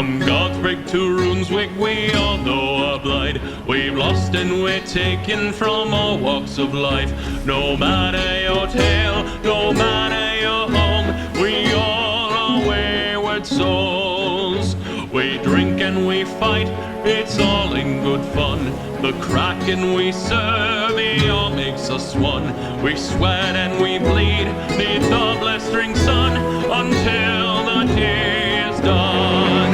Some gods break to Runeswick, we all know a blight. We've lost and we're taken from all walks of life. No matter your tale, no matter your home, we all are wayward souls. We drink and we fight, it's all in good fun. The Kraken we serve, it all makes us one. We sweat and we bleed, neath the blistering sun, until the day is done.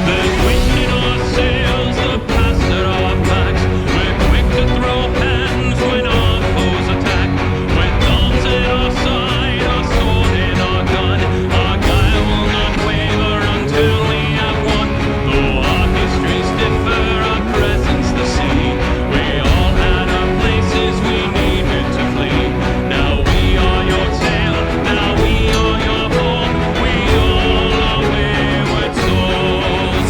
There's wind in our sails, the past at our backs. We're quick to throw hands when our foes attack. With arms at our side, our sword in our gun, our guile will not waver until we have won. Though our histories differ, our presence the same. We all had our places we needed to flee. Now we are your tale, now we are your home. We all are wayward souls.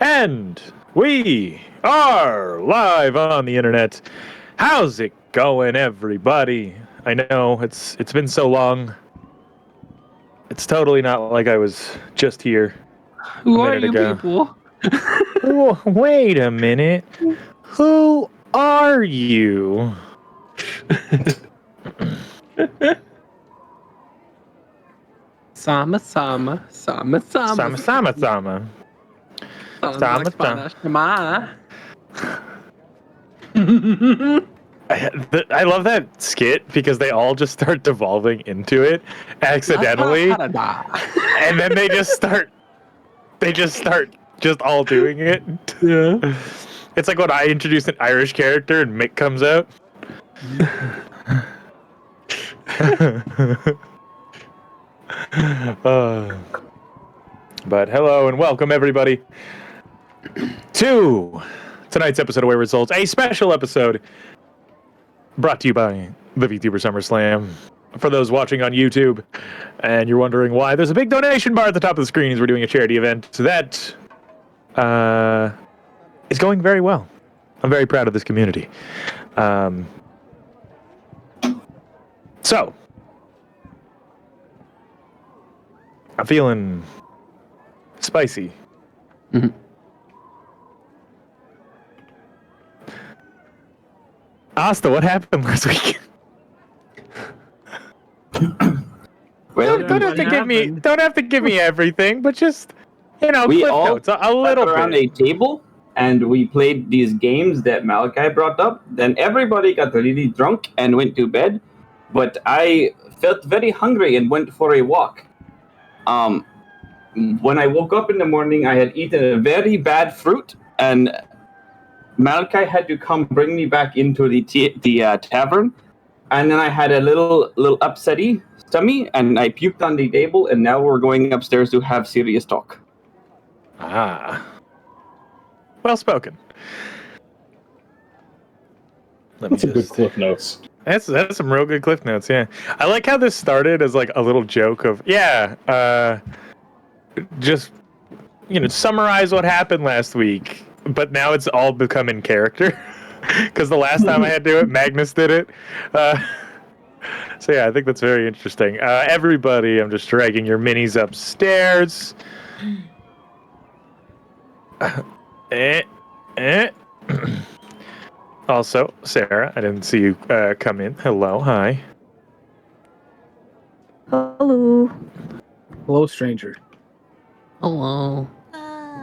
And we are live on the internet. How's it going, everybody? I know it's been so long. It's totally not like I was just here. Who are minute you ago. people? Oh, wait a minute. Who are you? Sama. Sama, sama, sama. Sama. I love that skit because they all just start devolving into it accidentally, and then they just start just all doing it. Yeah. It's like when I introduce an Irish character and Mick comes out. But hello and welcome everybody to tonight's episode of Wayward Souls, a special episode brought to you by the Vtuber SummerSlam. For those watching on YouTube and you're wondering why there's a big donation bar at the top of the screen as we're doing a charity event that is going very well. I'm very proud of this community. So I'm feeling spicy. Mm-hmm. Asta, what happened last week? Well, don't have to give me everything, but just cliff notes, a little bit. Around a table, and we played these games that Malachi brought up. Then everybody got really drunk and went to bed, but I felt very hungry and went for a walk. When I woke up in the morning, I had eaten a very bad fruit, and Malachi had to come bring me back into the tavern, and then I had a little upsetty tummy, and I puked on the table, and now we're going upstairs to have serious talk. Ah, well spoken. That's a good cliff notes. That's some real good cliff notes. Yeah, I like how this started as like a little joke of just summarize what happened last week, but now it's all become in character because the last time I had to do it, Magnus did it. So yeah, I think that's very interesting. Everybody, I'm just dragging your minis upstairs. Also, Sarah, I didn't see you come in. Hello, hi. Hello. Hello, stranger. Hello.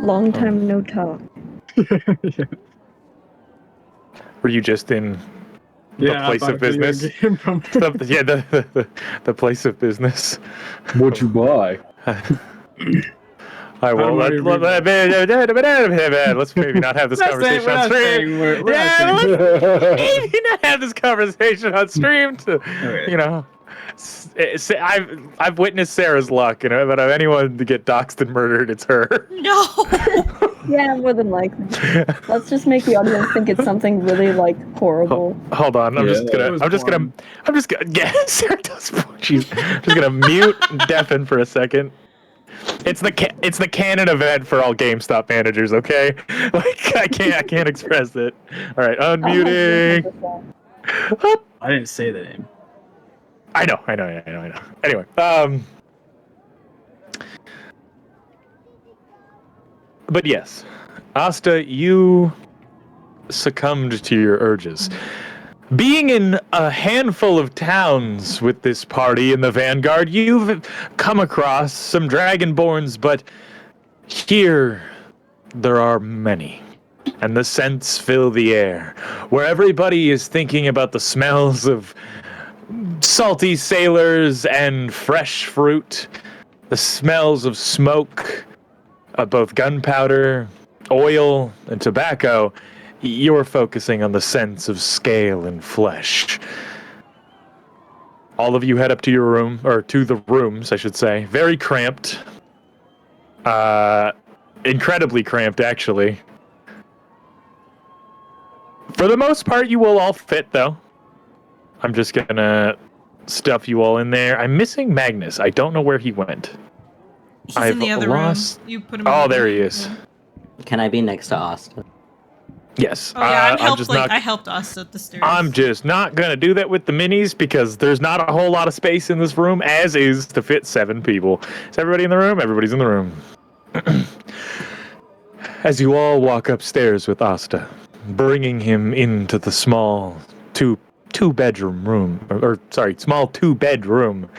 Long time no talk. Were you just in the place of business? The place of business. What'd you buy? I will. Let's maybe not have this conversation on stream. Maybe not have this conversation on stream. I've witnessed Sarah's luck, but if anyone to get doxxed and murdered, it's her. No. Yeah, more than likely. Let's just make the audience think it's something really horrible. Hold on, I'm just gonna. Yeah, Sarah does. She's just gonna mute and deafen for a second. It's the canon event for all GameStop managers, okay? I can't express it. All right, unmuting. I didn't say the name. I know. Anyway, but yes, Asta, you succumbed to your urges. Being in a handful of towns with this party in the Vanguard, you've come across some Dragonborns, but here there are many. And the scents fill the air, where everybody is thinking about the smells of salty sailors and fresh fruit, the smells of smoke, of both gunpowder, oil, and tobacco. You're focusing on the scents of scale and flesh. All of you head up to your room, or to the rooms, I should say. Very cramped. Incredibly cramped, actually. For the most part, you will all fit, though. I'm just gonna stuff you all in there. I'm missing Magnus. I don't know where he went. He's I've in the other lost- room. You put him. Oh, in the there room. he is. Yeah. Can I be next to Asta? Yes. Oh yeah, I'm I helped us at the stairs. I'm just not gonna do that with the minis because there's not a whole lot of space in this room, as is to fit 7 people. Is everybody in the room? Everybody's in the room. As you all walk upstairs with Asta, bringing him into the small two-bedroom room, small 2-bedroom.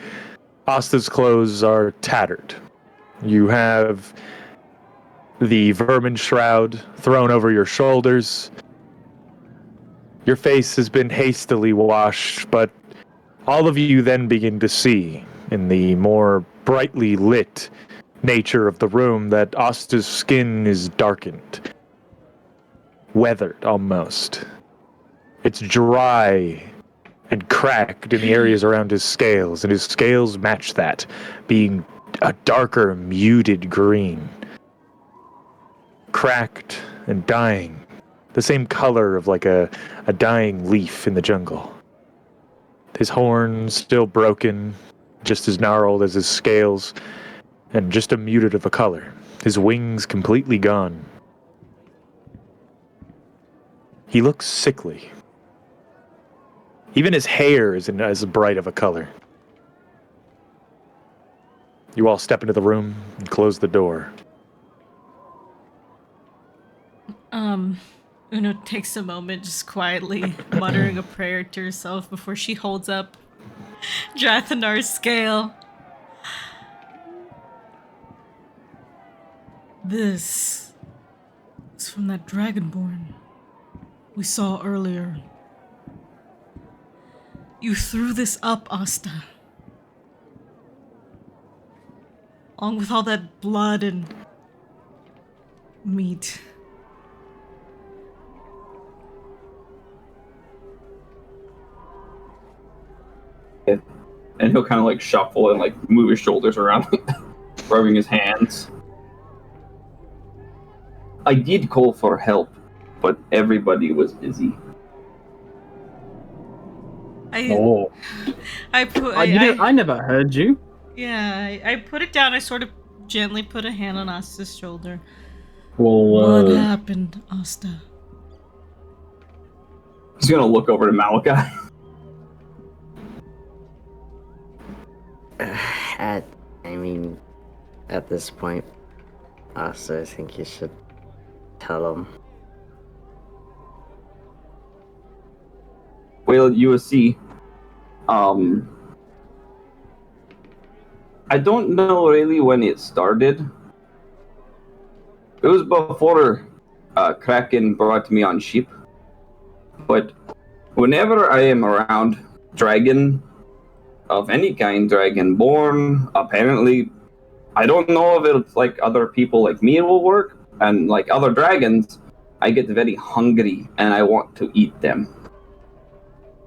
Asta's clothes are tattered. You have the vermin shroud thrown over your shoulders. Your face has been hastily washed, but all of you then begin to see, in the more brightly lit nature of the room, that Asta's skin is darkened, weathered almost. It's dry and cracked in the areas around his scales, and his scales match that, being a darker, muted green. Cracked and dying, the same color of like a dying leaf in the jungle. His horns still broken, just as gnarled as his scales, and just a muted of a color. His wings completely gone. He looks sickly. Even his hair isn't as bright of a color. You all step into the room and close the door. Una takes a moment, just quietly muttering a prayer to herself before she holds up Drathanar's scale. This is from that Dragonborn we saw earlier. You threw this up, Asta. Along with all that blood and meat. And he'll kind of like shuffle and like move his shoulders around, rubbing his hands. I did call for help, but everybody was busy. I never heard you. Yeah, I put it down. I sort of gently put a hand on Asta's shoulder. Well, What happened, Asta? He's gonna look over to Malachi. At this point, Asta, I think you should tell him. Well, you will see. I don't know really when it started. It was before Kraken brought me on ship. But whenever I am around dragon of any kind, Dragonborn, apparently, I don't know if it's like other people like me will work, and like other dragons, I get very hungry and I want to eat them.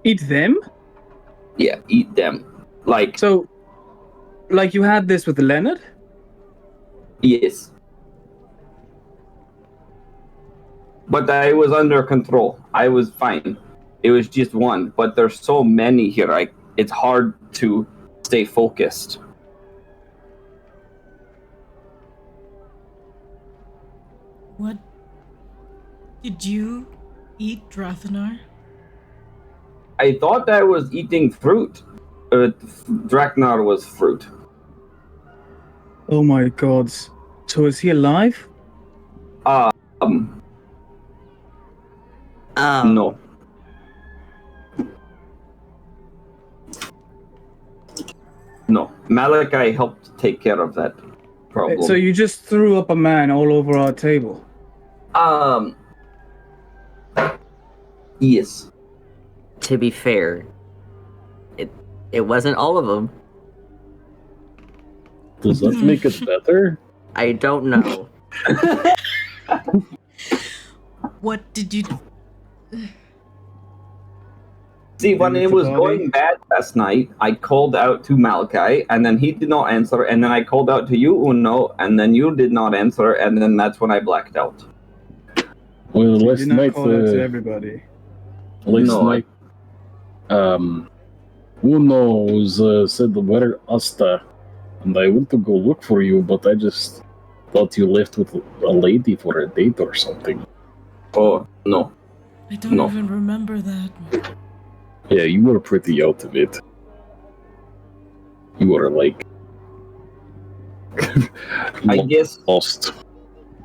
Eat them? Yeah, eat them. Like, So, like you had this with Leonard? yes. But I was under control. I was fine. It was just one, but there's so many here. It's hard to stay focused. What? Did you eat Drathanar? I thought I was eating fruit. Draknar was fruit. Oh my god. So is he alive? Oh. No. No. Malachi helped take care of that problem. So you just threw up a man all over our table. Yes. To be fair, it wasn't all of them. Does that make it better? I don't know. What did you? See, when it was going bad last night, I called out to Malachi, and then he did not answer, and then I called out to you, Uno, and then you did not answer, and then that's when I blacked out. Well, You last did not night, call out to everybody. night, Uno said where Asta, and I went to go look for you, but I just thought you left with a lady for a date or something. Oh, no. I don't No. even remember that. Yeah, you were pretty out of it. You were like... I guess lost.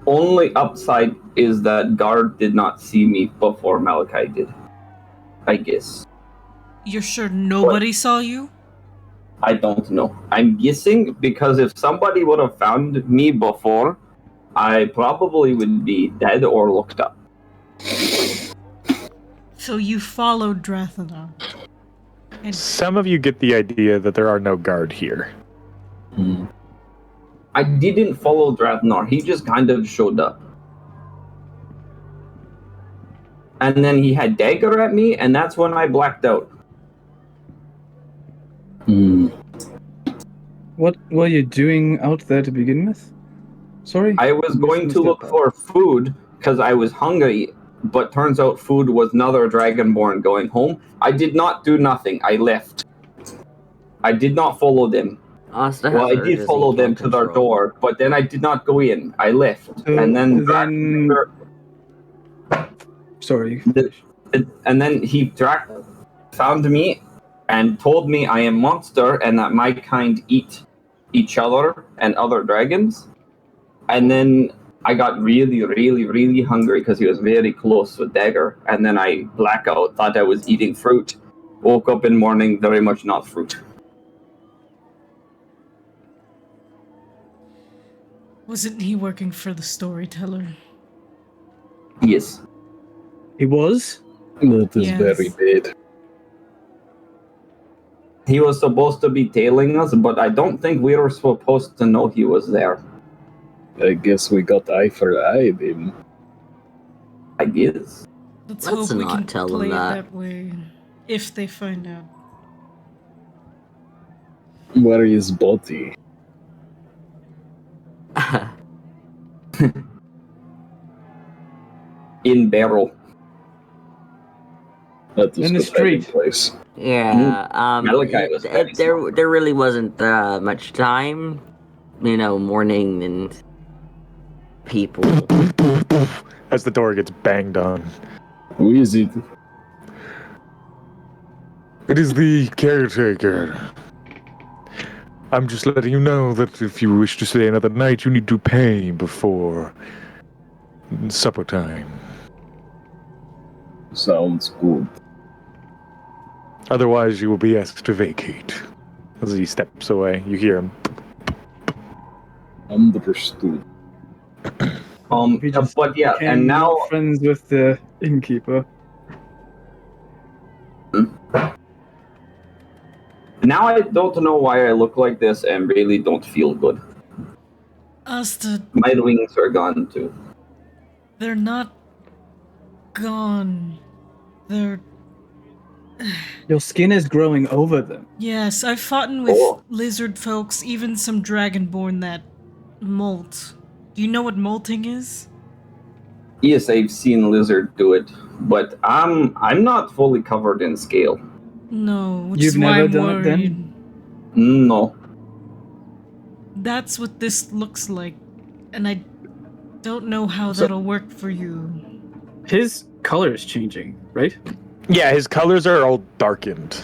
only upside is that guard did not see me before Malachi did. I guess. You're sure nobody saw you? I don't know. I'm guessing because if somebody would have found me before, I probably would be dead or looked up. So you followed Drathana. And Some of you get the idea that there are no guard here. I didn't follow Drathnar. He just kind of showed up. And then he had dagger at me, and that's when I blacked out. What were you doing out there to begin with? Sorry? I was going to look for food because I was hungry, but turns out food was another Dragonborn going home. I did not do nothing. I left. I did not follow them. Asta Well, I has did follow them to their door, but then I did not go in. I left. So and then... Sorry. And then he found me and told me I am monster and that my kind eat each other and other dragons. And then I got really, really, really hungry because he was very close with Dagger. And then I blackout, thought I was eating fruit. Woke up in morning, very much not fruit. wasn't he working for the storyteller? Yes. He was? That is Yes. very bad. He was supposed to be tailing us, but I don't think we were supposed to know he was there. I guess we got eye for eye then. I guess. Let's Let's hope we not can tell them play it that. that way. If they find out. Where is body? In barrel. That was In the the hiding street. place. Yeah, Malachi was very there really wasn't much time. You know, morning and people. As the door gets banged on. Who is it? It is the caretaker. I'm just letting you know that if you wish to stay another night, you need to pay before supper time. Sounds good. Otherwise, you will be asked to vacate. As he steps away, you hear him. Understood. We just But yeah, became and now friends with the innkeeper. now I don't know why I look like this and really don't feel good. Asta, My wings are gone too. they're not gone. They're... Your skin is growing over them. Yes, I've fought with Oh. lizard folks, even some dragonborn that molt. Do you know what molting is? Yes, I've seen lizard do it, but I'm not fully covered in scale. No, which You've is why never I'm done it then? worried. No. That's what this looks like, and I don't know how So- that'll work for you. His color is changing, right? Yeah, his colors are all darkened.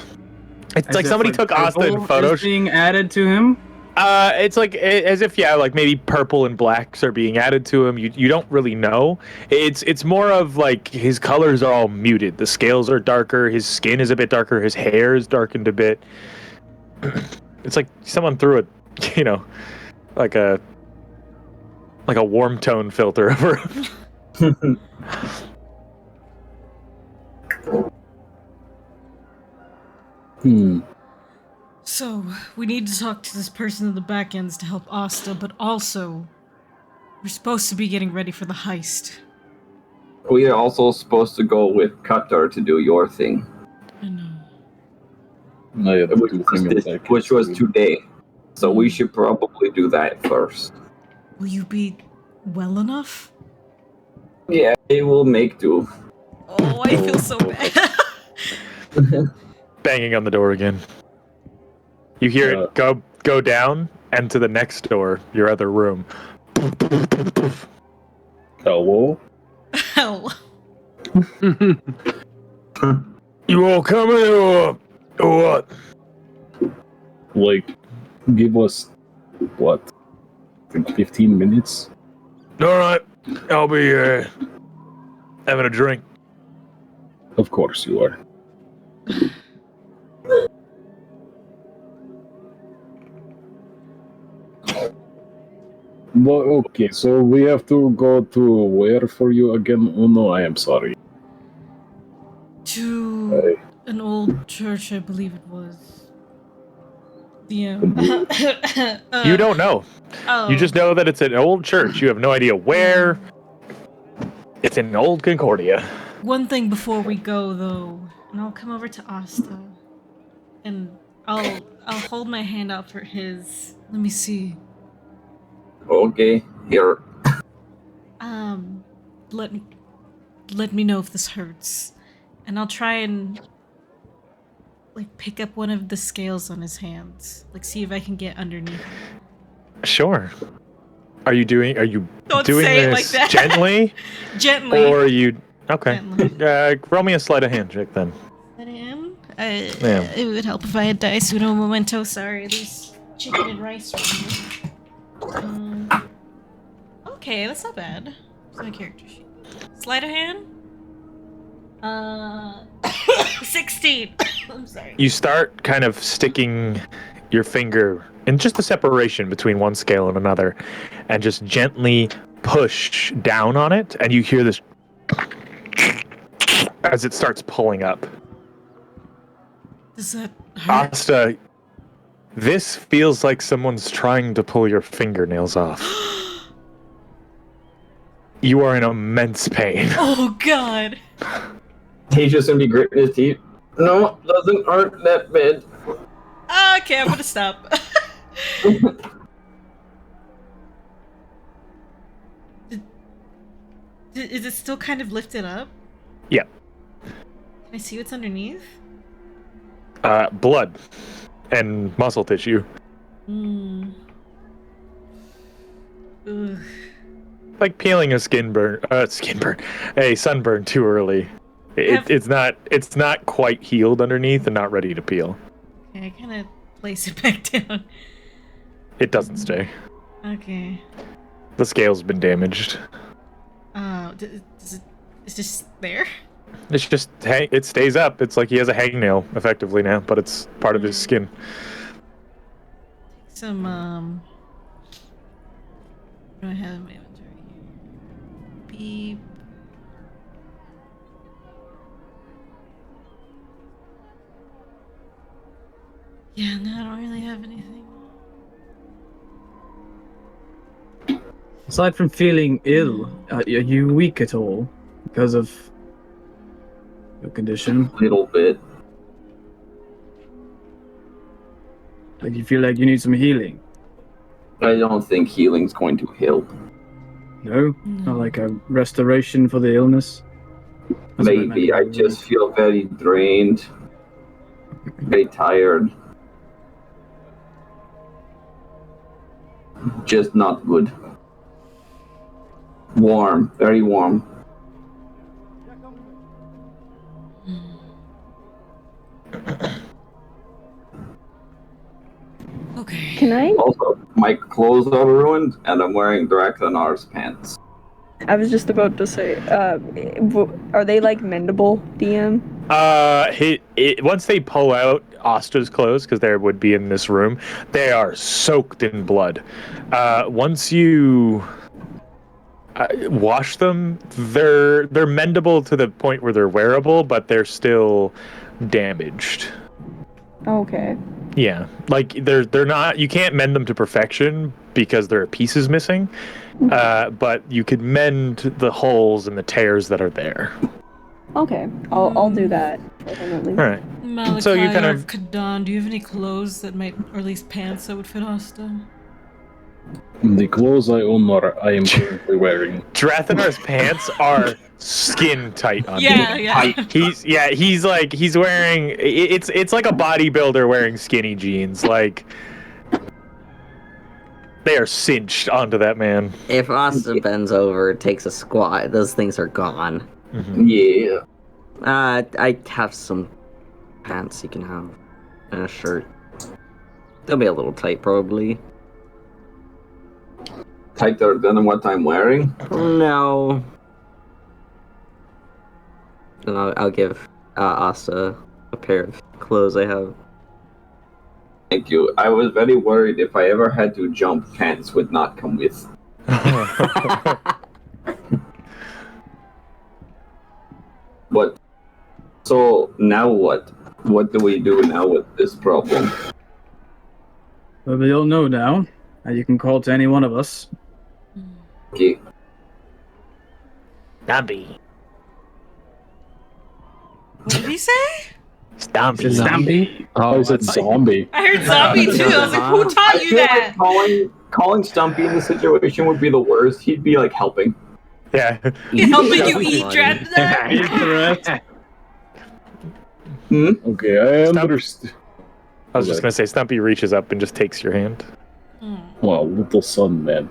It's As like if, somebody took Asta in purple photos. is being added to him. It's like as if like maybe purple and blacks are being added to him. You don't really know. It's more of like his colors are all muted. The scales are darker. His skin is a bit darker. His hair is darkened a bit. It's like someone threw a, like a warm tone filter over him. So, we need to talk to this person in the back ends to help Asta, but also, we're supposed to be getting ready for the heist. We are also supposed to go with Qatar to do your thing, I know. No, yeah, which was today. So we should probably do that first. Will you be well enough? Yeah, it will make do. Oh, I feel so bad. Banging on the door again. You hear it go down and to the next door, your other room. Hello? Hell. You all coming or what? Like, give us, what, 15 minutes? All right, I'll be having a drink. Of course you are. Well, okay, so we have to go to where for you again? Oh no, I am sorry. To an old church, I believe it was. Yeah. You don't know. Oh. You just know that it's an old church. You have no idea where. It's in Old Concordia. One thing before we go, though, and I'll come over to Asta, and I'll hold my hand out for his. Let me see. Okay, here. Let me know if this hurts, and I'll try and like pick up one of the scales on his hands, like see if I can get underneath. Sure. Are you doing Don't doing say it this like that. gently? Gently. Or are you okay? Gently. Roll me a sleight of hand check then. Let him. Yeah. It would help if I had dice. Uno momento. Sorry, there's chicken and rice right here. Okay, that's not bad. It's my character sheet. Sleight of hand? 16. I'm sorry. You start kind of sticking your finger in just the separation between one scale and another, and just gently push down on it, and you hear this as it starts pulling up. Does that hurt? Asta, this feels like someone's trying to pull your fingernails off. You are in immense pain. Oh god. He's just gonna be gritting his teeth. No, it doesn't hurt that bad. Okay, I'm gonna stop. Is it still kind of lifted up? Yeah. Can I see what's underneath? Blood and muscle tissue. Ugh. Like peeling a a sunburn too early. It's not quite healed underneath and not ready to peel. Okay, I kind of place it back down. It doesn't stay. Okay. The scale's been damaged. Is this there? It's just it stays up. It's like he has a hangnail effectively now, but it's part of his skin. Some what do I have in my inventory here? Beep. Yeah, no, I don't really have anything. Aside from feeling ill, are you weak at all because of your condition? A little bit. Like you feel like you need some healing? I don't think healing's going to help. No? Not like a restoration for the illness? That's what I Maybe. meant. I just feel very drained. Very tired. Just not good. Warm. Very warm. Okay. Can I? Also, my clothes are ruined, and I'm wearing Drakenar's pants. I was just about to say, are they like mendable, DM? Once they pull out Asta's clothes, because they would be in this room, they are soaked in blood. Once you wash them, they're mendable to the point where they're wearable, but they're still damaged. Okay. Yeah, like they're not. You can't mend them to perfection because there are pieces missing. But you could mend the holes and the tears that are there. Okay. I'll do that. Definitely. All right. Malachi So you kind or of- Kadan, do you have any clothes that might, or at least pants that would fit Asta? The clothes I own I am currently wearing. Drathenar's pants are skin tight on Yeah, him. yeah. He's wearing it's like a bodybuilder wearing skinny jeans. Like they are cinched onto that man. If Asta bends over, takes a squat, those things are gone. Mm-hmm. Yeah. I have some pants you can have, and a shirt. They'll be a little tight, probably. Tighter than what I'm wearing. No. And I'll give Asta a pair of clothes I have. Thank you. I was very worried if I ever had to jump, pants would not come with. But so now what? What do we do now with this problem? Well, we all know now. You can call to any one of us. Okay. Stumpy. What did he say? Stumpy. Stampy? Oh, I said zombie. I heard zombie too. I was like, who taught you that? Calling Stumpy in this situation would be the worst. He'd be like helping. Yeah. He's helping you Funny. eat, Dratnar? Okay, I Stop. understand. I was just gonna say Stumpy reaches up and just takes your hand. Well, little son, man.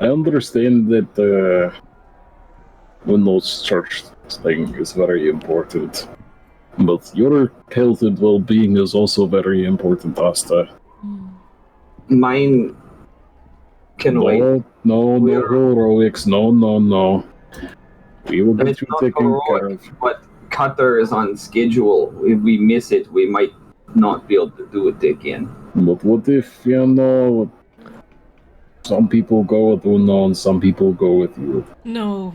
I understand that Windows Church thing is very important. But your health and well-being is also very important, Asta. Mine can wait. No heroics. No. We will And get it's you not taken care heroic, of. but Cutter is on schedule. If we miss it, we might not be able to do it again. But what if, some people go with Uno and some people go with you? No.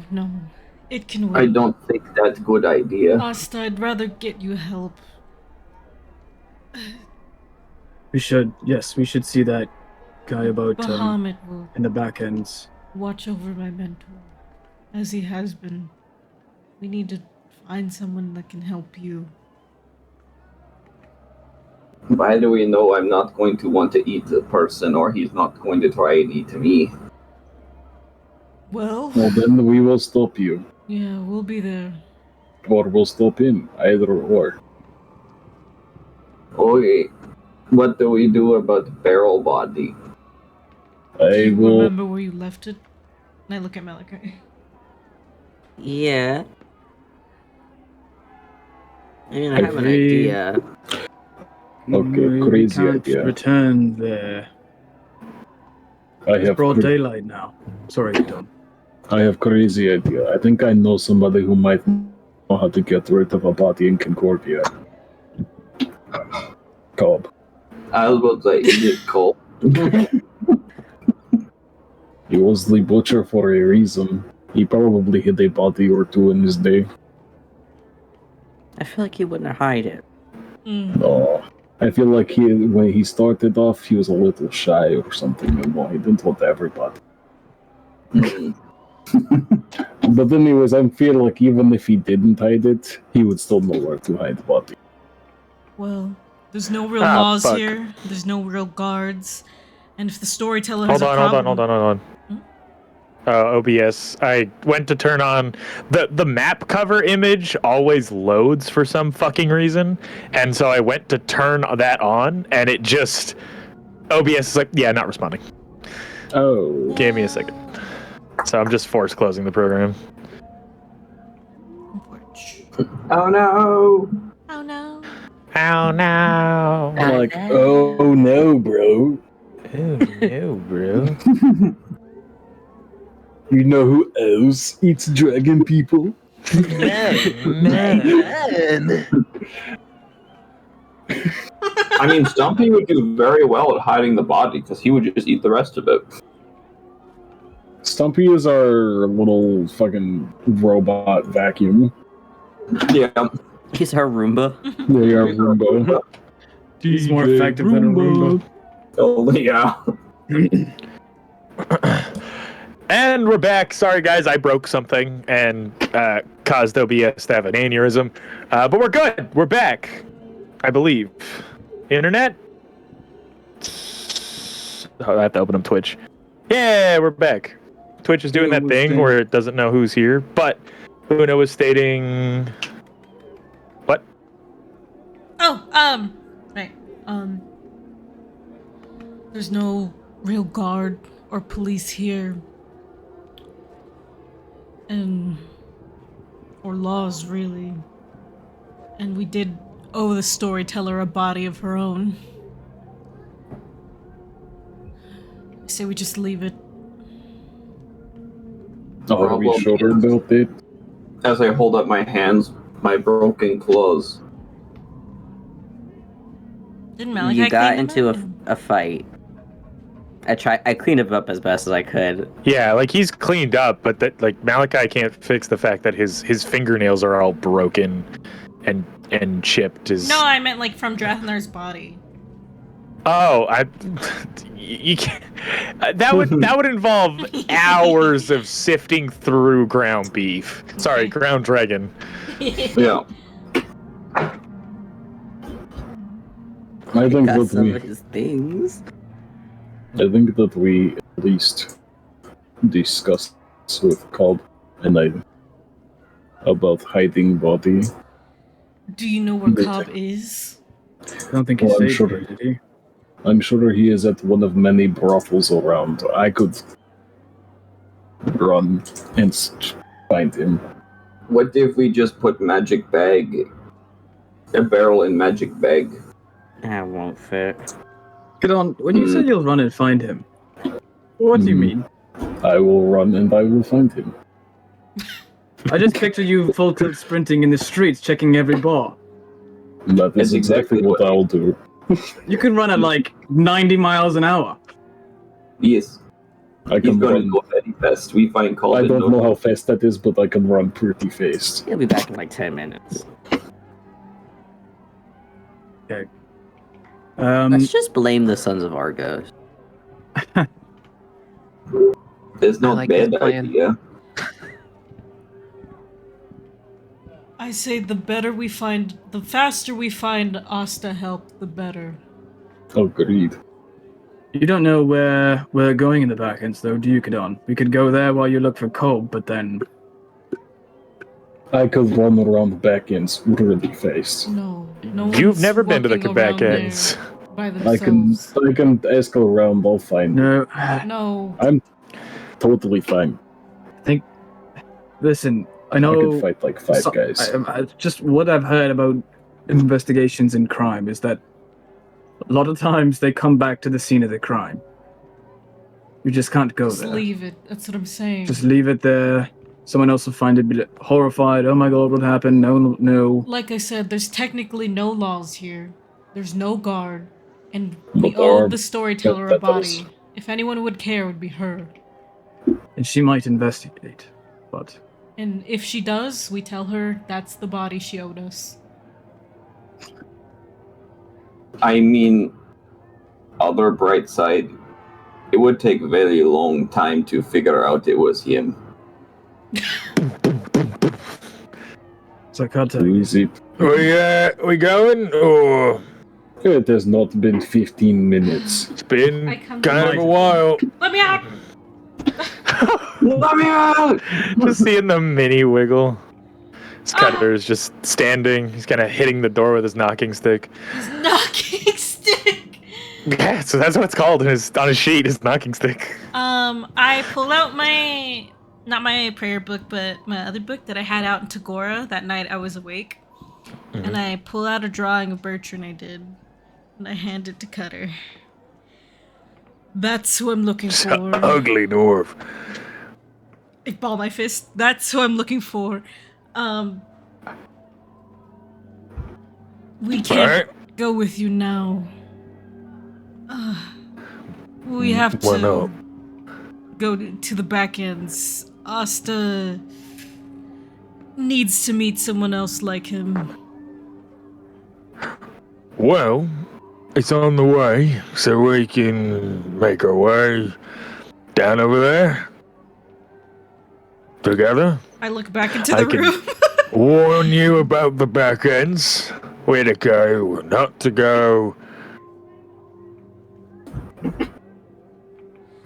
It can wait. I don't think that's a good idea. Asta, I'd rather get you help. We should see that guy about Bahamut will in the back ends. watch over my mentor, as he has been. We need to find someone that can help you. Why do we know I'm not going to want to eat the person, or he's not going to try and eat me? Well, Well, then we will stop you. yeah, we'll be there. Or we'll stop him. Either or. Okay, what do we do about the barrel body? I You will. remember where you left it? And I look at Malachi. Yeah. I mean, I have an Every- idea. Okay, We crazy can't idea. return there. I It's have broad daylight now. Sorry, Don. I have crazy idea. I think I know somebody who might know how to get rid of a body in Concordia. Cobb. I will say, is it cold? He was the butcher for a reason. He probably hid a body or two in his day. I feel like he wouldn't hide it. No. I feel like when he started off, he was a little shy or something, and he didn't want everybody. But anyways, I feel like even if he didn't hide it, he would still know where to hide the body. Well, there's no real Ah, laws fuck. here. There's no real guards. And if the storyteller has Hold a problem... on. OBS. I went to turn on the map cover image always loads for some fucking reason, and so I went to turn that on, and it just OBS is like, yeah, not responding. Oh. Give me a second. So I'm just force closing the program. Oh no! Oh no. Oh no. I'm like, oh no, bro. Oh no, bro. You know who else eats dragon people? I mean, Stumpy would do very well at hiding the body because he would just eat the rest of it. Stumpy is our little fucking robot vacuum. Yeah. He's our Roomba. They are Roomba. He's more effective than a Roomba. Oh, yeah. And we're back. Sorry, guys, I broke something and caused OBS to have an aneurysm. But we're good. We're back, I believe. Internet? Oh, I have to open up Twitch. Yeah, we're back. Twitch is doing that thing where it doesn't know who's here, but Uno was stating... What? Oh, right. There's no real guard or police here. Or laws, really. And we did owe the storyteller a body of her own. I say we just leave it. Are we sure about it? As I hold up my hands, my broken claws. Didn't Malachi You got clean them into up? a fight. I cleaned him up as best as I could. Yeah, like he's cleaned up, but that like Malachi can't fix the fact that his fingernails are all broken and chipped. No, I meant like from Drathnar's body. Oh, you can't. That would involve hours of sifting through ground beef. Sorry, ground dragon. Yeah. I think Got that some of his things. I think that we at least discussed with Cobb and I about hiding body. Do you know where Cobb is? I don't think he Well, I'm saved sure. her, did he? I'm sure he is at one of many brothels around. I could run and find him. What if we just put magic bag, a barrel in magic bag? That won't fit. Get on. When you say you'll run and find him, what do you mean? I will run and I will find him. I just picture you full tilt sprinting in the streets, checking every bar. That is That's exactly exactly what what- I'll do. You can run at like 90 miles an hour. Yes. I He's can going to run. go very fast. We find Cobb. I don't know how fast that is, but I can run pretty fast. He'll be back in like 10 minutes. Let's just blame the Sons of Argos. There's no I like this bad plan. idea. I say the faster we find Asta help, the better. Agreed. You don't know where we're going in the back ends, though, do you, Kadon? We could go there while you look for Cobb, but then... I could run around the back ends really fast. No You've one's never been to the walking back around ends. there by I can themselves. ask around, I'll find him. No. No. I'm totally fine. Listen, I I know... could fight like five guys. Just what I've heard about investigations in crime is that a lot of times they come back to the scene of the crime. You just can't go Just there. leave it. That's what I'm saying. Just leave it there. Someone else will find it, be horrified. Oh my god, what happened? No one will know. Like I said, there's technically no laws here. There's no guard. And But we there owe are the storyteller a vendors. body. If anyone would care, it would be her. And she might investigate. But And if she does, we tell her that's the body she owed us. I mean, other bright side, it would take a very long time to figure out it was him. so I can't tell you. Easy. We going? Oh, It has not been 15 minutes. it's been I come kind of to- a while. Let me out! Let me out! Just seeing the mini wiggle. Scudder is just standing. He's kind of hitting the door with his knocking stick. His knocking stick! Yeah, so that's what it's called on his sheet, his knocking stick. I pull out not my prayer book, but my other book that I had out in Tagora that night I was awake. and I pull out a drawing of Bertrand I did, and I hand it to Cutter. That's who I'm looking for. Ugly dwarf. I ball my fist. That's who I'm looking for. We can't go with you now. We have to Why not? go to the back ends. Asta needs to meet someone else like him. Well, it's on the way, so we can make our way down over there together. I look back into the room. Warn you about the back ends, where to go, where not to go.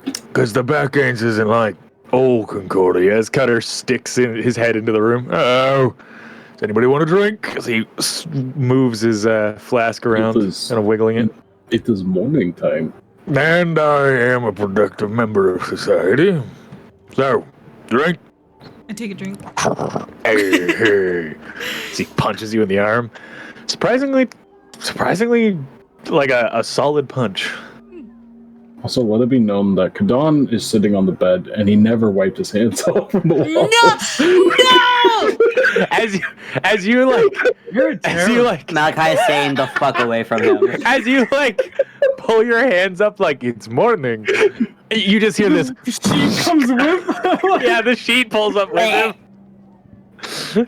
Because the back ends isn't like all Concordia. As Cutter sticks his head into the room. Oh, does anybody want a drink? As he moves his flask around, kind of wiggling it. It is morning time. And I am a productive member of society. So, drink. I take a drink. Hey. As he punches you in the arm. Surprisingly, like a solid punch. Also, let it be known that Kadan is sitting on the bed and he never wiped his hands off from the walls. No! As you Malachi is staying the fuck away from him. as you pull your hands up like it's morning, you just hear this. She comes with. Yeah, the sheet pulls up with him.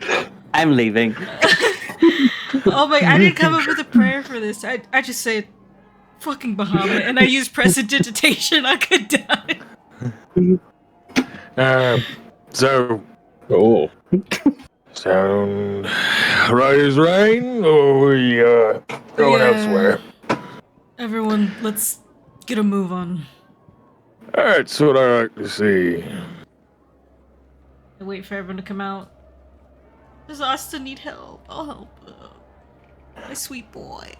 I'm leaving. Oh my! I didn't come up with a prayer for this. I just say, "Fucking Bahamut," and I use prestidigitation on Kadan. So. Oh. Sound right as rain, or we going elsewhere? Everyone, let's get a move on. That's what I like to see. I wait for everyone to come out. Does Asta need help? I'll help. My sweet boy.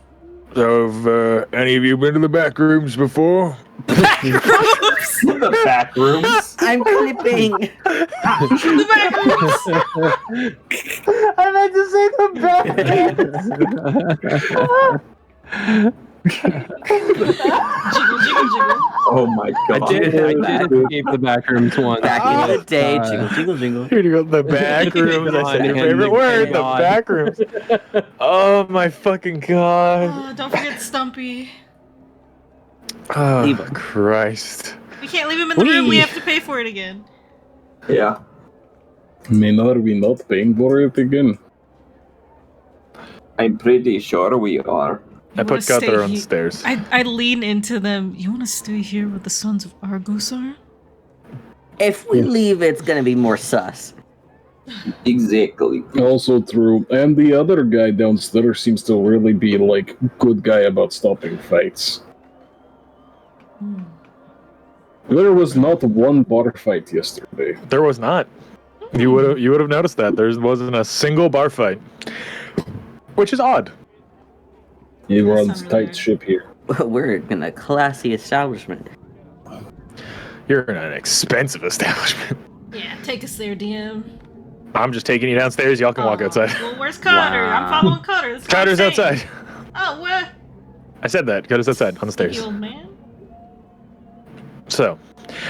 So, have any of you been to the back rooms before? The back rooms. I'm clipping. The back rooms. I meant to say the back. Jiggle, jiggle, jiggle. Oh my god. I did escape the back rooms once. Back in the day, jingle, jingle. Here you go, the back rooms. I said your favorite word, the back rooms. Oh my fucking god. Oh, don't forget Stumpy. Oh, Christ. We can't leave him in the room. We have to pay for it again. Yeah. Are we not paying for it again? I'm pretty sure we are. I put Gunther on the stairs. I lean into them. You want to stay here with the Sons of Argos are? If we leave, it's gonna be more sus. Exactly. Also true. And the other guy downstairs seems to really be like good guy about stopping fights. There was not one bar fight yesterday. There was not. You would have noticed that. There wasn't a single bar fight. Which is odd. He runs not really tight weird. ship here. We're in a classy establishment. You're in an expensive establishment. Yeah, take us there, DM. I'm just taking you downstairs. Y'all can walk outside. Well, where's Cotter? I'm following Cotter. That's what I'm Cotter's saying. outside. Oh, where? I said that. Cotter's outside on the stairs. You old man. So,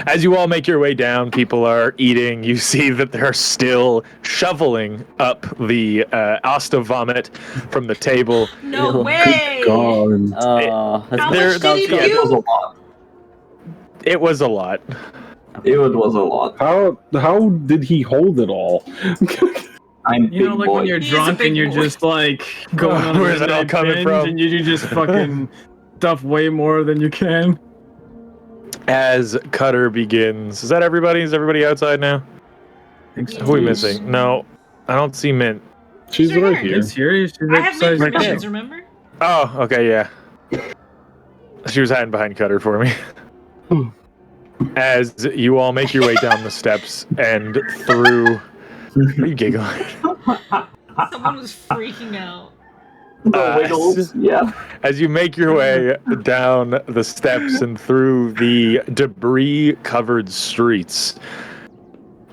as you all make your way down, people are eating. You see that they're still shoveling up the Asta vomit from the table. No Ew. way. God. How There- much did he Yeah, it was a do? lot. It was a lot. It was a lot. How did he hold it all? I'm You know, big like boy. when you're He is a drunk big and you're boy. just like going on a Where's it all midnight coming binge from? and you just fucking stuff way more than you can. As Cutter begins. Is that everybody? Is everybody outside now? Who are we missing? No, I don't see Mint. She's Sure. right here. It's here. She's I right have beside mixed my permissions, kid. remember? Oh, okay, yeah. She was hiding behind Cutter for me. As you all make your way down the steps and through... What are you giggling? Someone was freaking out. The wiggles. Yeah. As you make your way down the steps and through the debris-covered streets,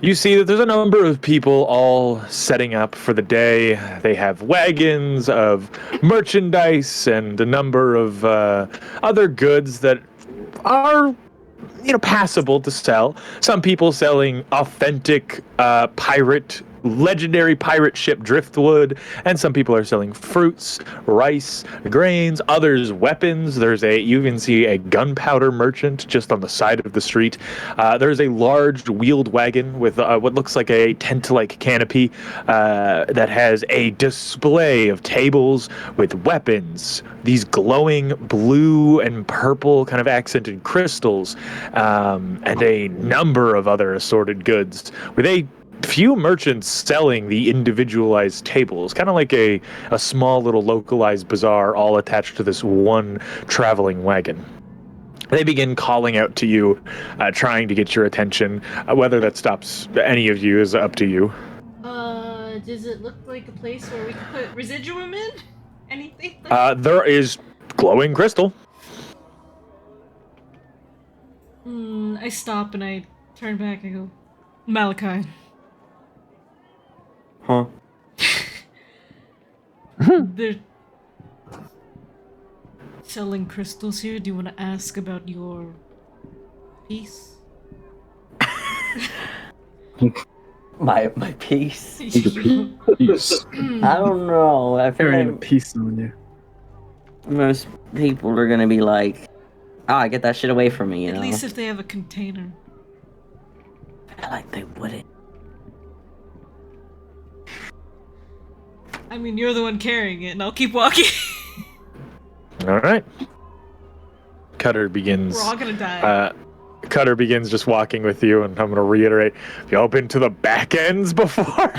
You see that there's a number of people all setting up for the day. They have wagons of merchandise and a number of other goods that are, passable to sell. Some people selling authentic legendary pirate ship driftwood, and some people are selling fruits, rice, grains, others weapons. You even see a gunpowder merchant just on the side of the street. There's a large wheeled wagon with what looks like a tent-like canopy that has a display of tables with weapons, these glowing blue and purple kind of accented crystals, and a number of other assorted goods with a few merchants selling the individualized tables, kind of like a small little localized bazaar all attached to this one traveling wagon. They begin calling out to you, trying to get your attention. Whether that stops any of you is up to you. Does it look like a place where we can put residuum in? Anything? There is glowing crystal. I stop and I turn back and go, Malachi. Huh? They're selling crystals here. Do you want to ask about your piece? My piece. Peace. I don't know. I feel Carrying a like piece on you. most people are gonna be like, get that shit away from me, you At know? least if they have a container. I feel like they wouldn't. I mean, you're the one carrying it, and I'll keep walking. All right. Cutter begins. We're all gonna die. Cutter begins just walking with you, and I'm going to reiterate: have you all been to the back ends before?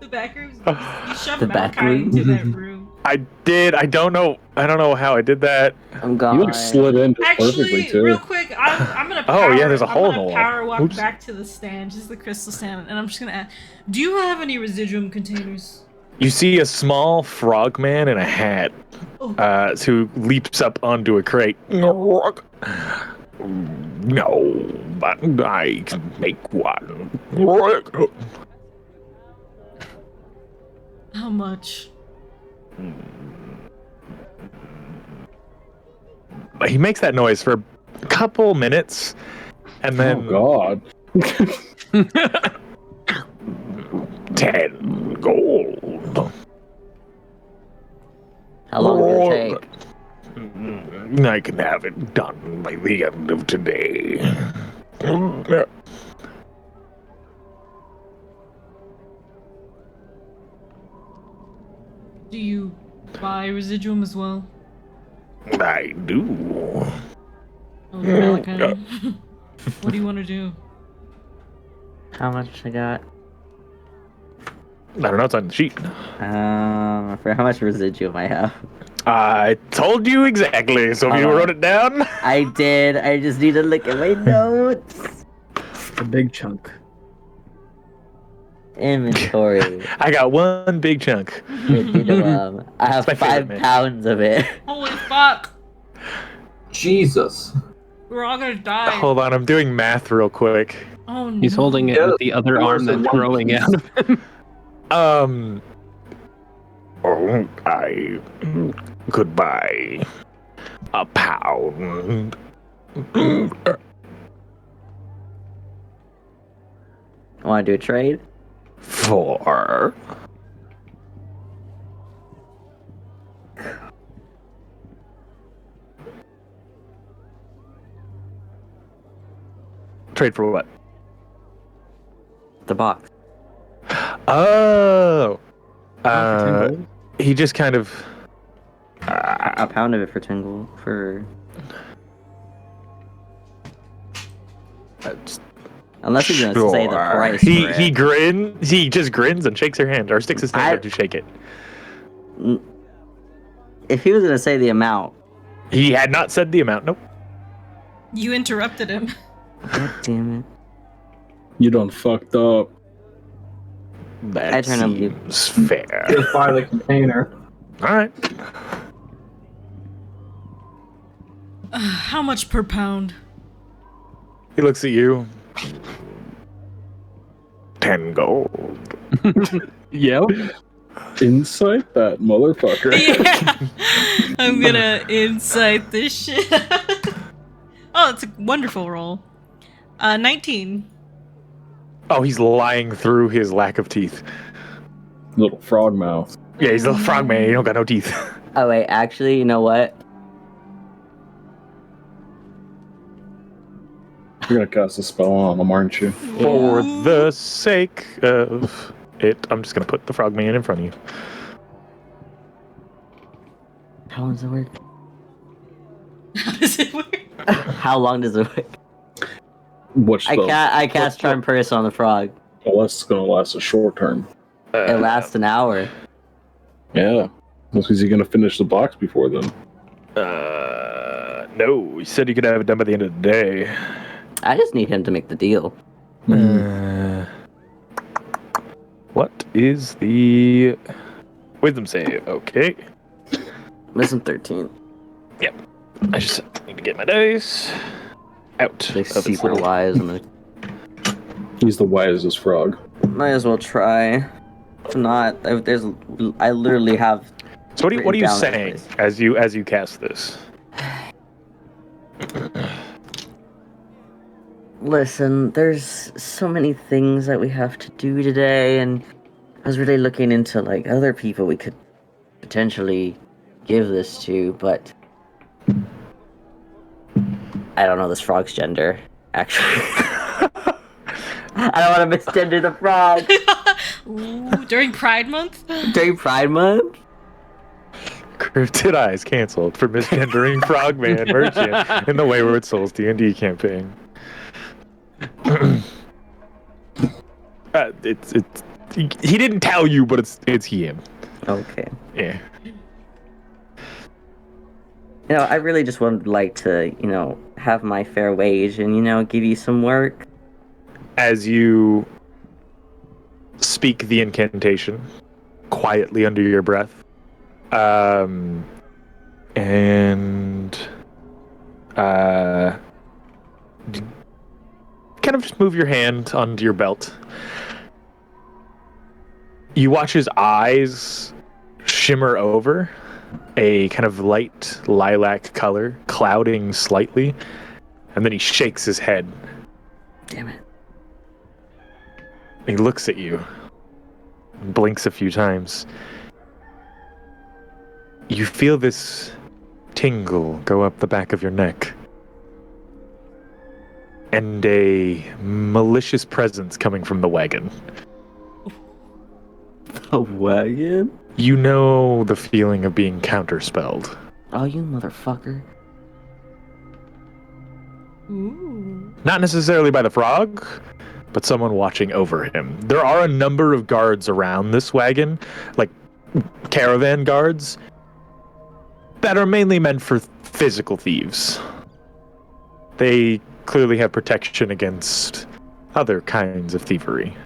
The back rooms. You shoved The back Malachi room? into that room. I did. I don't know how I did that. I'm gone. You like slid in perfectly Actually, too. real quick, I'm gonna. Oh, Power, yeah, there's a hole in the I'm wall. gonna power walk Oops. back to the stand, just the crystal stand, and I'm just gonna ask: do you have any residuum containers? You see a small frog man in a hat who leaps up onto a crate. No, but I can make one. How much? He makes that noise for a couple minutes, and then Oh God. 10 gold. How long will it take? I can have it done by the end of today. Do you buy residuum as well? I do. Oh, Malachi. What do you want to do? How much I got? I don't know, it's on the sheet. For how much residuum I have? I told you exactly, so you wrote it down? I did. I just need to look at my notes. A big chunk. Inventory. I got one big chunk. I have my favorite, 5 man. pounds of it. Holy fuck! Jesus. We're all gonna die. Hold on, I'm doing math real quick. Oh no. He's holding it with the other arm that's growing out of him. I could buy a pound. Want to do a trade? For trade for what? The box. Oh. For 10 gold? He just kind of. A pound of it for 10 gold. For unless he's gonna say the price. He just grins and shakes her hand, or sticks his hand out to shake it. If he was gonna say the amount. He had not said the amount. Nope. You interrupted him. God damn it. You done fucked up. That turn on you. seems fair. Just buy the container. All right. How much per pound? He looks at you. 10 gold. Yep. Inside that motherfucker. Yeah. I'm gonna incite this shit. Oh, it's a wonderful roll. 19. Oh, he's lying through his lack of teeth. Little frog mouth. Yeah, he's a frog man. He don't got no teeth. Oh wait, actually, you know what? You're gonna cast a spell on him, aren't you? For the sake of it, I'm just gonna put the frog man in front of you. How long does it work? How does it work? How long does it work? What spell? I cast Charm Person on the frog. Well, that's gonna last a short term. It lasts an hour. Yeah. That's because you're gonna finish the box before then. No, he said you could have it done by the end of the day. I just need him to make the deal. What is the wisdom save? Okay. Wisdom 13. Yep. I just need to get my dice out. Like of its super little- wise. He's the wisest frog. Might as well try. If not, I literally have. So what are you written down saying every as you cast this? Listen, there's so many things that we have to do today, and I was really looking into like other people we could potentially give this to, but I don't know this frog's gender. Actually, I don't want to misgender the frog Ooh, during Pride Month? during Pride Month. Cryptid Eyes canceled for misgendering Frogman Merchant in the Wayward Souls D&D campaign. He didn't tell you, but it's him. Okay. Yeah. You know, I really just would like to, have my fair wage and, give you some work. As you speak the incantation quietly under your breath, and kind of just move your hand onto your belt. You watch his eyes shimmer over, a kind of light lilac color, clouding slightly, and then he shakes his head. Damn it. He looks at you, and blinks a few times. You feel this tingle go up the back of your neck, and a malicious presence coming from the wagon. The wagon? You know the feeling of being counterspelled. Oh, you motherfucker. Ooh. Not necessarily by the frog, but someone watching over him. There are a number of guards around this wagon, like caravan guards, that are mainly meant for physical thieves. They clearly have protection against other kinds of thievery.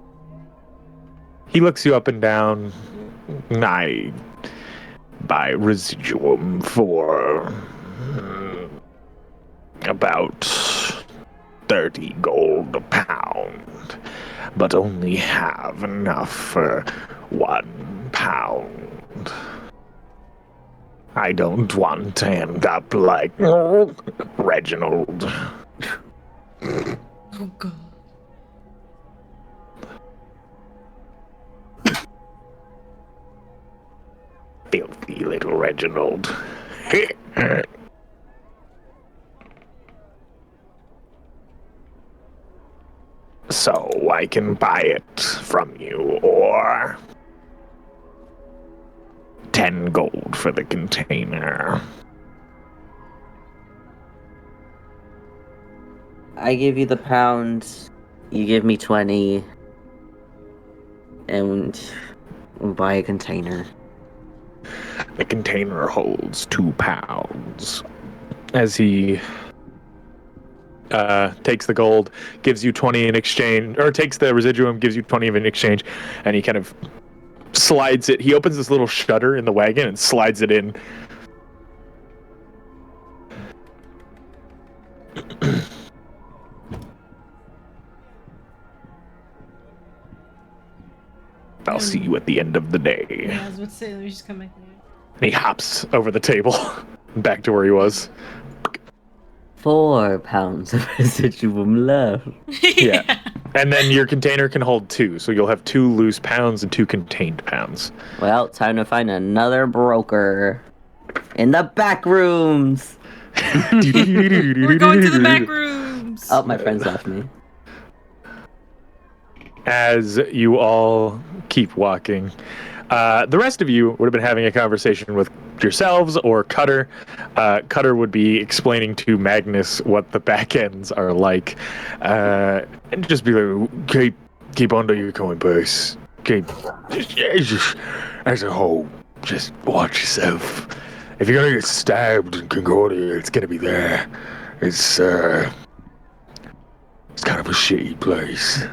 He looks you up and down. I buy residuum for about 30 gold a pound, but only have enough for 1 pound. I don't want to end up like Reginald. Oh, God. Filthy little Reginald. So I can buy it from you, or 10 gold for the container. I give you the pound, you give me 20, and we'll buy a container. The container holds 2 pounds. As he takes the gold, gives you 20 in exchange, or takes the residuum, gives you 20 in exchange, and he kind of slides it. He opens this little shutter in the wagon and slides it in. I'll see you at the end of the day. Yeah, I was about to say, let me just come back there. And he hops over the table, back to where he was. 4 pounds of residuum left. Yeah. And then your container can hold 2, so you'll have 2 loose pounds and 2 contained pounds. Well, time to find another broker. In the back rooms! We're going to the back rooms. Oh, my friends left me. As you all keep walking, the rest of you would have been having a conversation with yourselves or Cutter. Cutter would be explaining to Magnus what the back ends are like, and just be like, keep under your compass. Just as a whole, just watch yourself. If you're gonna get stabbed in Concordia, it's gonna be there. It's kind of a shitty place.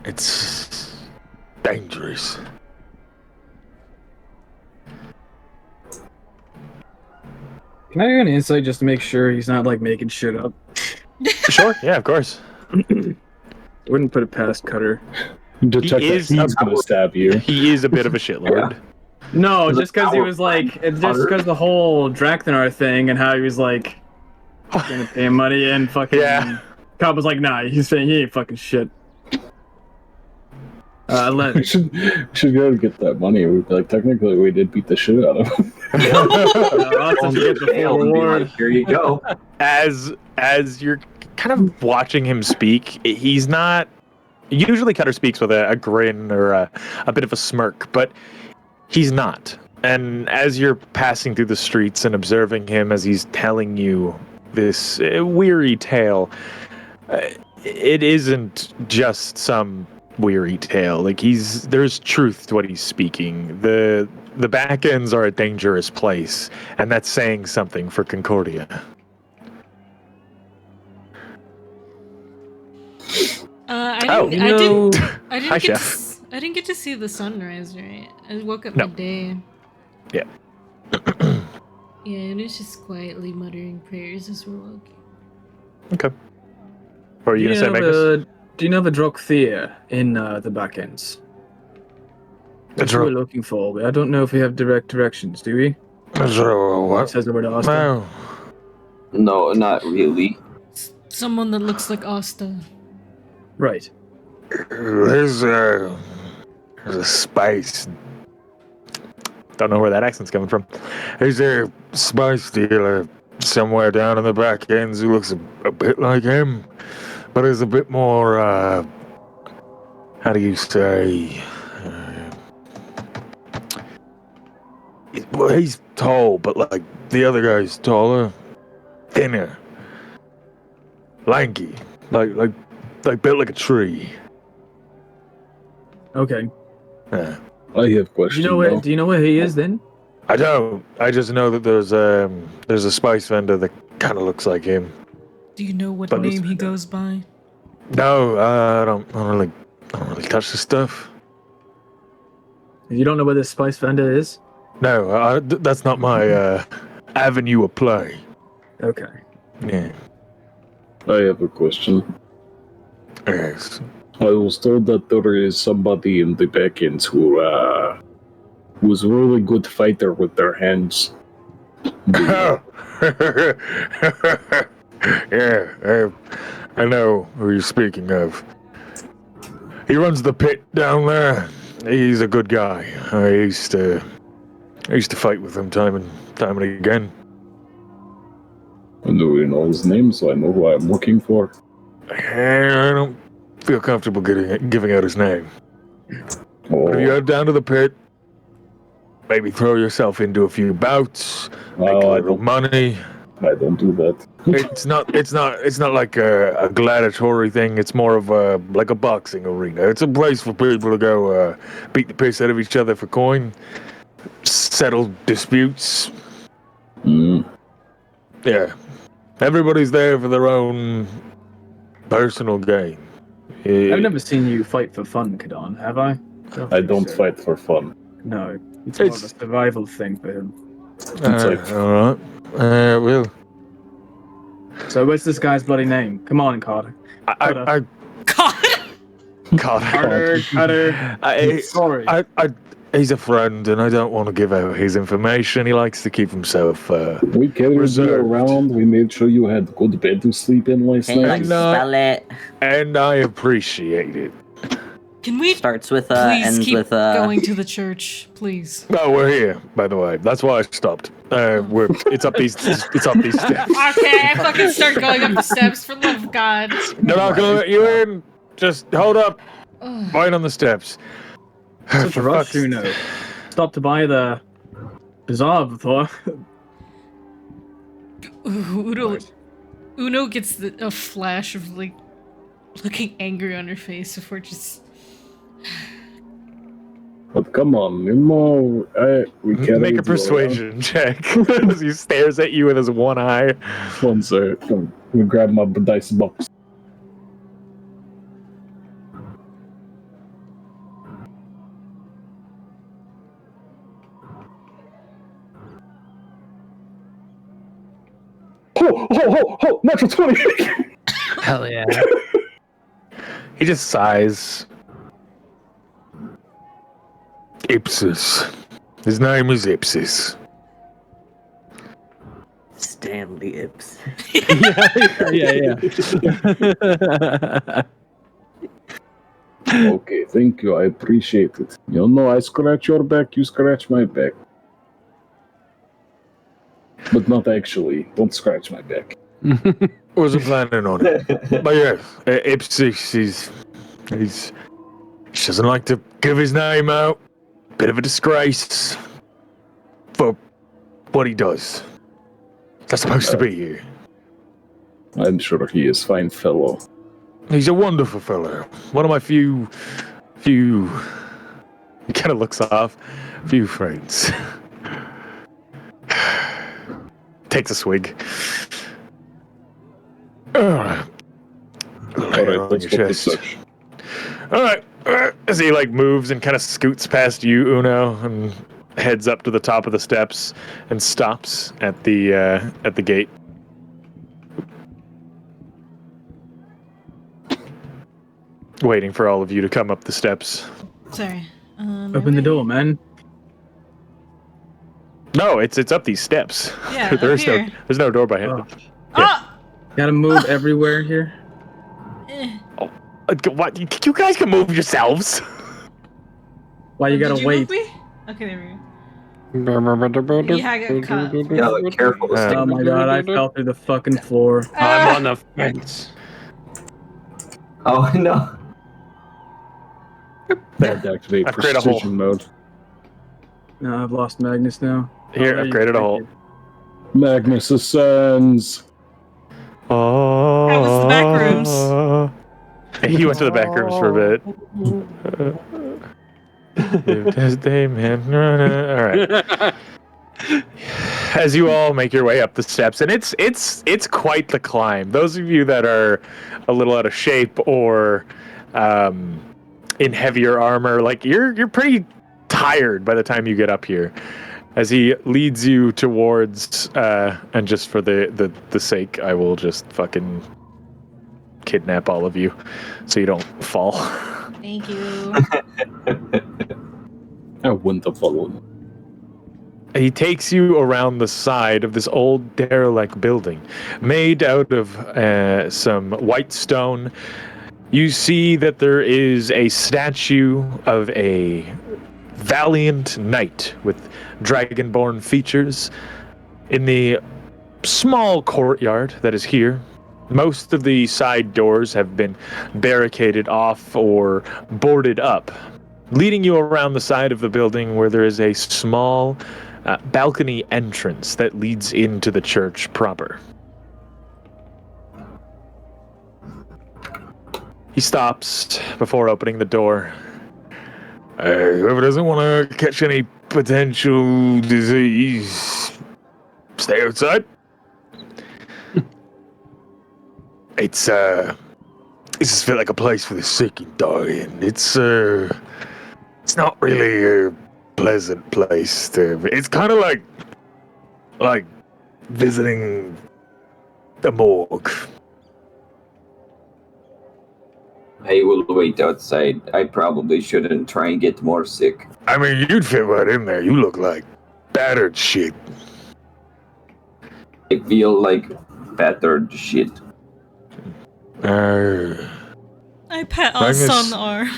It's dangerous. Can I do an insight just to make sure he's not like making shit up? Sure, yeah, of course. Wouldn't put it past Cutter. Detect that is he's gonna stab you. He is a bit of a shitlord. No, just because he was like, it's just because the whole Drakthenar thing and how he was like, gonna pay him money and fucking. Yeah. Cobb was like, nah, he's saying he ain't fucking shit. We should go and get that money. We'd be like, technically, we did beat the shit out of him. Here you go. As you're kind of watching him speak, he's not. Usually, Cutter speaks with a grin or a bit of a smirk, but he's not. And as you're passing through the streets and observing him as he's telling you this weary tale, it isn't just some weary tale. Like there's truth to what he's speaking. The back ends are a dangerous place, and that's saying something for Concordia. I Hi, Chef. I didn't get to see the sunrise, right? I woke up No. midday. Yeah. Yeah, and it's just quietly muttering prayers as we're walking. Okay. What are you gonna say, Magnus? Do you know the Drokthea in the back ends? That's what we're looking for. But I don't know if we have direct directions, do we? What? It says over to Asta. No. No, not really. Someone that looks like Asta. Right. There's a spice. Don't know where that accent's coming from. There's a spice dealer somewhere down in the back ends who looks a bit like him, but is a bit more, how do you say? Well, he's tall, but like the other guy's taller, thinner, lanky, like built like a tree. Okay. Yeah. I have questions. Do you know where he is then? I don't. I just know that there's a spice vendor that kind of looks like him. Do you know what But name he goes by? No, I don't really touch the stuff. You don't know where this spice vendor is? No, that's not my avenue of play. Okay. Yeah. I have a question. Yes. I was told that there is somebody in the back ends who's a really good fighter with their hands. Yeah, I know who you're speaking of. He runs the pit down there. He's a good guy. I used to fight with him time and again. And do we know his name so I know who I'm looking for? I don't feel comfortable giving out his name. Oh, But if you head down to the pit, maybe throw yourself into a few bouts, make a I little money. don't do that. It's not like a gladiatory thing. It's more of like a boxing arena. It's a place for people to go beat the piss out of each other for coin, settle disputes. Yeah, everybody's there for their own personal gain. I've never seen you fight for fun, Kadan, have I? I don't fight for fun. No, it's more of a survival thing for him. All right. Well, So what's this guy's bloody name? Come on, Carter. I God! Carter. Sorry. He's a friend, and I don't want to give out his information. He likes to keep himself. We carried you Reserved. around. We made sure you had a good bed to sleep in last Can you night. like spell it? And I appreciate it. Can we Starts with please ends keep with going to the church, please? Oh, we're here, by the way. That's why I stopped. It's up these steps. Okay, I fucking start going up the steps for the love of God. They're not gonna let you in. Just hold up. Right on the steps. Such a rush, Uno. Stop to buy the bazaar before. Uno gets a flash of like looking angry on her face before just. But come on, you know, we carried Make you a persuasion check as he stares at you with his one eye. around. One sec. I'm gonna grab my dice box. Ho! Natural 20! Hell yeah. He just sighs. Ipsis. His name is Ipsis. Stanley Ips. Yeah. Okay, thank you. I appreciate it. You know, I scratch your back, you scratch my back. But not actually. Don't scratch my back. Wasn't planning on it. But yeah, Ipsis, he doesn't like to give his name out. Bit of a disgrace for what he does. That's supposed to be here. I'm sure he is fine fellow. He's a wonderful fellow. One of my few, he kind of looks off, few friends. Takes a swig. Alright, Let's go to search. Alright. As he like moves and kind of scoots past you, Uno, and heads up to the top of the steps and stops at the gate. Waiting for all of you to come up the steps. Sorry. Open the door, man. No, it's up these steps. Yeah, there's no door behind Oh. it. Ah! Gotta move everywhere here. What? You guys can move yourselves. Why you Did gotta you wait? move me? Okay, there we go. Yeah, I got caught. Yeah, like, careful. Oh my god, I fell through the fucking floor. I'm on the fence. Oh no. Had to activate I've created a hole. precision mode. No, I've lost Magnus now. Here, I've created a hole. Magnus ascends. Oh. That was the back rooms. He went to the back rooms for a bit. All right. As you all make your way up the steps, and it's quite the climb. Those of you that are a little out of shape or in heavier armor, like you're pretty tired by the time you get up here. As he leads you towards, and just for the sake, I will just fucking kidnap all of you, so you don't fall. Thank you. I wouldn't have followed. He takes you around the side of this old derelict building, made out of some white stone. You see that there is a statue of a valiant knight with dragonborn features in the small courtyard that is here. Most of the side doors have been barricaded off or boarded up, leading you around the side of the building where there is a small balcony entrance that leads into the church proper. He stops before opening the door. Whoever doesn't want to catch any potential disease, stay outside. It's just feel like a place for the sick and dying. It's not really a pleasant place to. It's kind of like visiting the morgue. I will wait outside. I probably shouldn't try and get more sick. I mean, you'd fit right in there. You look like battered shit. I feel like battered shit. I pat us on the arm.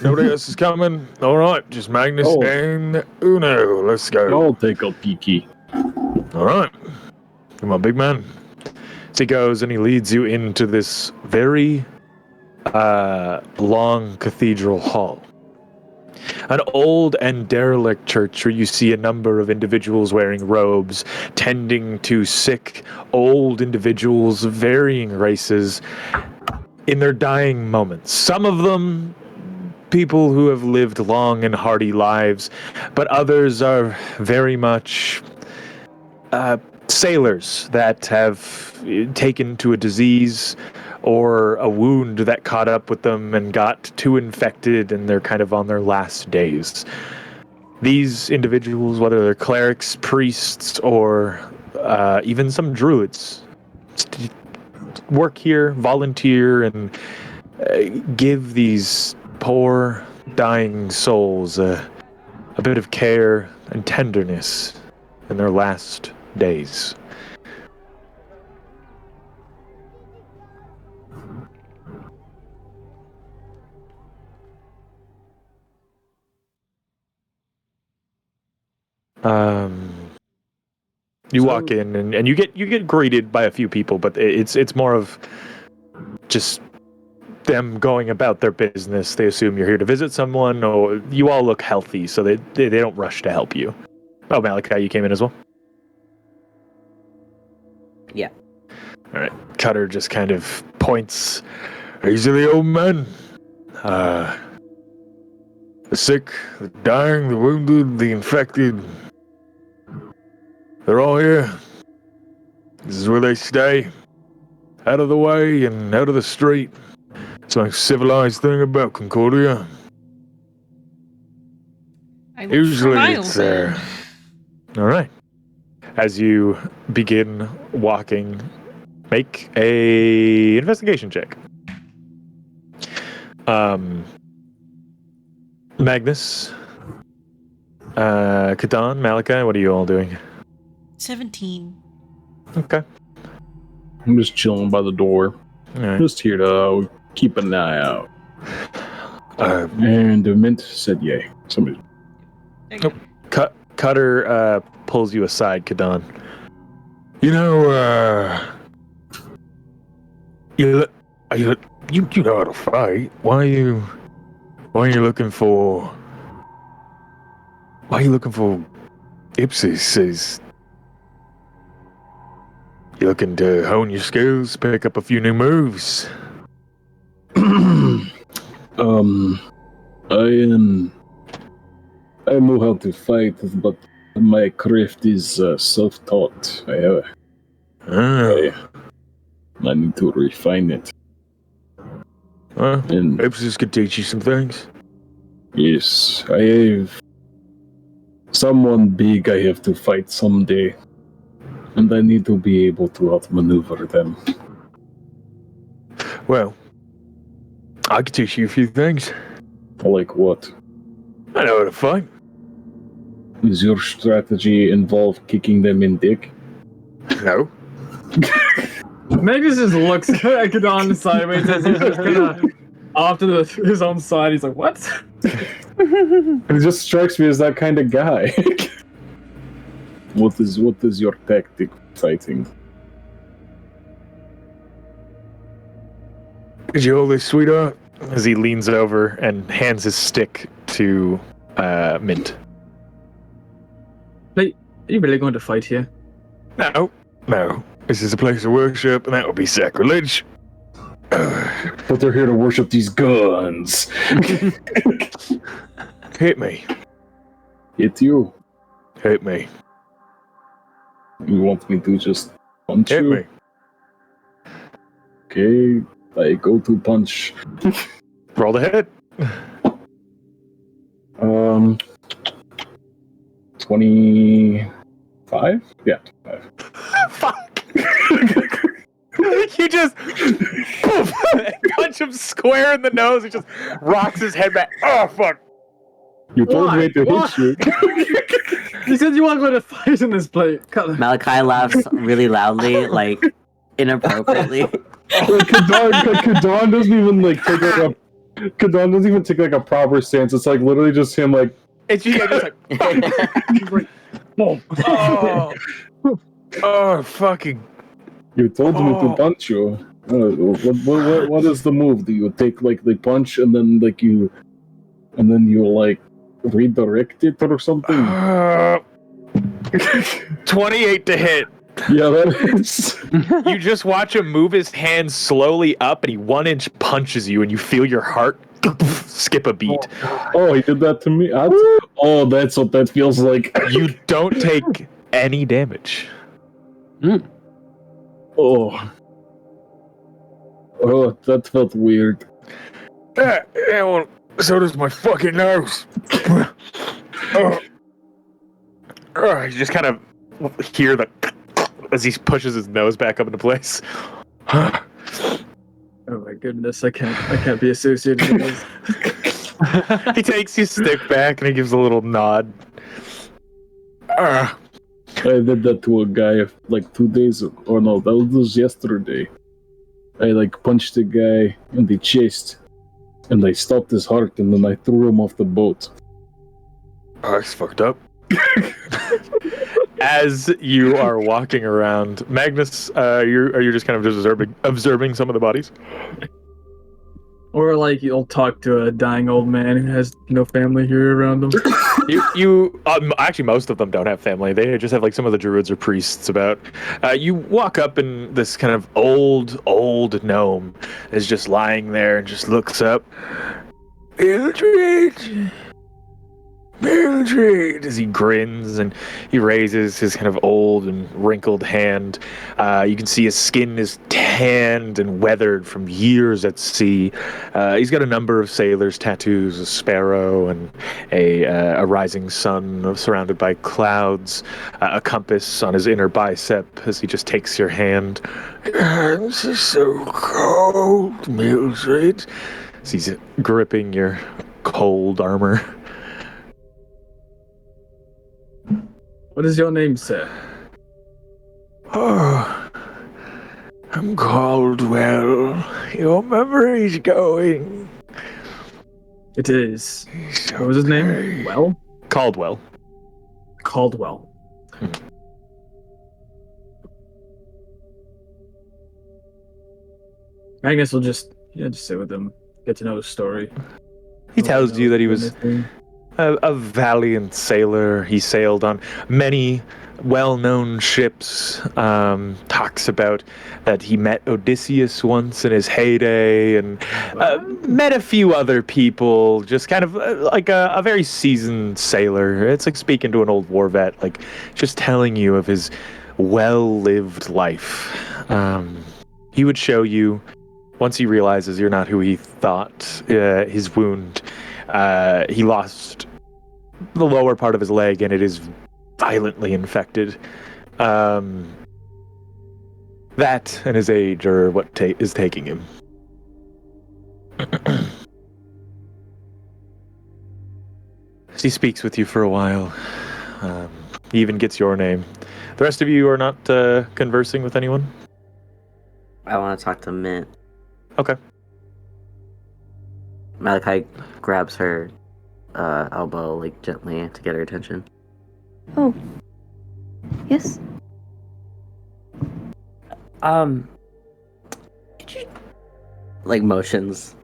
Nobody else is coming? Alright, just Magnus and Uno. Let's go. I'll take a peeky. Alright. Come on, big man. So he goes and he leads you into this very long cathedral hall. An old and derelict church where you see a number of individuals wearing robes, tending to sick, old individuals of varying races in their dying moments. Some of them people who have lived long and hearty lives, but others are very much sailors that have taken to a disease or a wound that caught up with them and got too infected, and they're kind of on their last days. These individuals, whether they're clerics, priests, or even some druids, work here, volunteer, and give these poor, dying souls a bit of care and tenderness in their last days. You walk in and you get greeted by a few people, but it's more of just them going about their business. They assume you're here to visit someone, or you all look healthy, so they don't rush to help you. Oh, Malachi, you came in as well? Yeah. All right. Cutter just kind of points. These are the old men. The sick, the dying, the wounded, the infected. They're all here. This is where they stay. Out of the way and out of the street. It's like a civilized thing about Concordia. Usually it's there. All right. As you begin walking, make a investigation check. Magnus, Katan, Malachi, what are you all doing? 17. Okay. I'm just chilling by the door. All right. Just here to keep an eye out. And the mint said yay. Somebody. Cutter pulls you aside, Kadan. You know, you know how to fight. Why are you looking for Ipsis? Is you looking to hone your skills, pick up a few new moves? I know how to fight, but my craft is self-taught. I need to refine it. Well, And Ipsis could teach you some things. yes, I have someone big I have to fight someday, and I need to be able to outmaneuver them. Well, I could teach you a few things. Like what? I know how to fight. Does your strategy involve kicking them in dick? No. Magnus just looks at Kadon sideways as he's just gonna off to his own side. He's like, "What?" It just strikes me as that kind of guy. What is your tactic fighting? Did you hold this, sweetheart? As he leans over and hands his stick to Mint. Like, are you really going to fight here? No. This is a place of worship, and that would be sacrilege. But they're here to worship these guns. Hit me. Hit you? Hit me. You want me to just punch Hit you? me. Okay, I go to punch. Roll the hit. 25? Yeah, 25. Fuck. You just poof, punch him square in the nose. He just rocks his head back. Oh fuck! You told me to Why? hit you. You said you weren't going to fight in this play. Malachi laughs really loudly, like inappropriately. Kadan doesn't even like take like a. Kadan doesn't even take like a proper stance. It's like literally just him like. It's just like. Boom. Oh fucking! You told me to punch you. What is the move? Do you take like the punch and then you like redirect it or something? 28 to hit. Yeah, that is. You just watch him move his hands slowly up, and he 1-inch punches you, and you feel your heart skip a beat. Oh, he did that to me. Oh, that's what that feels like. You don't take any damage. Oh, that felt weird. Yeah, well, so does my fucking nose. You just kind of hear as he pushes his nose back up into place. Oh my goodness, I can't be associated with this. He takes his stick back and he gives a little nod. I did that to a guy like 2 days ago. Or no, that was yesterday. I like punched a guy in the chest, and I stopped his heart, and then I threw him off the boat. Oh, it's fucked up. As you are walking around, Magnus, are you just kind of observing some of the bodies? Or like you'll talk to a dying old man who has no family here around him. You actually, most of them don't have family. They just have like some of the druids or priests about. You walk up, and this kind of old gnome is just lying there and just looks up. Mildred, as he grins and he raises his kind of old and wrinkled hand. You can see his skin is tanned and weathered from years at sea. He's got a number of sailors' tattoos, a sparrow and a rising sun surrounded by clouds, a compass on his inner bicep as he just takes your hand. This is so cold, Mildred. As he's gripping your cold armor. What is your name, sir? Oh, I'm Caldwell. Your memory's going. It is. What was his name? Well? Caldwell. Caldwell. Magnus will just sit with him, get to know his story. He tells you that he was a valiant sailor. He sailed on many well-known ships. Talks about that he met Odysseus once in his heyday, and met a few other people. Just kind of like a very seasoned sailor. It's like speaking to an old war vet, like just telling you of his well-lived life. He would show you, once he realizes you're not who he thought, his wound. He lost the lower part of his leg, and it is violently infected. That and his age are what is taking him. He speaks with you for a while. He even gets your name. The rest of you are not conversing with anyone? I want to talk to Mint. Okay. Malachi grabs her elbow, like, gently to get her attention. Oh. Yes? Could you, like, motions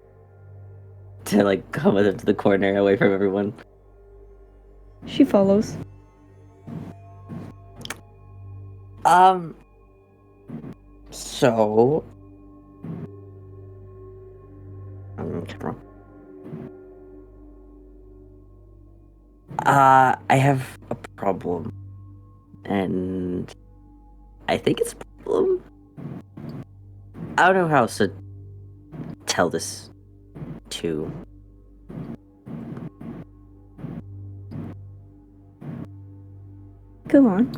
to, like, come with him to the corner away from everyone? She follows. So... camera. I have a problem. And I think it's a problem. I don't know how else to tell this to. Go on.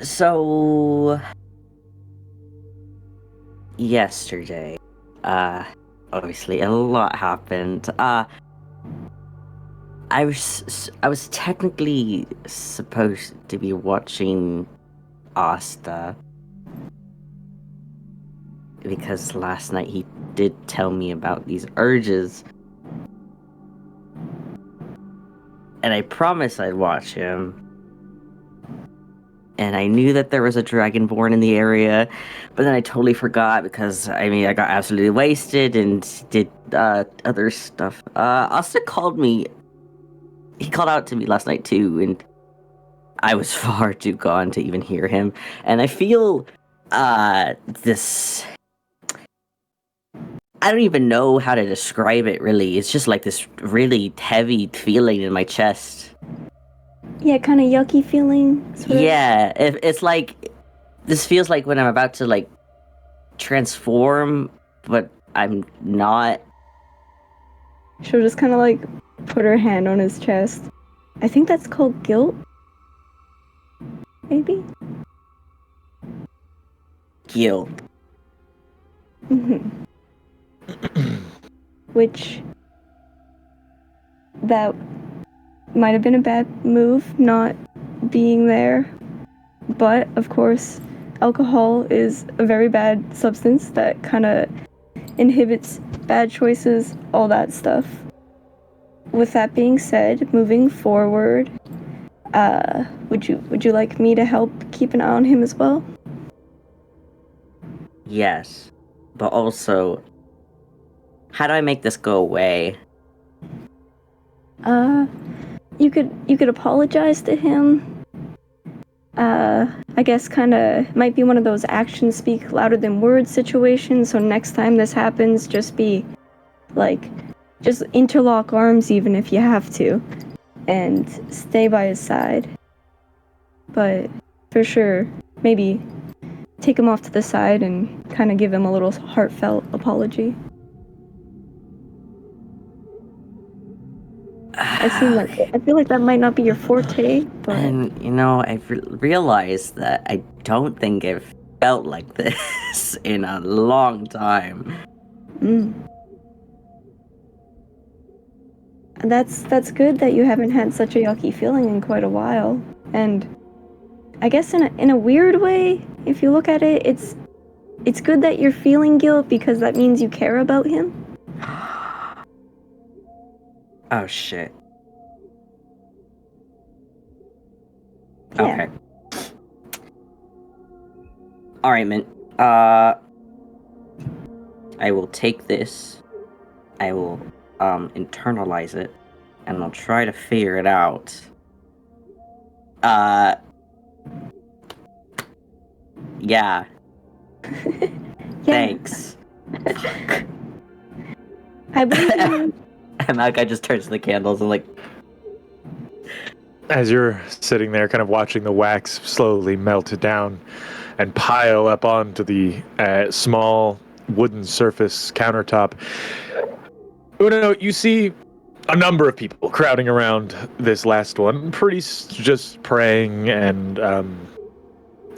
So yesterday, obviously a lot happened. I was technically supposed to be watching Asta because last night he did tell me about these urges. And I promised I'd watch him. And I knew that there was a Dragonborn in the area, but then I totally forgot because, I mean, I got absolutely wasted and did other stuff. Asta called me. He called out to me last night too, and I was far too gone to even hear him. And I feel this. I don't even know how to describe it, really. It's just like this really heavy feeling in my chest. Yeah, kind of yucky feeling. Sort of. Yeah, it's like this feels like when I'm about to like transform, but I'm not. She'll just kind of like put her hand on his chest. I think that's called guilt. Maybe. Guilt. Which that might have been a bad move, not being there. But, of course, alcohol is a very bad substance that kind of inhibits bad choices, all that stuff. With that being said, moving forward, would you like me to help keep an eye on him as well? Yes, but also, how do I make this go away? You could apologize to him. I guess kind of might be one of those actions speak louder than words situations, so next time this happens, just be like, just interlock arms even if you have to, and stay by his side. But for sure, maybe take him off to the side and kind of give him a little heartfelt apology. I feel like that might not be your forte, but And, you know, I've realized that I don't think I've felt like this in a long time. And that's good that you haven't had such a yucky feeling in quite a while. And I guess in a weird way, if you look at it, it's good that you're feeling guilt because that means you care about him. Oh, shit. Yeah. Okay. Alright, Mint. I will take this. I will, internalize it. And I'll try to figure it out. Yeah. Thanks. I believe in you. And that guy just turns to the candles and like... As you're sitting there, kind of watching the wax slowly melt down and pile up onto the small wooden surface countertop, Uno, you see a number of people crowding around this last one, just praying and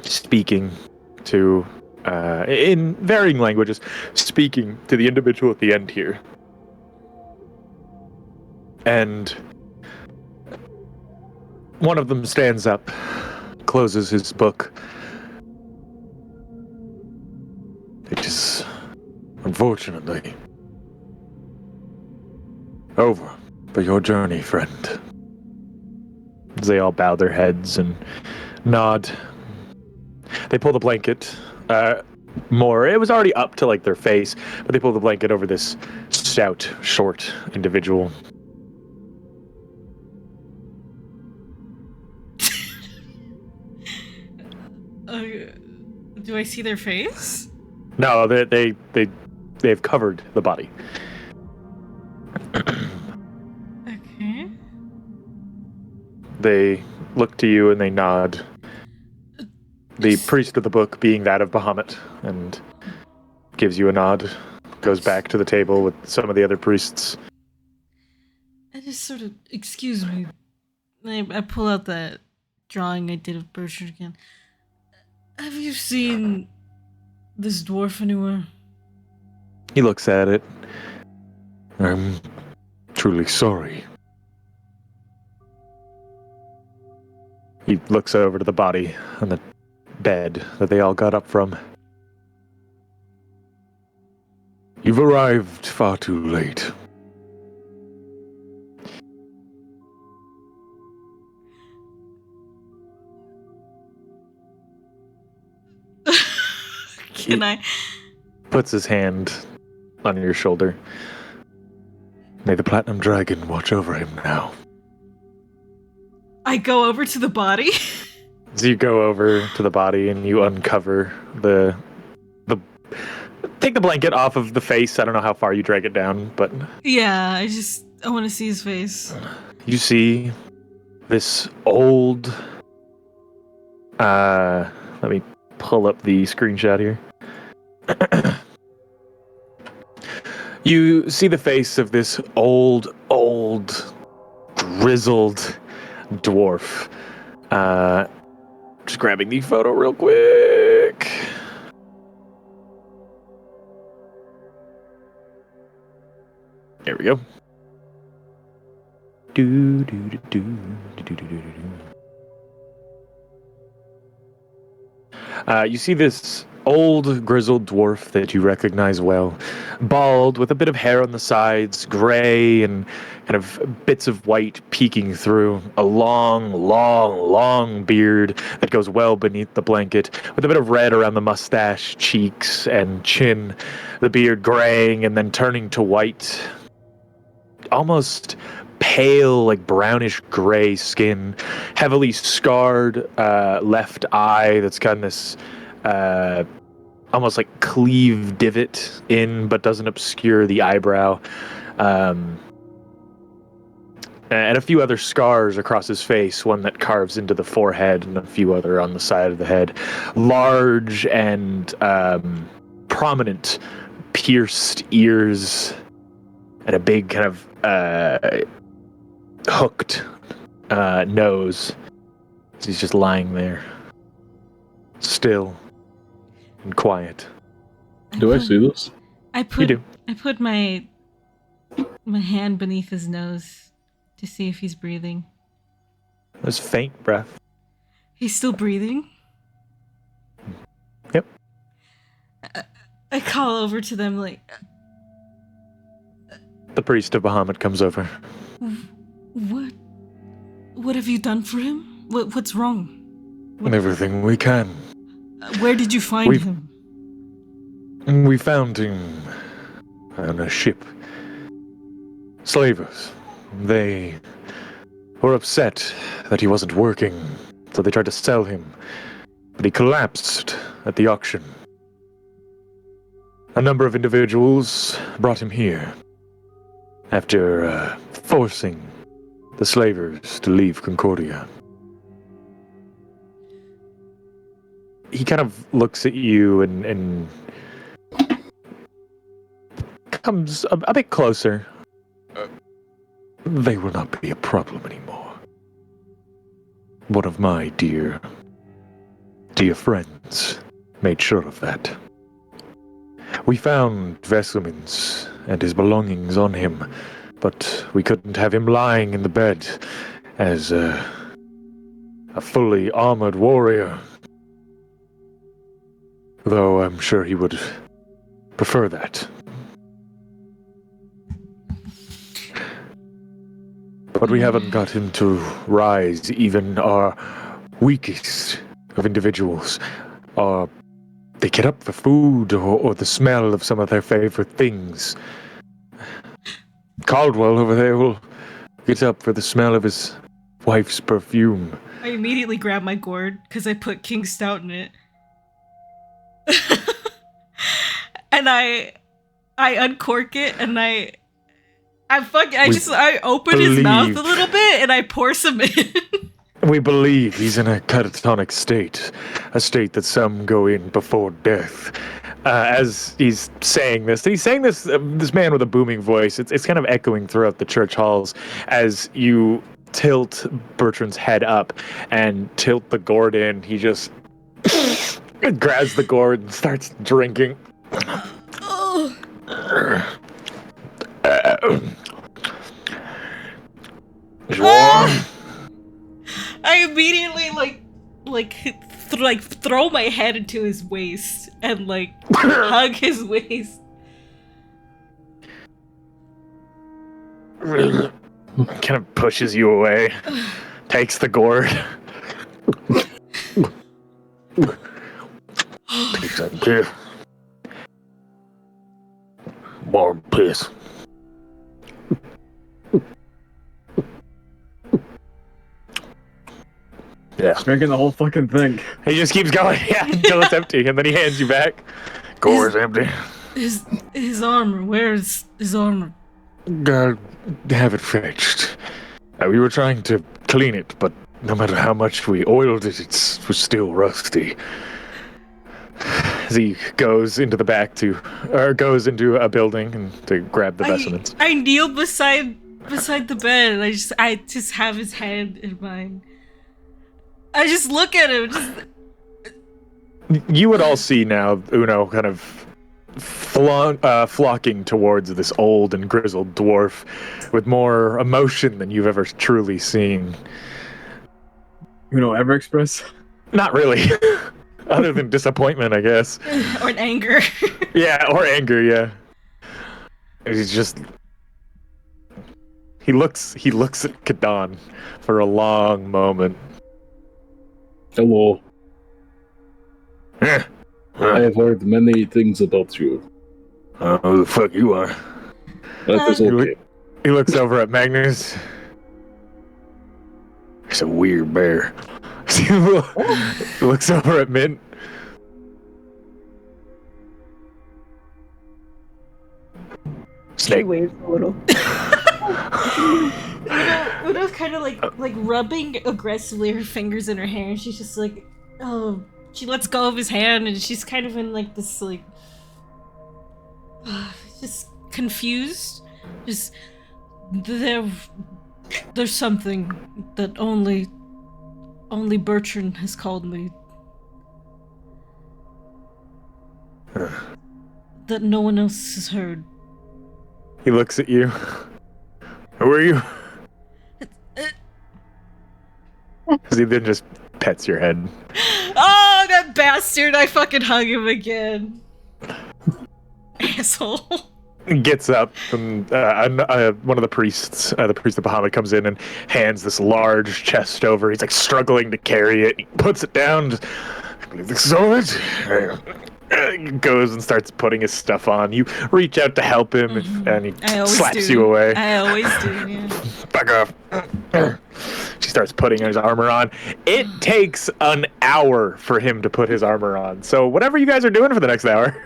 speaking to, in varying languages, speaking to the individual at the end here. And one of them stands up, closes his book. It is, unfortunately, over for your journey, friend. They all bow their heads and nod. They pull the blanket more. It was already up to like their face, but they pull the blanket over this stout, short individual. Do I see their face? No, they've covered the body. Okay. They look to you and they nod. The priest of the book being that of Bahamut, and gives you a nod, goes back to the table with some of the other priests. I just sort of, excuse me. I pull out that drawing I did of Bertrand again. Have you seen this dwarf anywhere? He looks at it. I'm truly sorry. He looks over to the body on the bed that they all got up from. You've arrived far too late. Can I? Puts his hand on your shoulder. May the Platinum Dragon watch over him now. I go over to the body. So you go over to the body and you uncover the take the blanket off of the face. I don't know how far you drag it down, but Yeah, I want to see his face. you see this old let me pull up the screenshot here. You see the face of this old grizzled dwarf. Just grabbing the photo real quick. There we go. Do, do, do, do, do, do, do, do, do. You see this old grizzled dwarf that you recognize well, bald with a bit of hair on the sides, gray and kind of bits of white peeking through, a long beard that goes well beneath the blanket, with a bit of red around the mustache, cheeks, and chin, the beard graying and then turning to white, almost pale, like brownish gray skin, heavily scarred left eye that's got this almost like cleave divot in, but doesn't obscure the eyebrow. And a few other scars across his face, one that carves into the forehead and a few other on the side of the head. Large and prominent pierced ears and a big kind of hooked nose. He's just lying there, still and quiet. Do I see this? I put You do. I put my hand beneath his nose to see if he's breathing. There's faint breath. He's still breathing? Yep. I call over to them like, The priest of Bahamut comes over. What have you done for him? What's wrong? Everything we can. Where did you find him? We found him on a ship. Slavers. They were upset that he wasn't working, so they tried to sell him, but he collapsed at the auction. A number of individuals brought him here after forcing the slavers to leave Concordia. He kind of looks at you and comes a bit closer. They will not be a problem anymore. One of my dear friends made sure of that. We found Veselman's and his belongings on him, but we couldn't have him lying in the bed as a fully armored warrior. Though I'm sure he would prefer that. But we haven't got him to rise. Even our weakest of individuals they get up for food or the smell of some of their favorite things. Caldwell over there will get up for the smell of his wife's perfume. I immediately grab my gourd because I put King Stout in it. And I uncork it and I open his mouth a little bit and I pour some in. We believe he's in a catatonic state, a state that some go in before death. As he's saying this, this man with a booming voice, it's kind of echoing throughout the church halls as you tilt Bertrand's head up and tilt the gourd in. He just Grabs the gourd and starts drinking. Oh. It's warm. I immediately throw my head into his waist and hug his waist. Kind of pushes you away. Takes the gourd. Takes that piss. Warm piss. Yeah. Drinking the whole fucking thing. He just keeps going, yeah, until it's empty, and then he hands you back. Gore's empty. His armor. Where's his armor? Gotta have it fetched. We were trying to clean it, but no matter how much we oiled it, it was still rusty. As he goes into the back goes into a building and to grab the vestments. I kneel beside the bed, and I just have his hand in mine. I just look at him. You would all see now Uno kind of flocking towards this old and grizzled dwarf with more emotion than you've ever truly seen. Uno ever express? Not really. Other than disappointment, I guess. Or anger. Yeah, or anger, yeah. He's just... He looks at Kadan for a long moment. Hello. I have heard many things about you. Who the fuck you are? That is okay. He looks over at Magnus. He's a weird bear. He looks over at Mint. Snake. She waves a little. Uno's kind of like rubbing aggressively her fingers in her hair, and she's just like, oh, she lets go of his hand, and she's kind of in this just confused. Just there's something that only Bertrand has called me. That no one else has heard. He looks at you. Who are you? He then just pets your head. Oh, that bastard! I fucking hug him again. Asshole. Gets up, and one of the priests, the priest of Bahamut, comes in and hands this large chest over. He's struggling to carry it. He puts it down. Goes and starts putting his stuff on. You reach out to help him, and he slaps you away. I always do, yeah. Back off. She starts putting his armor on. It takes an hour for him to put his armor on. So whatever you guys are doing for the next hour.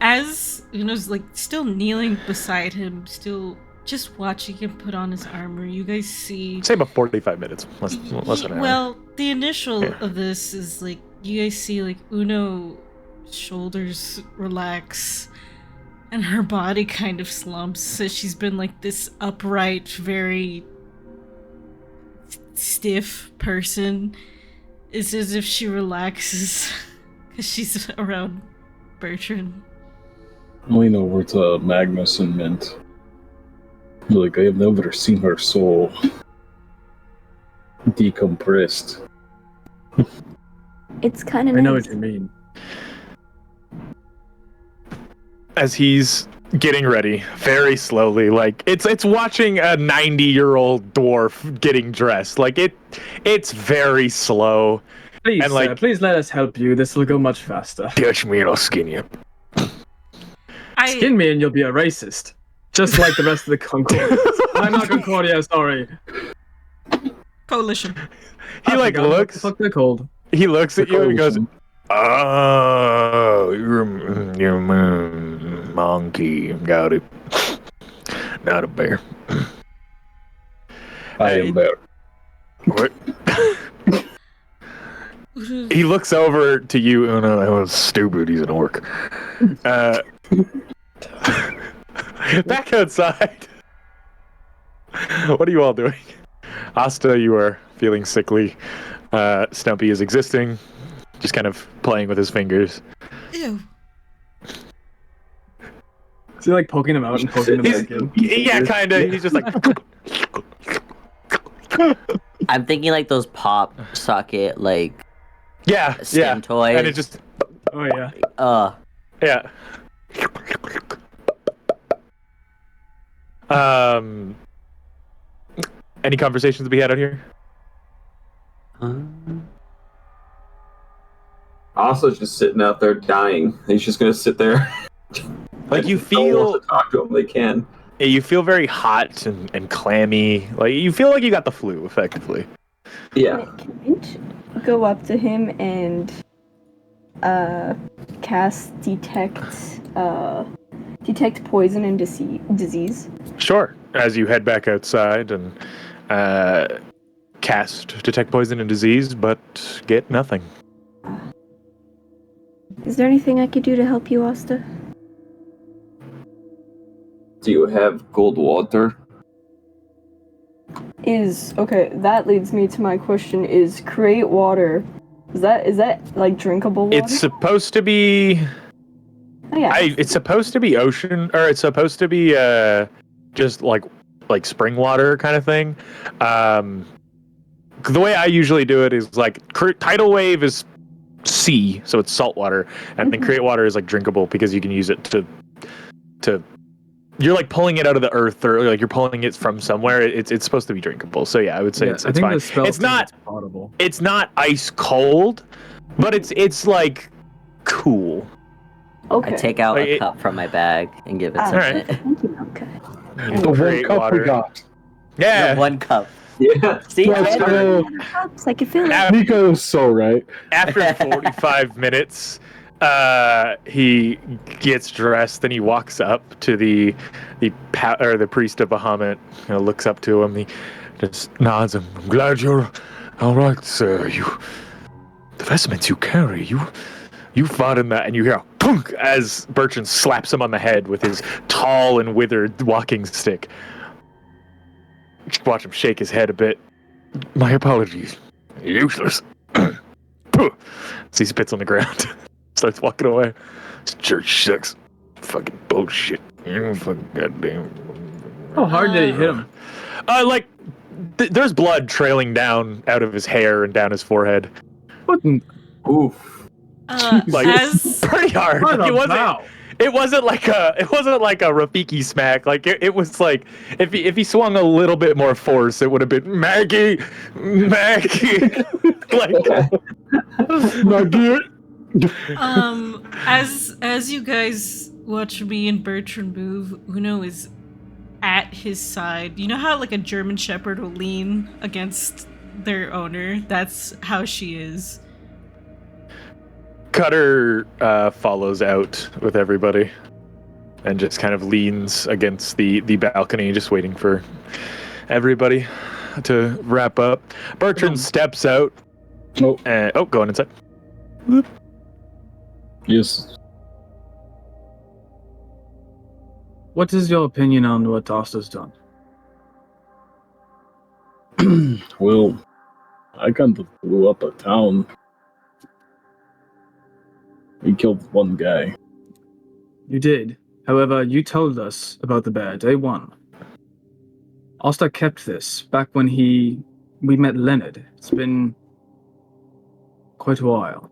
As Uno's still kneeling beside him, still just watching him put on his armor, you guys see... Say about 45 minutes. Less than an hour. Well, the initial of this is you guys see Uno shoulders relax and her body kind of slumps. So she's been this upright, very stiff person. It's as if she relaxes because she's around Bertrand. I lean over to Magnus and Mint. I have never seen her so decompressed. It's kind of I nice. know what you mean. As he's getting ready, very slowly, it's watching a 90-year-old dwarf getting dressed. It's very slow. Please, and please let us help you. This will go much faster. Touch me and I'll skin you. Skin me and you'll be a racist. Just like the rest of the Concordia. I'm not Concordia, sorry. Coalition. He looks. Fuck, they're called. He looks at you and goes, "Oh, you're a monkey. Got it. Not a bear. I am bear." What? He looks over to you, Una. That was stupid. He's an orc. Back outside. What are you all doing? Asta, you are feeling sickly. Stumpy is existing. just kind of playing with his fingers. Ew. Is he like poking him out and poking him back in? Yeah, kind of. He's just like. I'm thinking like those pop socket like Yeah, skin toys. and it just. Oh yeah. Yeah. Any conversations to be had out here? Also, just sitting out there dying. He's just gonna sit there. Like you No one feel, wants to talk to him. They can. you feel very hot and clammy. Like you feel like you got the flu, effectively. Yeah. Can Minch go up to him and cast detect poison and disease? Sure. As you head back outside and cast detect poison and disease, but get nothing. Is there anything I could do to help you, Asta? Do you have cold water? That leads me to my question: is create water? Is that like drinkable water? It's supposed to be. Oh, yeah. It's supposed to be ocean, or it's supposed to be just like spring water kind of thing. The way I usually do it is like tidal wave is sea, so it's salt water, and then create water is like drinkable because you can use it to you're like pulling it out of the earth, or like you're pulling it from somewhere. It's supposed to be drinkable. So yeah, I would say it's I think fine. the spell It's not potable. It's not ice cold, but it's like cool. Okay. I take out Like a it- cup from my bag and give it to Alright. Mitt. Thank you. Okay. And The one create cup water. we got. Yeah. One cup. Yeah. See, Let's Mitt? go. Cups, I can feel it. Af- Nico is so right. After 45 minutes, he gets dressed and he walks up to the priest of Bahamut. Looks up to him. He just nods. I'm glad you're all right, sir. The vestments you carry, you fought in that, and you hear a punk as Bertrand slaps him on the head with his tall and withered walking stick. Just watch him shake his head a bit. My apologies. Useless. So he spits on the ground. Starts walking away. This church sucks. Fucking bullshit. Fucking goddamn. How hard did he hit him? There's blood trailing down out of his hair and down his forehead. What? Oof. Like As pretty hard. What Like, a bow. it wasn't like a Rafiki smack. Like it was like if he swung a little bit more force, it would have been Maggie. Like Maggie. as you guys watch me and Bertrand move, Uno is at his side. You know how like a German Shepherd will lean against their owner? That's how she is. Cutter follows out with everybody and just kind of leans against the balcony, just waiting for everybody to wrap up. Bertrand steps out. Oh, Go on inside. yes. What is your opinion on what Asta's done? Well, I kind of blew up a town. He killed one guy. You did. However, you told us about the bear day one. Asta kept this back when we met Leonard. It's been quite a while.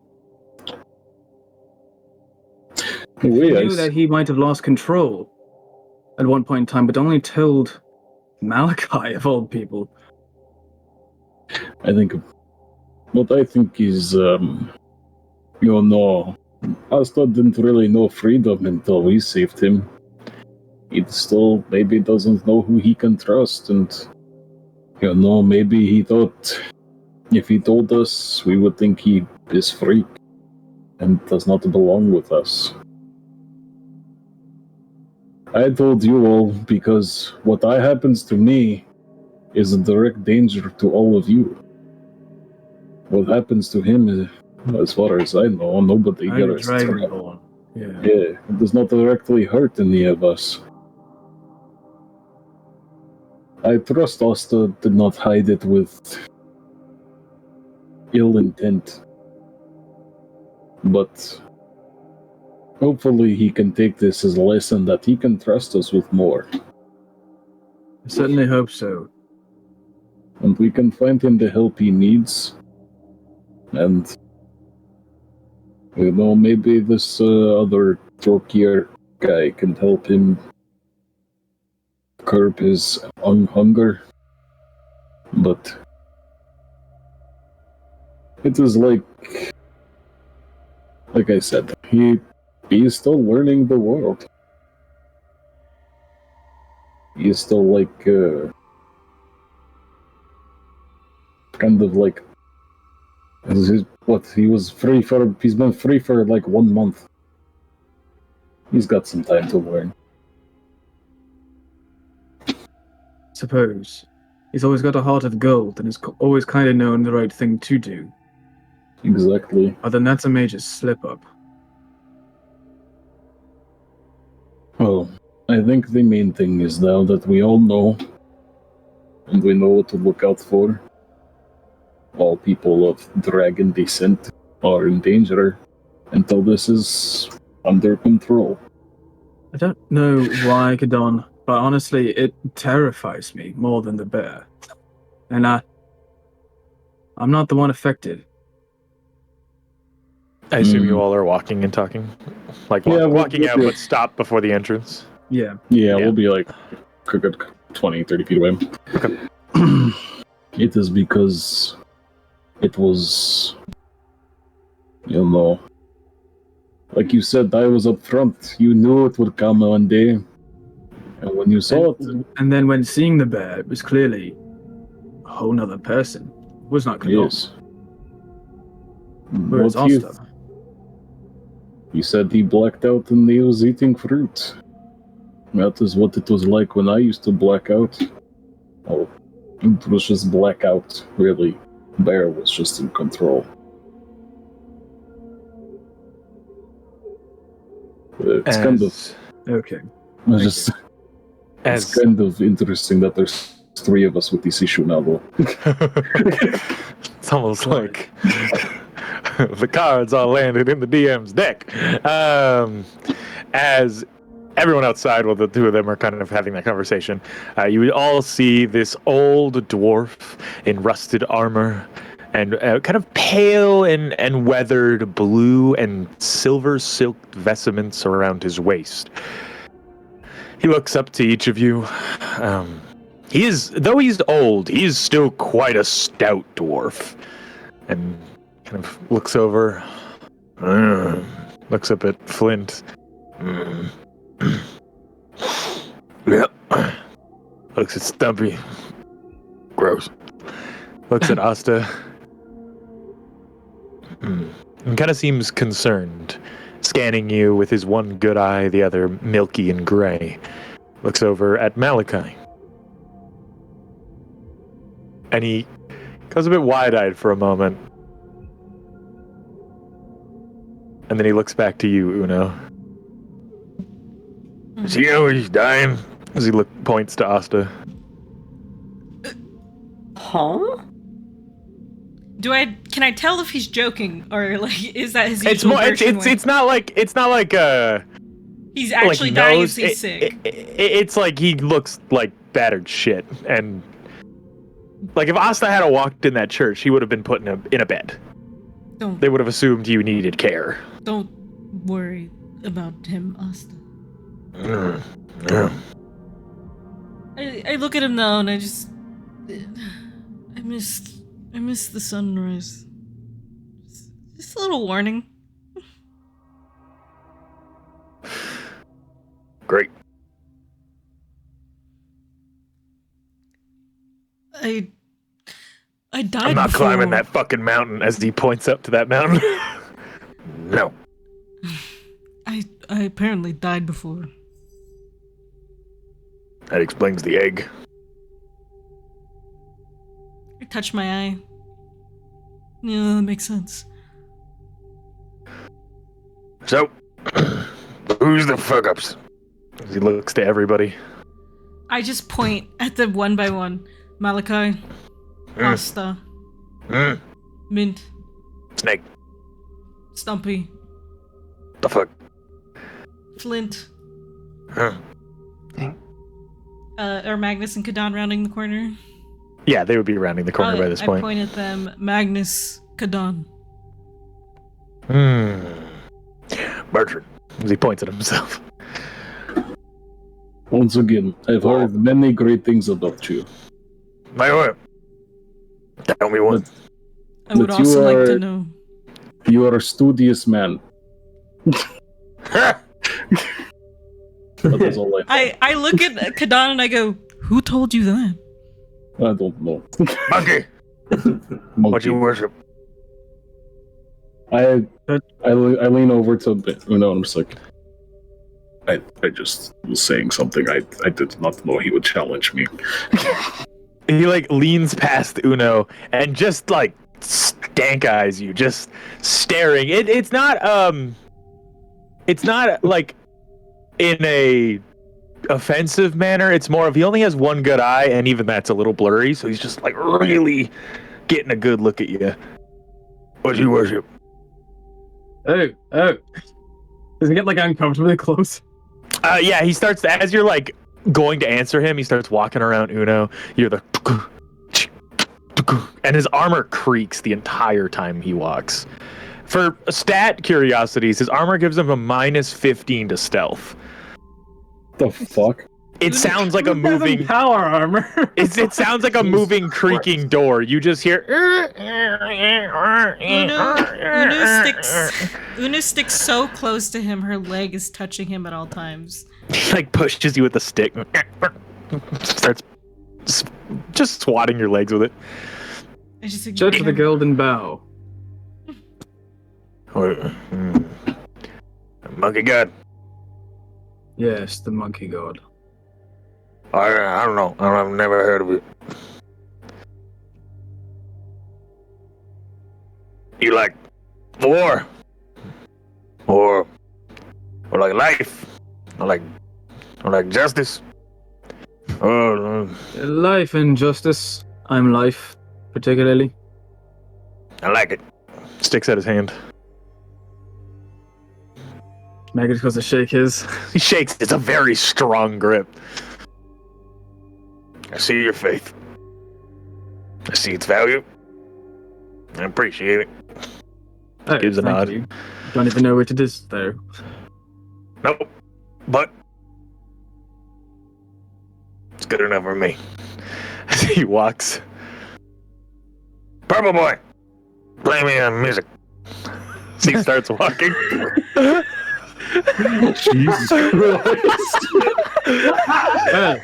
Wait, You knew that he might have lost control at one point in time, but only told Malachi of all people. I think what I think is, Asta didn't really know freedom until we saved him. He still maybe doesn't know who he can trust, and maybe he thought if he told us, we would think he is free and does not belong with us. I told you all because what happens to me is a direct danger to all of you. What happens to him is, as far as I know, nobody I'm a gets hurt. dragonborn. Yeah. Yeah, it does not directly hurt any of us. I trust Asta did not hide it with ill intent. But hopefully he can take this as a lesson that he can trust us with more. I certainly hope so. And we can find him the help he needs. And, maybe this other Torkier guy can help him curb his hunger. But it is like I said, he is still learning the world. He is still kind of like he's been free for like 1 month. He's got some time to learn. Suppose. He's always got a heart of gold and has always kind of known the right thing to do. Exactly. Other than that's a major slip-up. Well, I think the main thing is now that we all know, and we know what to look out for. All people of dragon descent are in danger until this is under control. I don't know why, Kadon, but honestly, it terrifies me more than the bear. And I'm not the one affected. I assume you all are walking and talking? Like, walking out, but stop before the entrance? Yeah. Yeah, we'll be like a good 20, 30 feet away. Okay. It is because it was, like you said, I was up front. You knew it would come one day. And when you saw it... And then when seeing the bear, it was clearly a whole nother person. It was not Kadon. Yes. Where's Asta? He said he blacked out and he was eating fruit. That is what it was like when I used to black out. Oh, it was just blackout, really. Bear was just in control. It's kind of... Okay. It's kind of interesting that there's 3 of us with this issue now, though. It's almost like the cards all landed in the DM's deck. As everyone outside, well, the 2 of them are kind of having that conversation, you would all see this old dwarf in rusted armor and kind of pale and weathered blue and silver silk vestments around his waist. He looks up to each of you. Though he's old, he is still quite a stout dwarf. And kind of looks over, looks up at Flint. Yep. Looks at Stumpy. Gross. Looks at Asta. And kind of seems concerned, scanning you with his one good eye, the other milky and gray. Looks over at Malachi. And he goes a bit wide-eyed for a moment. And then he looks back to you, Uno. Does he know he's dying? As he points to Asta. Huh? Can I tell if he's joking or like is that his It's usual more. version It's not like he's actually dying if he's sick. It's like he looks like battered shit, and like if Asta had walked in that church, he would have been put in a bed. They would have assumed you needed care. Don't worry about him, Asta. I look at him now and I miss the sunrise. Just a little warning. Great. I died I'm not before. climbing that fucking mountain, as he points up to that mountain. No. I apparently died before. That explains the egg. I touched my eye. Yeah, that makes sense. So, who's the fuck-ups? As he looks to everybody. I just point at them one by one. Malachi. Asta. Mint. Snake. Stumpy. The fuck? Flint. Huh. Are Magnus and Kadan rounding the corner? Yeah, they would be rounding the corner by this point. I point at them. Magnus, Kadan. Bertrand, as he points at himself. Once again, I've heard many great things about you. My what? Tell me what. I would But you also like to are- know. You are a studious man. That is all I look at Kadan and I go, who told you that? I don't know. Monkey, what Monkey. you worship? I lean over to Uno and I'm just like, I just was saying something. I did not know he would challenge me. He like leans past Uno and just like stank eyes you, just staring. It's not like in a offensive manner. It's more of he only has one good eye, and even that's a little blurry. So he's just like really getting a good look at you. What you worship? Oh. Does it get like uncomfortably close? Yeah, he starts as you're like going to answer him. He starts walking around Uno. You're the and his armor creaks the entire time he walks. For stat curiosities, his armor gives him a -15 to stealth. The fuck? It sounds like a Who has moving. power armor. It sounds like a moving, creaking door. You just hear. Uno sticks so close to him, her leg is touching him at all times. He like pushes you with a stick. Starts just swatting your legs with it. I just Judge the golden bow. Monkey god. Yes, the monkey god. I don't know. I've never heard of it. You like war, or like life, or like justice. Life and justice. I'm life, particularly. I like it. Sticks out his hand. Magus goes to shake his. He shakes. It's a very strong grip. I see your faith. I see its value. I appreciate it. Oh, Gives a thank nod. you. Don't even know what it is, though. Nope. But it's good enough for me. As he walks. Purple boy, play me music. As he starts walking. Jesus Christ. Yeah.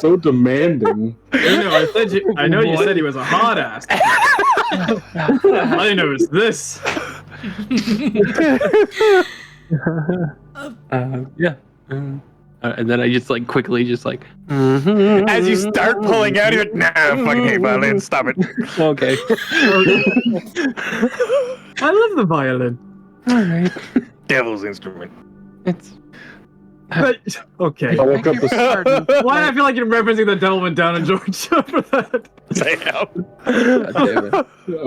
So demanding. I know you said he was a hard ass. I didn't know it was this. Yeah. And then I just like quickly just like. As you start pulling out, you're like, nah, fucking hate violin, stop it. Okay. I love the violin. All right. Devil's instrument. It's. But, okay. I woke up this Why do I feel like you're referencing the devil went down in Georgia for that? God damn it.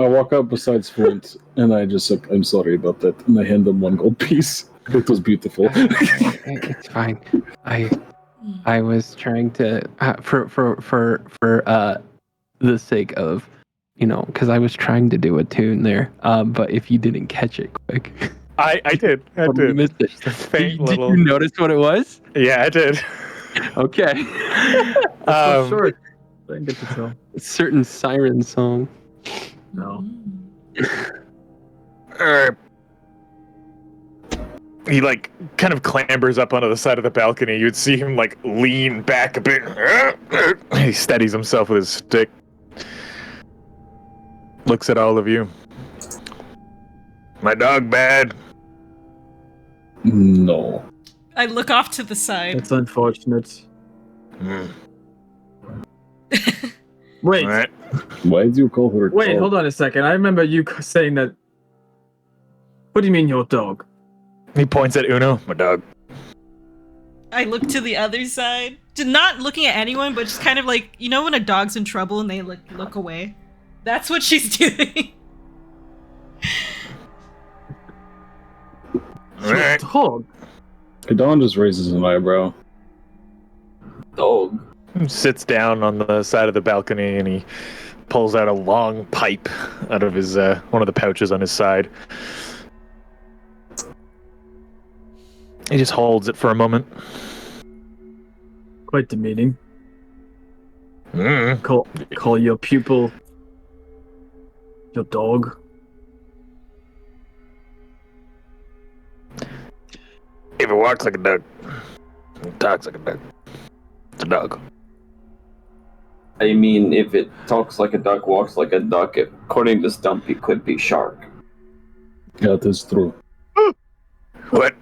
I walk up beside Flint and I just like, I'm sorry about that, and I hand him one gold piece. It was beautiful. It's fine. I was trying to for the sake of, you know, because I was trying to do a tune there. But if you didn't catch it quick, I did. I you did. missed it. Faint Did little. you notice what it was? Yeah, I did. Okay. So short. I didn't get to tell. A certain siren song. No. He like kind of clambers up onto the side of the balcony. You'd see him like lean back a bit. He steadies himself with his stick. Looks at all of you. My dog bad. No. I look off to the side. That's unfortunate. Mm. Wait. All right. Why do you call her? Wait, dog? hold on a second. I remember you saying that. What do you mean your dog? He points at Uno. My dog. I look to the other side. Not looking at anyone, but just kind of like, you know when a dog's in trouble and they look away? That's what she's doing. Quack. Dog. Kadon just raises an eyebrow. Dog. Sits down on the side of the balcony and he pulls out a long pipe out of his one of the pouches on his side. He just holds it for a moment. Quite demeaning. Mm. Call your pupil your dog. If it walks like a duck, it talks like a duck. It's a dog. I mean, if it talks like a duck, walks like a duck, according to Stumpy, could be shark. Yeah, that's true. What?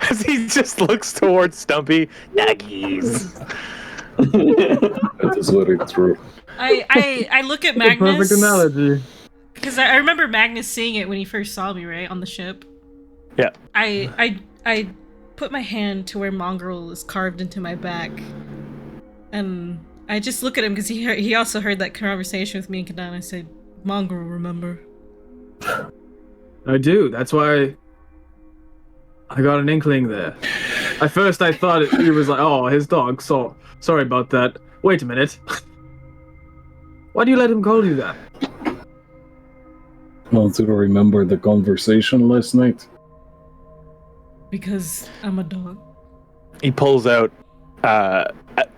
As he just looks towards Stumpy, Nuggies. That is very true. I look at Perfect Magnus analogy. because I remember Magnus seeing it when he first saw me, right, on the ship. Yeah. I put my hand to where Mongrel is carved into my back, and I just look at him because he also heard that conversation with me and Kadan. I said, "Mongrel, remember?" I do. That's why I got an inkling there. At first, I thought he was like, "Oh, his dog." So sorry about that. Wait a minute. Why do you let him call you that? Want to remember the conversation last night? Because I'm a dog. He pulls out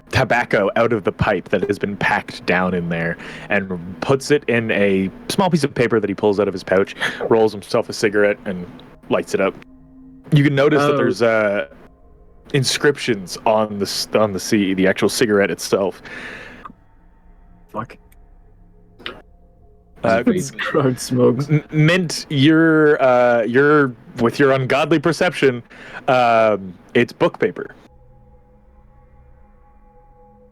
tobacco out of the pipe that has been packed down in there and puts it in a small piece of paper that he pulls out of his pouch, rolls himself a cigarette, and lights it up. You can notice that there's inscriptions on the actual cigarette itself. Fuck. Crowd smokes. Mint, you're with your ungodly perception, it's book paper.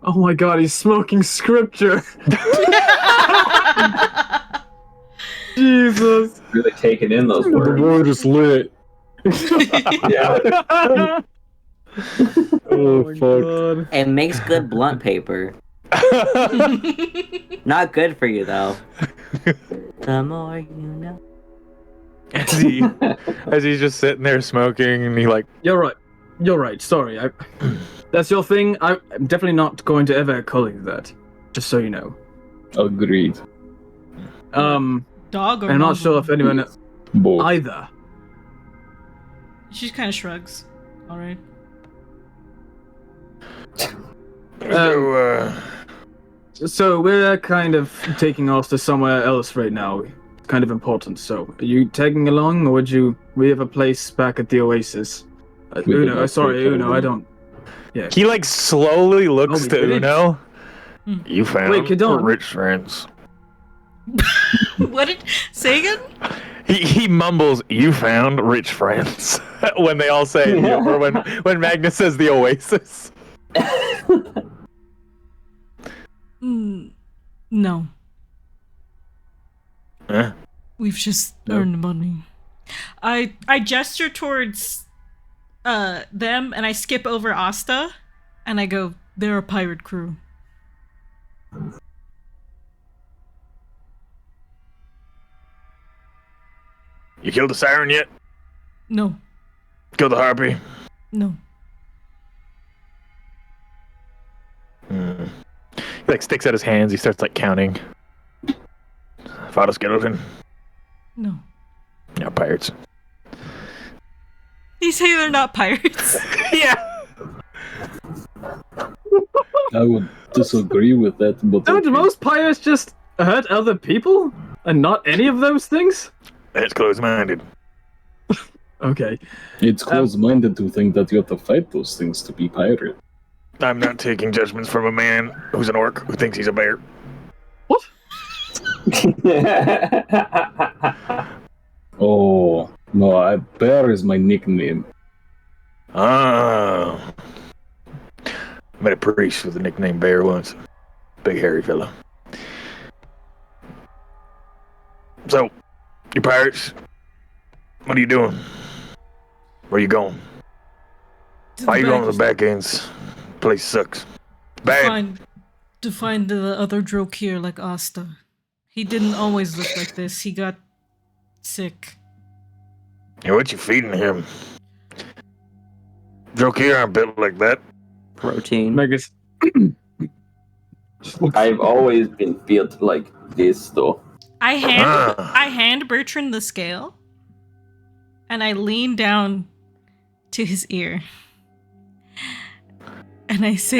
Oh my god, he's smoking scripture. Jesus. Really taking in those The words. word is lit. Yeah. Oh, fuck. God. It makes good blunt paper. Not good for you though. The more you know. As he's just sitting there smoking, and he like, You're right. Sorry. That's your thing. I'm definitely not going to ever call you that. Just so you know. Agreed. Dog or I'm not sure if Mongrel? anyone Both. either. She kind of shrugs. All right. So we're kind of taking off to somewhere else right now. It's kind of important. So are you tagging along, or we have a place back at the Oasis? We Uno, cannot sorry, take Uno, I along. don't. he like slowly looks we to did it. Uno. Hmm. You found Wait, Kadon. rich friends. What did say again? He mumbles, "You found rich friends," when they all say, or when Magnus says the Oasis. No. Huh? We've just No. earned money. I gesture towards them and I skip over Asta and I go, they're a pirate crew. You killed the siren yet? No. Killed the harpy? No. He like sticks out his hands. He starts like counting. Fought a skeleton. No. No, pirates. You say they're not pirates? Yeah. I would disagree with that, but Don't okay. most pirates just hurt other people? And not any of those things? That's close-minded. Okay. It's close-minded to think that you have to fight those things to be pirate. I'm not taking judgments from a man who's an orc who thinks he's a bear. What? Oh, no, bear is my nickname. Oh. Met a priest with the nickname Bear once. Big hairy fella. So, you pirates, what are you doing? Where you going? Why you going to the back ends? Place sucks. Bad. To find the other droke here like Asta. He didn't always look like this. He got sick. Hey, what you feeding him? Jokir aren't built like that. Protein. Megas. I've always been built like this, though. I hand Bertrand the scale, and I lean down to his ear, and I say,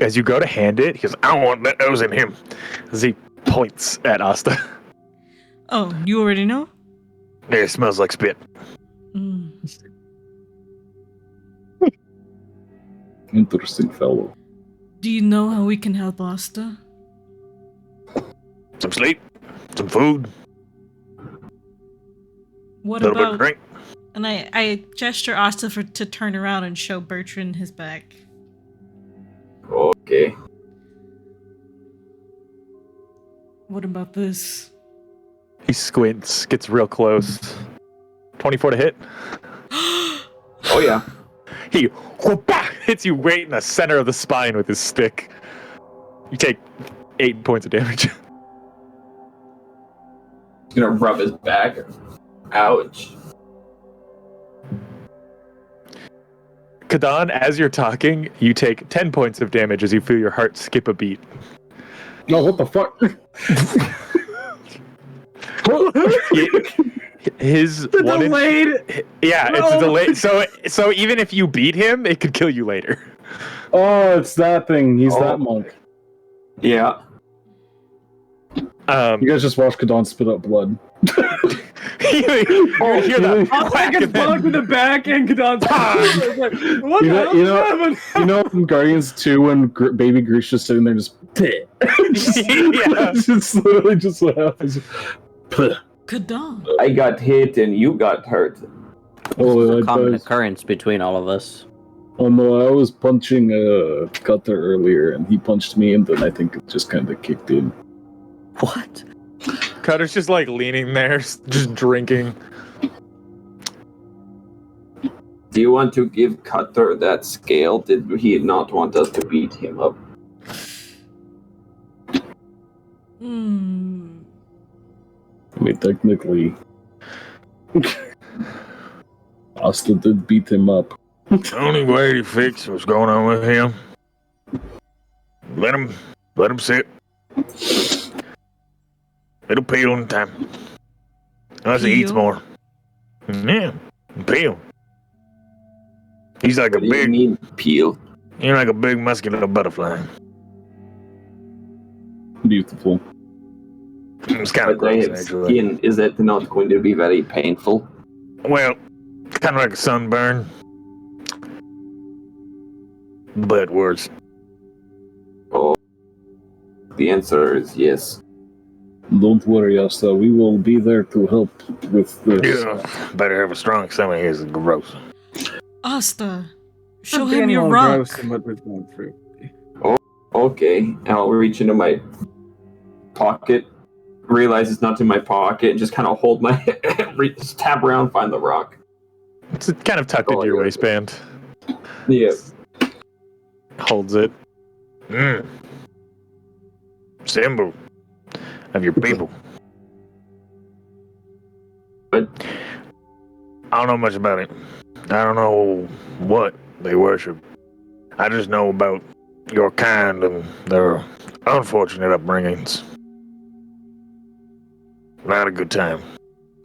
As you go to hand it, he goes, I don't want those in him. As he points at Asta. "Oh, you already know." Yeah, it smells like spit. Mm. Interesting fellow. Do you know how we can help Asta? Some sleep, some food, What a little bit about? of drink. And I gesture Asta to turn around and show Bertrand his back. Okay. What about this? He squints, gets real close. 24 to hit. Oh, yeah. He whoop-ah, hits you right in the center of the spine with his stick. You take 8 points of damage. He's gonna rub his back. Ouch. Kadan, as you're talking, you take 10 points of damage as you feel your heart skip a beat. No, what the fuck? His one Delayed. yeah, it's delayed. So even if you beat him, it could kill you later. Oh, it's that thing. He's that monk. Yeah. You guys just watch Kadan spit out blood. you hear the I'll whack take his and then- bonk in the back and Kadon's like, what You the know, hell you is know, happening? you know, from Guardians 2 when Baby Grisha's sitting there just, Yeah. it's literally just what happens. Kadan. I got hit and you got hurt. Oh, A common I occurrence between all of us. oh no, I was punching Cutter earlier and he punched me and then I think it just kind of kicked in. What? Cutter's just like leaning there, just drinking. Do you want to give Cutter that scale? Did he not want us to beat him up? Hmm. I mean, technically, Asta did beat him up. The only way to fix what's going on with him, let him sit. It'll peel in time. Unless he eats Peel? more. Yeah, peel. He's like What a do you big, mean, peel? you're like a big muscular butterfly. Beautiful. It's kind of But I gross, have actually. skin. Is it not going to be very painful? Well, kind of like a sunburn, but worse. Oh, the answer is yes. Don't worry, Asta. We will be there to help with this. Yeah, better have a strong stomach. It's gross. Asta, show Not him being your more rock. gross than what we've gone through. Okay, and I'll reach into my pocket, realize it's not in my pocket, and just kind of hold my just tap around, find the rock. It's kind of tucked into your yeah. waistband. Yeah. Holds it. Symbol of your people. But I don't know much about it. I don't know what they worship. I just know about your kind and their unfortunate upbringings. Not a good time.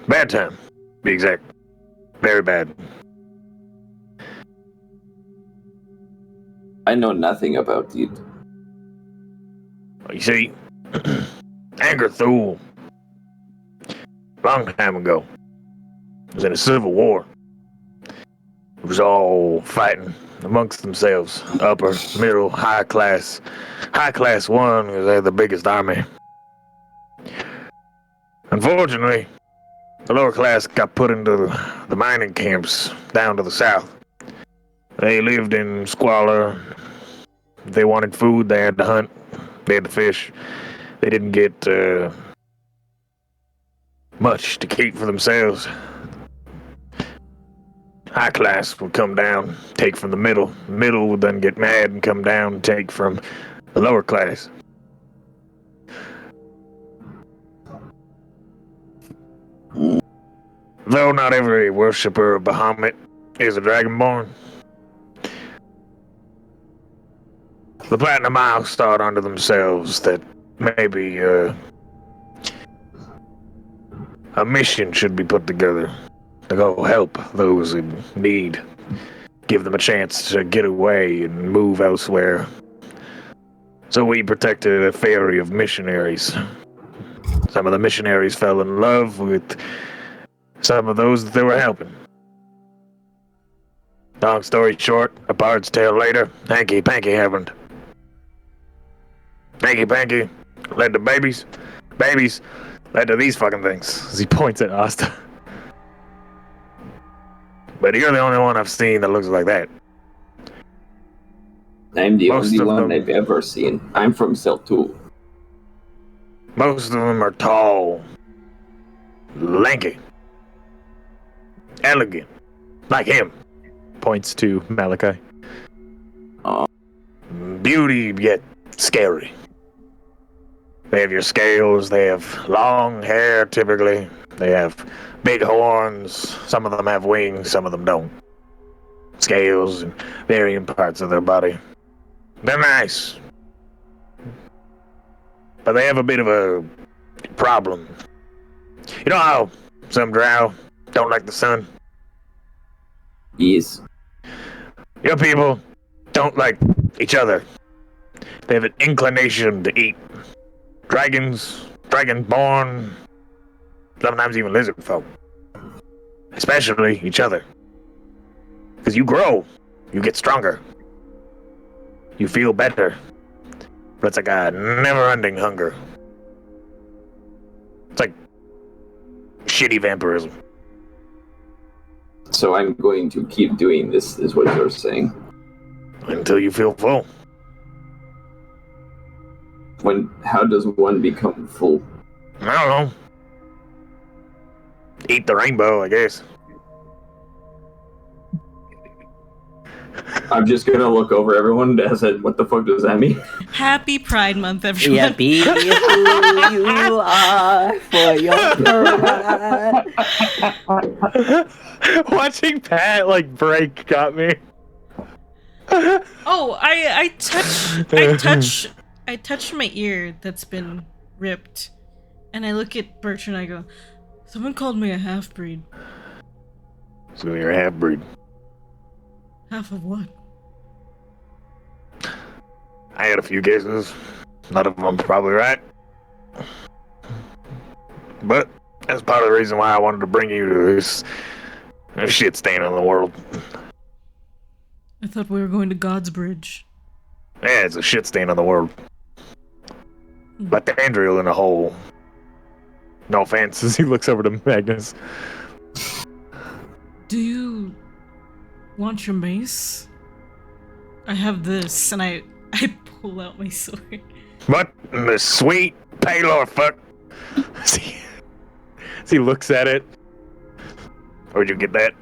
Bad time, to be exact. Very bad. I know nothing about it. You see, Anchor Thule, long time ago, was in a civil war. It was all fighting amongst themselves, upper, middle, high class. High class won because they had the biggest army. Unfortunately, the lower class got put into the mining camps down to the south. They lived in squalor. If they wanted food, they had to hunt. They had to fish. They didn't get much to keep for themselves. High class would come down, take from the middle. Middle would then get mad and come down and take from the lower class. Though not every worshiper of Bahamut is a Dragonborn. The Platinum Isles thought unto themselves that maybe a mission should be put together to go help those in need. Give them a chance to get away and move elsewhere. So we protected a ferry of missionaries. Some of the missionaries fell in love with some of those that they were helping. Long story short, a bard's tale later, Hanky Panky happened. Hanky Panky led to babies. Babies led to these fucking things. As he points at Asta. But you're the only one I've seen that looks like that. I'm the Most only of one them- I've ever seen. I'm from Celtu. Most of them are tall, lanky, elegant, like him. Points to Malachi. Beauty yet scary. They have your scales, they have long hair typically, they have big horns, some of them have wings, some of them don't. Scales and varying parts of their body. They're nice. But they have a bit of a problem. You know how some drow don't like the sun? Yes. Your people don't like each other. They have an inclination to eat dragons, dragonborn, sometimes even lizard folk. Especially each other. Because you grow, you get stronger, you feel better. But it's like a never-ending hunger. It's like shitty vampirism. So I'm going to keep doing this, is what you're saying. Until you feel full. How does one become full? I don't know. Eat the rainbow, I guess. I'm just gonna look over everyone and said, what the fuck does that mean? Happy Pride Month, everyone. Yeah, be who you are for your pride. Watching Pat break got me. Oh, I touch my ear that's been ripped, and I look at Bertrand and I go, someone called me a half-breed. So you're a half-breed. Half of what? I had a few guesses. None of them probably right. But that's part of the reason why I wanted to bring you to this shit stain on the world. I thought we were going to God's Bridge. Yeah, it's a shit stain on the world. Like the Andriel in a hole. No offense, as he looks over to Magnus. Do you want your mace? I have this, and I pull out my sword. What in the sweet Paylor fuck? As he looks at it. Where'd you get that?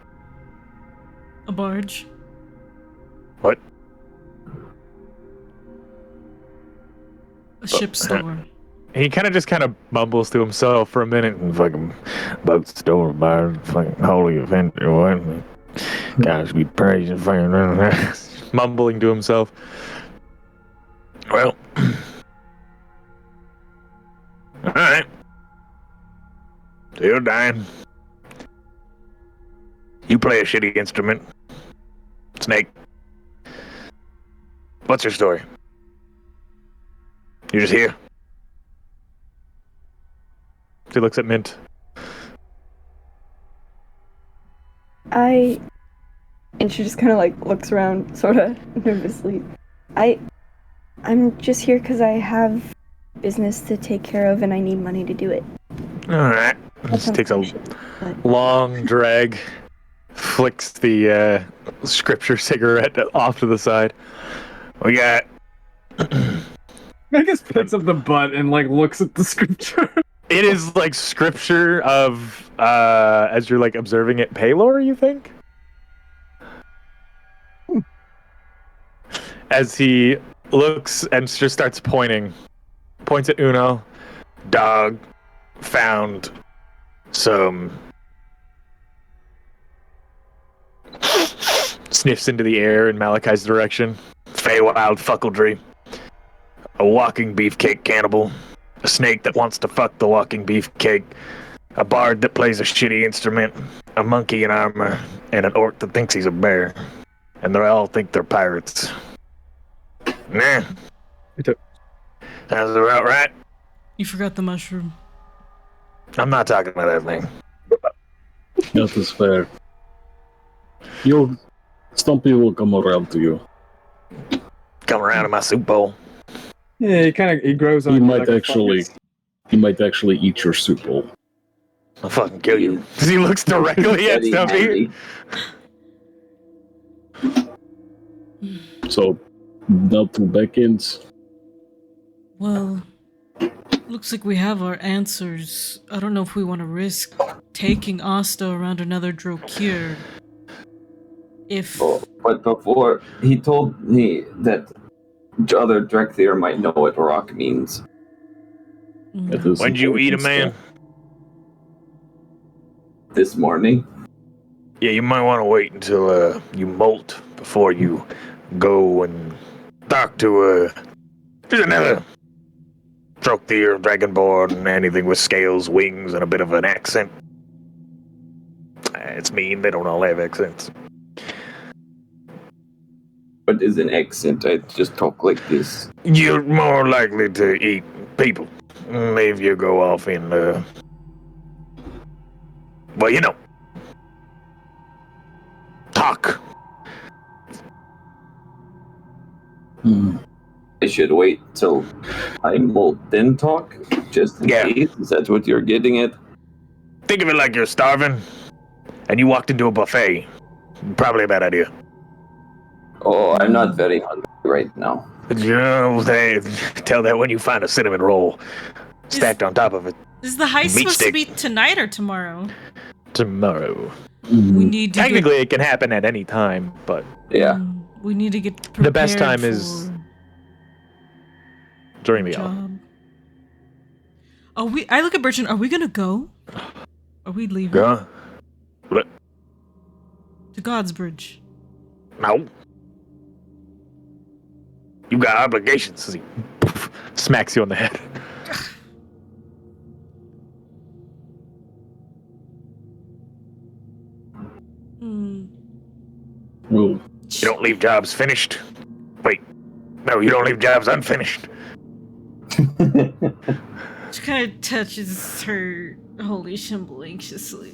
A barge. What? A ship store. He kind of mumbles to himself for a minute and fucking boat store bar, fucking holy offender, what? Gosh, be praising for mumbling to himself. Well, alright. So you're dying. You play a shitty instrument. Snake. What's your story? You're just here. He looks at Mint. And she just kind of looks around sort of nervously. I'm just here because I have business to take care of and I need money to do it. Alright. Just takes a long drag. Flicks the scripture cigarette off to the side. We got... Magus picks up the butt and looks at the scripture. It is scripture of as you're observing it, Paylor, you think? As he looks and just starts pointing. Points at Uno. Dog found some sniffs into the air in Malachi's direction. Feywild fuckledry. A walking beefcake cannibal. A snake that wants to fuck the walking beefcake. A bard that plays a shitty instrument. A monkey in armor. And an orc that thinks he's a bear. And they all think they're pirates. Nah. Sounds about right. You forgot the mushroom. I'm not talking about that thing. That is fair. Stumpy will come around to you. Come around in my soup bowl. Yeah, he grows on. He you might like a actually. fungus. He might actually eat your soup bowl. I'll fucking kill you. He looks directly at Very Stumpy. angry. So, now 2 back-ends. Well, looks like we have our answers. I don't know if we want to risk taking Asta around another Drokir. If But before, he told me that other Drekthir might know what rock means. That is When'd you eat a important man? stuff. This morning. Yeah, you might want to wait until you molt before you go and talk to just another Drokthir, Dragonborn, and anything with scales, wings, and a bit of an accent. It's mean, they don't all have accents. What is an accent? I just talk like this. You're more likely to eat people if you go off in, well, you know, talk. I should wait till I molt then talk? Just in Yeah. case? Is that what you're getting at? Think of it like you're starving, and you walked into a buffet. Probably a bad idea. Oh, I'm not very hungry right now. You know, they tell that when you find a cinnamon roll stacked on top of it. is the heist Meat supposed to stick. be tonight or tomorrow? Tomorrow. We need to Technically, it can happen at any time, but Yeah. we need to get prepared The best time is for during the the hour. job. I look at Bertrand. Are we gonna go? Are we leaving Go. What? to Godsbridge? No. You got obligations. He smacks you on the head. Well, You don't leave jobs finished. Wait. No, you don't leave jobs unfinished. She kind of touches her holy symbol anxiously,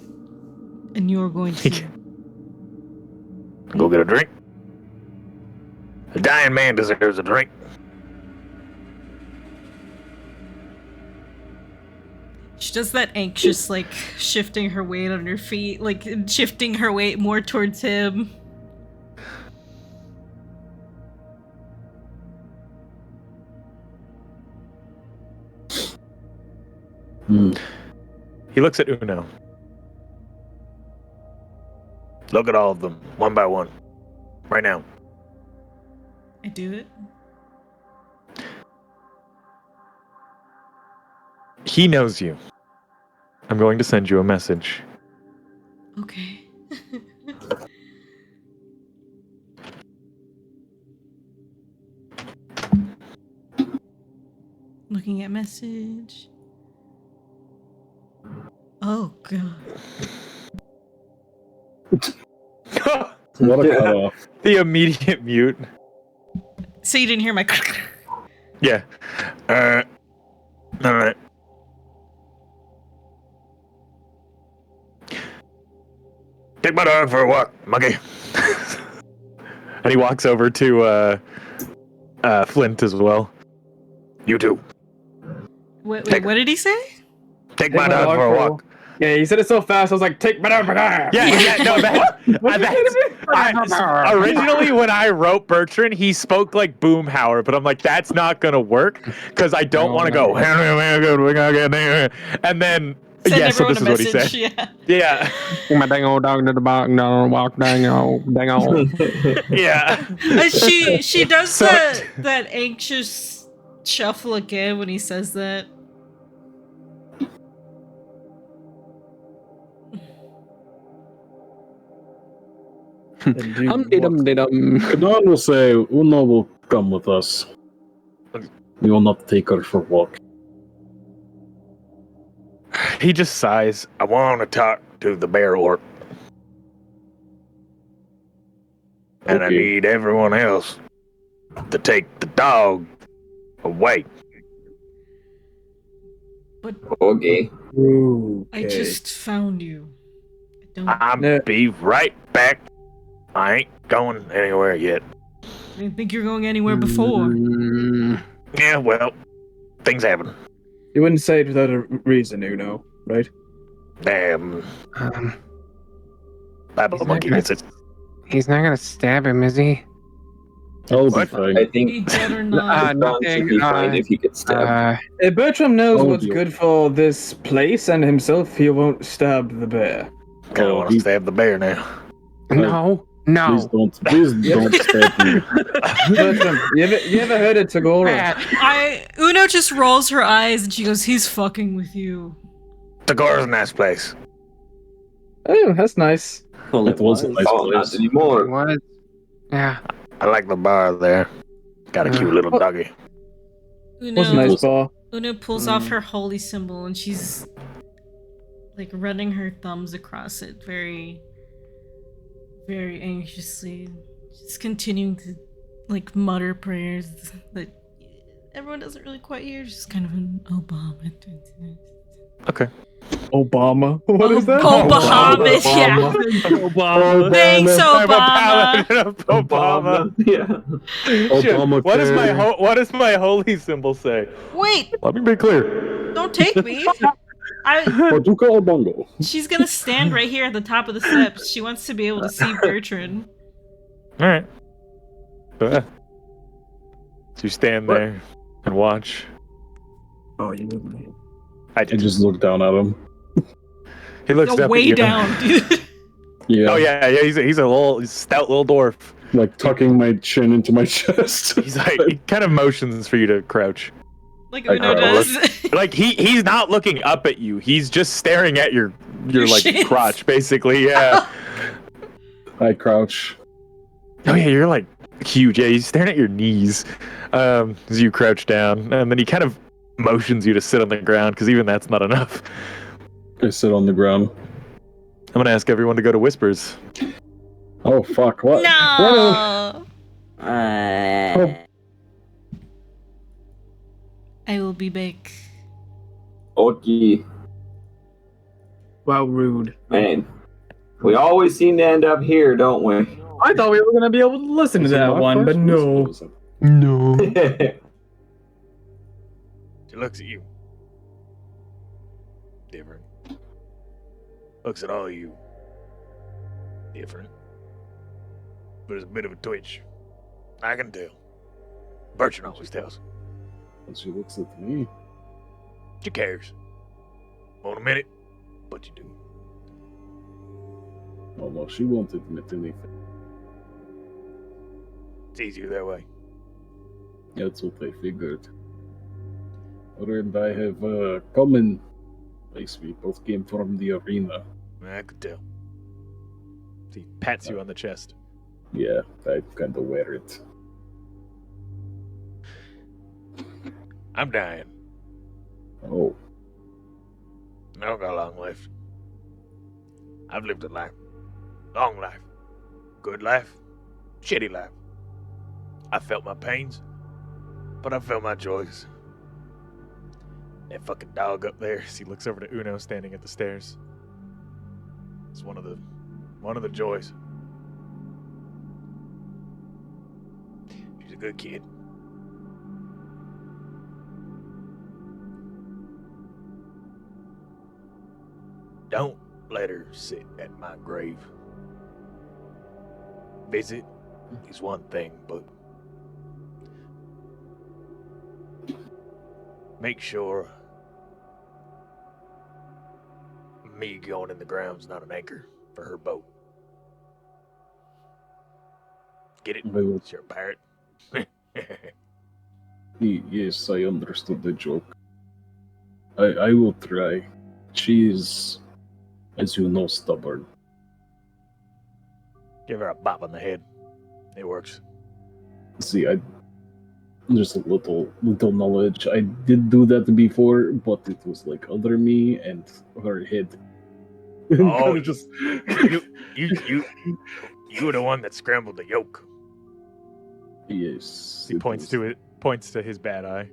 and you're going to. Go get a drink. A dying man deserves a drink. She does that anxious, like shifting her weight on her feet, like shifting her weight more towards him. He looks at Uno. Look at all of them, one by one. Right now. I do it. He knows you. I'm going to send you a message. Okay. Looking at message. Oh god. what a cutoff. The immediate mute. So you didn't hear my. Yeah. Alright. Take my dog for a walk, monkey. And he walks over to Flint as well. You too. Wait, what did he say? Take my dog for a walk. Yeah, he said it so fast. I was like, "Take me down, Yeah, no, originally when I wrote Bertrand, he spoke like Boomhauer, but I'm like, that's not gonna work because I don't want to go. And then Send so everyone this a is what he message, said. Yeah. Yeah, My dang old dog to the bark, no walk, dang old. yeah. She does So- that anxious shuffle again when he says that. And do Hum-de-dum-de-dum. Kanan will say, Uno will come with us. We will not take her for a walk. He just sighs. I want to talk to the bear orc. And I Okay. need everyone else to take the dog away. But Okay. I just found you. I don't, I'll No. be right back. I ain't going anywhere yet. I didn't think you were going anywhere before. Mm, Yeah, well, things happen. You wouldn't say it without a reason, Uno, right? Damn, um, Bible He's monkey not gets it. he's not gonna stab him, is he? I'll be What? fine. I He think better not. Ron should be fine if he gets stabbed. Bertram knows Oh, what's dear. good for this place and himself. He won't stab the bear. Kind of want to he- stab the bear now. No, Please don't stab me. Bertram, you ever heard of Tagora? Uno just rolls her eyes and she goes, "He's fucking with you." Tagora's a nice place. Oh, that's nice. Well, It was a nice Oh, not place. anymore. What? Yeah. I like the bar there. Got a cute little doggy. What's a Uno, nice bar? Uno pulls off her holy symbol and she's like running her thumbs across it very, very anxiously. She's continuing to like mutter prayers that everyone doesn't really quite hear. Just kind of an Obama. Okay. Obama. What is that? Obama, yeah. Obama. Thanks, I'm a Obama. paladin of Obama. Yeah. Shit, Obama what does care. what does my holy symbol say? Wait, Let me be clear. don't take me. Paducah or Bongo? She's gonna stand right here at the top of the steps. She wants to be able to see Bertrand. All right. So you stand there and watch. Oh, you knew me. I I did. just look down at him. He looks Go up way at you. down, dude. Yeah. Oh yeah, yeah. He's a stout little dwarf. Like tucking my chin into my chest. He's like he kind of motions for you to crouch. Like I Uno know, does. Like he's not looking up at you. He's just staring at your like shins. crotch, basically. Yeah. I crouch. Oh yeah, you're like huge. Yeah, he's staring at your knees as you crouch down, and then he kind of motions you to sit on the ground because even that's not enough. I sit on the ground. I'm gonna ask everyone to go to whispers. Oh fuck! What? No. I will be back. Okay. Wow, rude. Man. We always seem to end up here, don't we? I thought we were gonna be able to listen to Is it that my one, but first no. whisper? No. She looks at you. Different. Looks at all of you. Different. But it's a bit of a twitch. I can tell. Bertrand always tells. And she looks at me. She cares. Won't admit it, but you do. Oh no, she won't admit anything. It's easier that way. That's what I figured. Her and I have a common place. We both came from the arena. I could tell. He pats you on the chest. Yeah, I kind of wear it. I'm dying. Oh, I don't got long left. I've lived a life. Long life. Good life. Shitty life. I felt my pains, but I felt my joys. That fucking dog up there. He looks over to Uno standing at the stairs. It's one of the joys. She's a good kid. Don't let her sit at my grave. Visit is one thing, but make sure me going in the ground's not an anchor for her boat. Get it? I will. It's your parrot. Yes, I understood the joke. I will try. She is, as you know, stubborn. Give her a bop on the head. It works. See, just a little knowledge. I did do that before, but it was like under me and her head. Oh, Kinda just You were the one that scrambled the yolk. Yes. He points to his bad eye.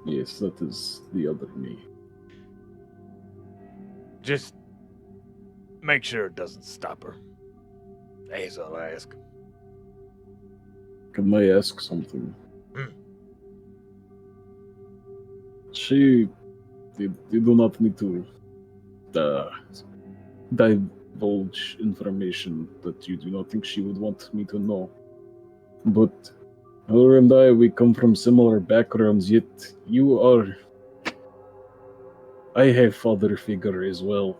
Yes, that is the other me. Just make sure it doesn't stop her. That's all I ask. Can I ask something? Hmm. You do not need to divulge information that you do not think she would want me to know. But her and I, we come from similar backgrounds, yet you are... I have father figure as well,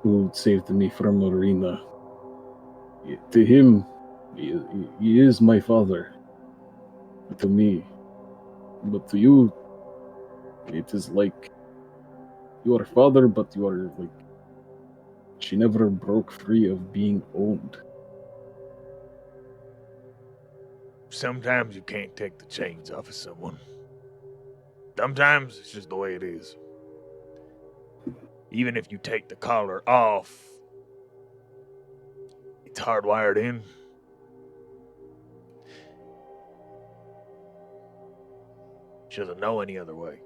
who saved me from arena. To him, he is my father. To me. But to you, it is like you are father, but you are like... She never broke free of being owned. Sometimes you can't take the chains off of someone. Sometimes it's just the way it is. Even if you take the collar off, it's hardwired in. She doesn't know any other way.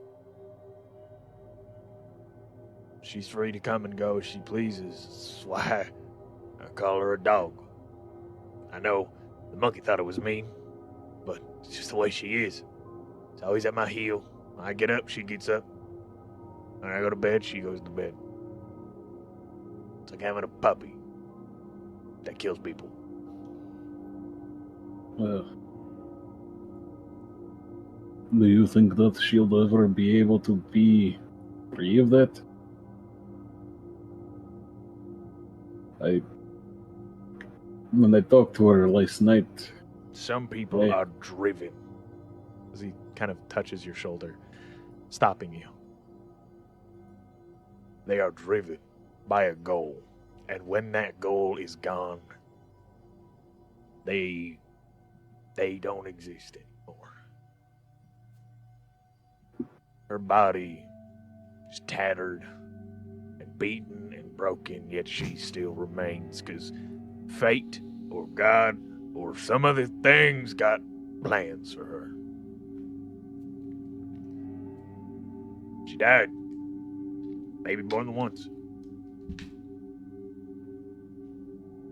She's free to come and go as she pleases. That's why I call her a dog. I know the monkey thought it was mean, but it's just the way she is. It's always at my heel. When I get up, she gets up. When I go to bed, she goes to bed. It's like having a puppy that kills people. Do you think that she'll ever be able to be free of that? When I talked to her last night... Some people are driven. As he kind of touches your shoulder, stopping you. They are driven by a goal. And when that goal is gone, they don't exist anymore. Her body is tattered and beaten and broken, yet she still remains, because fate or God or some other things got plans for her. She died. Maybe more than once.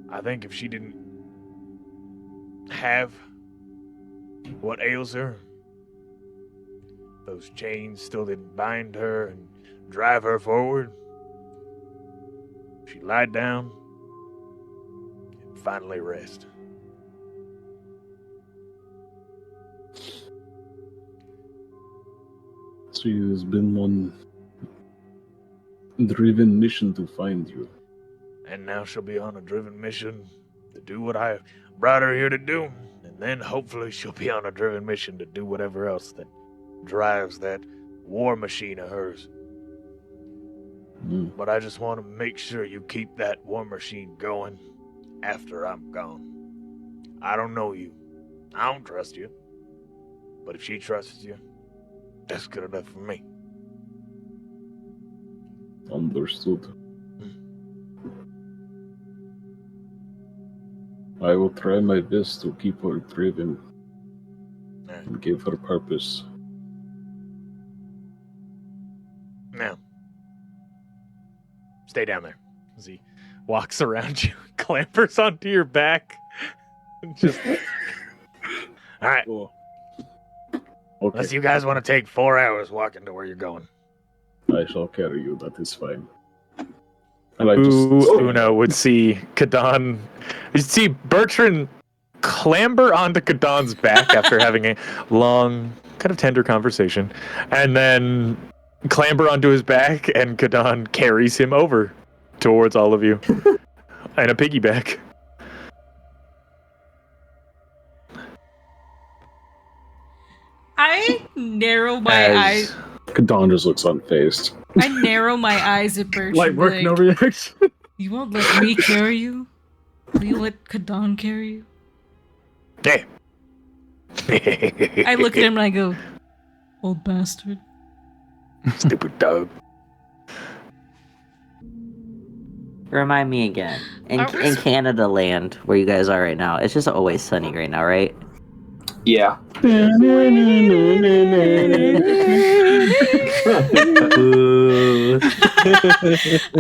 I think if she didn't have what ails her, those chains still didn't bind her and drive her forward, she lied down and finally rest. She has been on a driven mission to find you. And now she'll be on a driven mission to do what I brought her here to do. And then hopefully she'll be on a driven mission to do whatever else that drives that war machine of hers. But I just want to make sure you keep that war machine going after I'm gone. I don't know you. I don't trust you. But if she trusts you, that's good enough for me. Understood. I will try my best to keep her driven and give her purpose. Now, stay down there. As he walks around you, clambers onto your back. Just all right. Cool. Okay. Unless you guys want to take 4 hours walking to where you're going. I shall carry you, that is fine. And I Uno would see Kadan. You'd see Bertrand clamber onto Kadan's back after having a long, kind of tender conversation, and then clamber onto his back, and Kadan carries him over towards all of you. And a piggyback. I narrow my eyes. Kadan just looks unfazed. I narrow my eyes at Bertrand. Light work, no reaction. You won't let me carry you? Will you let Kadan carry you? Hey. I look at him and I go, old bastard. Stupid dog. Remind me again. In Are we- in Canada land, where you guys are right now, it's just always sunny right now, right? Yeah.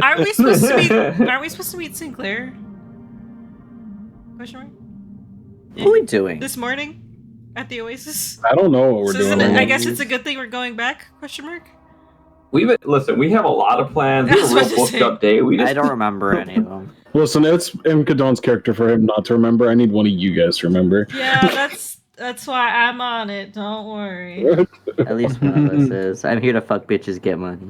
Aren't we supposed to meet Sinclair? Question mark? What are we doing? This morning? At the Oasis? I don't know what we're So doing. isn't it, right I now. guess it's a good thing we're going back? Question mark? We have a lot of plans. We I have was a real about to booked say. up day. I don't remember any of them. Listen, it's in Kadon's character for him not to remember. I need one of you guys to remember. Yeah, that's why I'm on it. Don't worry. At least one of us is. I'm here to fuck bitches, get money.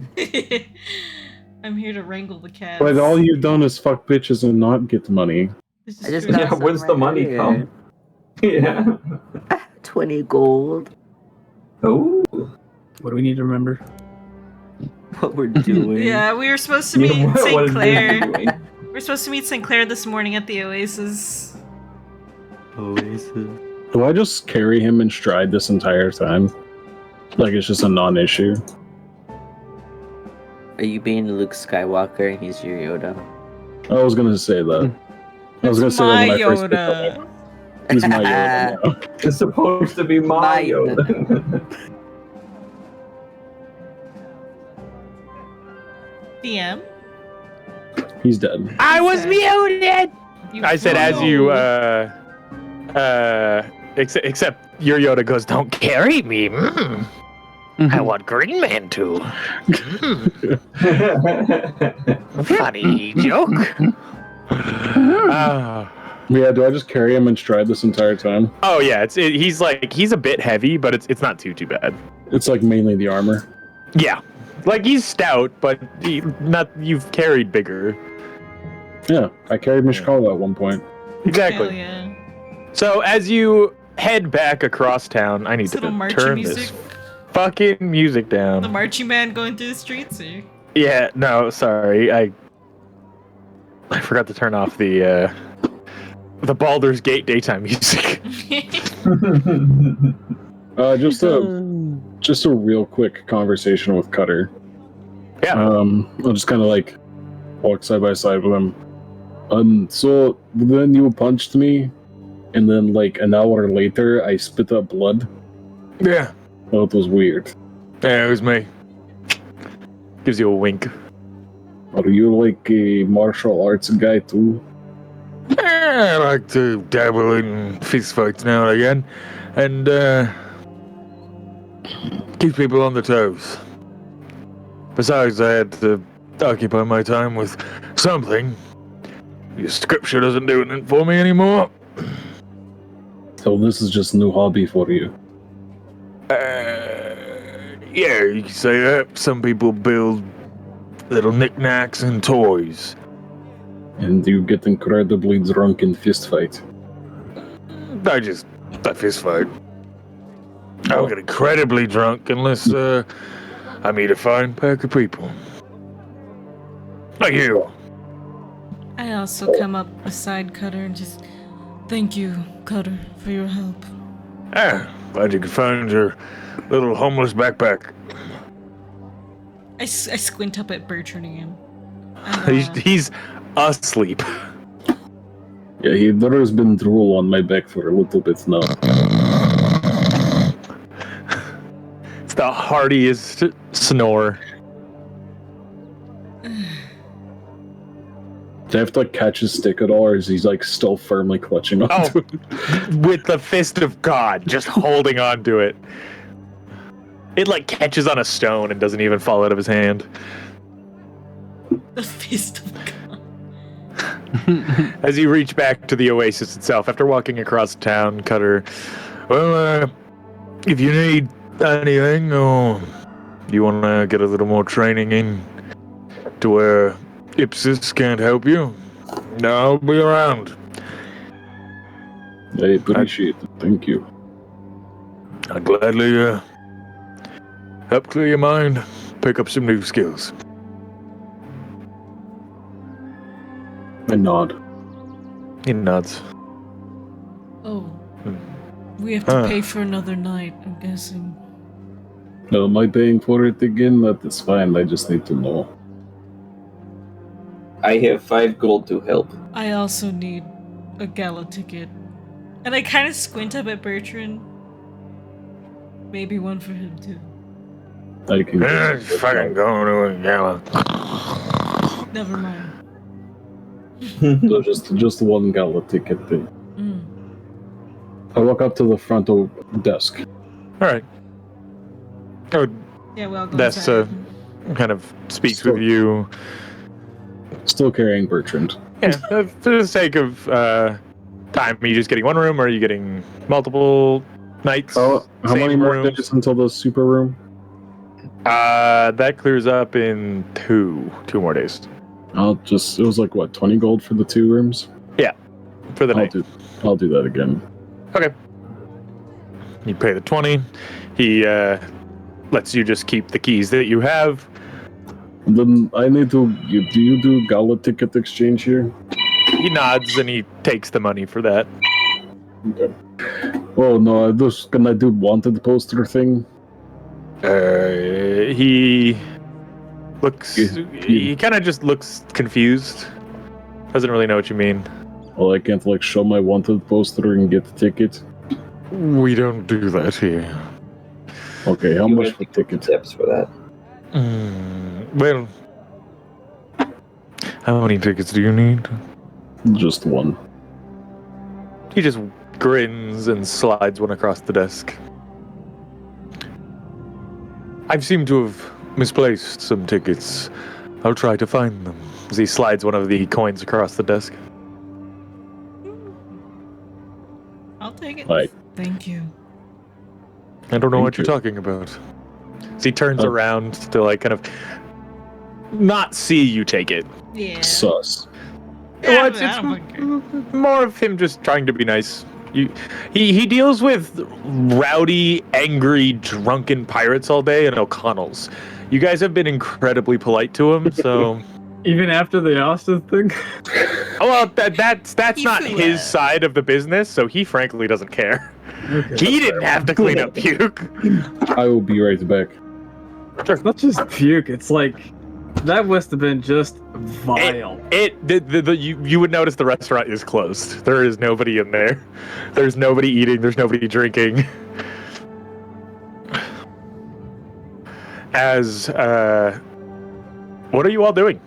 I'm here to wrangle the cats. But all you've done is fuck bitches and not get money. This is I just true. got Yeah, some when's the right money here. come? Yeah. 20 gold. Oh. What do we need to remember? What we're doing. Yeah, we were supposed to meet Yeah, what St. is Clair. this doing? We're supposed to meet St. Clair this morning at the Oasis. Oasis. Do I just carry him in stride this entire time? Like it's just a non-issue? Are you being Luke Skywalker and he's your Yoda? I was gonna say that. I was gonna say that when I first picked up. Yoda. He's my Yoda now. It's supposed to be My my Yoda. DM? He's dead. I was muted! You I said, as fool. you, except your Yoda goes, don't carry me. I want Green Man to. Funny joke. Yeah, do I just carry him in stride this entire time? Oh yeah, he's a bit heavy, but it's not too bad. It's like mainly the armor. Yeah, like he's stout, but you've carried bigger. Yeah, I carried Mishkala at one point. Exactly. Hell yeah. So as you head back across town, I need This to little marching turn music. this fucking music down. The marching man going through the streets? Or... Yeah, no, sorry, I forgot to turn off the Baldur's Gate daytime music. Just a real quick conversation with Cutter. Yeah. I'll just kind of like walk side by side with him. So then you punched me, and then like an hour later I spit up blood. Yeah. Oh, it was weird. Yeah, it was me. Gives you a wink. Are you like a martial arts guy too? I like to dabble in fist fights now and again, and keep people on their toes. Besides, I had to occupy my time with something. Your scripture doesn't do anything for me anymore. So this is just a new hobby for you. Yeah, you can say that. Some people build little knickknacks and toys. And you get incredibly drunk in fist fight. I fist fight. I don't get incredibly drunk unless I meet a fine pack of people. Like you. I also come up beside Cutter and just thank you, Cutter, for your help. Glad you could find your little homeless backpack. I squint up at Bertrand again. And, He's asleep. Yeah, there has been drool on my back for a little bit now. It's the heartiest snore. Do I have to like catch his stick at all, or is he like still firmly clutching onto it? With the fist of God, just holding on to it. It like catches on a stone and doesn't even fall out of his hand. the fist of God. As you reach back to the oasis itself, after walking across town, Cutter, well, if you need anything or you want to get a little more training in to where Ipsis can't help you, I'll be around. I appreciate it. Thank you. I'd gladly help clear your mind, pick up some new skills. I nod. He nods. Oh. We have to pay for another night, I'm guessing. No, am I paying for it again? That is fine. I just need to know. I have 5 gold to help. I also need a gala ticket. And I kind of squint up at Bertrand. Maybe one for him, too. I can. Fucking going to a gala. Never mind. So just one gala ticket thing. Mm. I walk up to the front desk. All right. Oh, Yeah, well, go that's inside. kind of speaks with you. Still carrying Bertrand. Yeah, for the sake of time, are you just getting one room, or are you getting multiple nights? How Same many more rooms? days until the super room? That clears up in two more days It was like what, 20 gold for the 2 rooms? for the night. I'll do that again. Okay. You pay the 20. He lets you just keep the keys that you have. And then I need to. Do you do gala ticket exchange here? He nods and he takes the money for that. Okay. Oh no, can I do wanted poster thing? He looks. Yeah. He kind of just looks confused. Doesn't really know what you mean. Well, I can't like show my wanted poster and get the ticket. We don't do that here. Okay, how You much would for take ticket? Tips for that. Well, how many tickets do you need? Just one. He just grins and slides one across the desk. I seem to have misplaced some tickets. I'll try to find them. As he slides one of the coins across the desk. I'll take it. Right. Thank you. I don't know Thank what you're you. talking about. As he turns around to like kind of not see you take it. Yeah. Sus. Well, I it's don't fucking care. more of him just trying to be nice. He deals with rowdy, angry, drunken pirates all day and O'Connell's. You guys have been incredibly polite to him, so Even after the Austin thing? well, that's He not flew his out. side of the business, so he frankly doesn't care. He didn't have to clean up puke. I will be right back. It's not just puke, it's like that must have been just vile. You would notice the restaurant is closed. There is nobody in there. There's nobody eating. There's nobody drinking. As what are you all doing?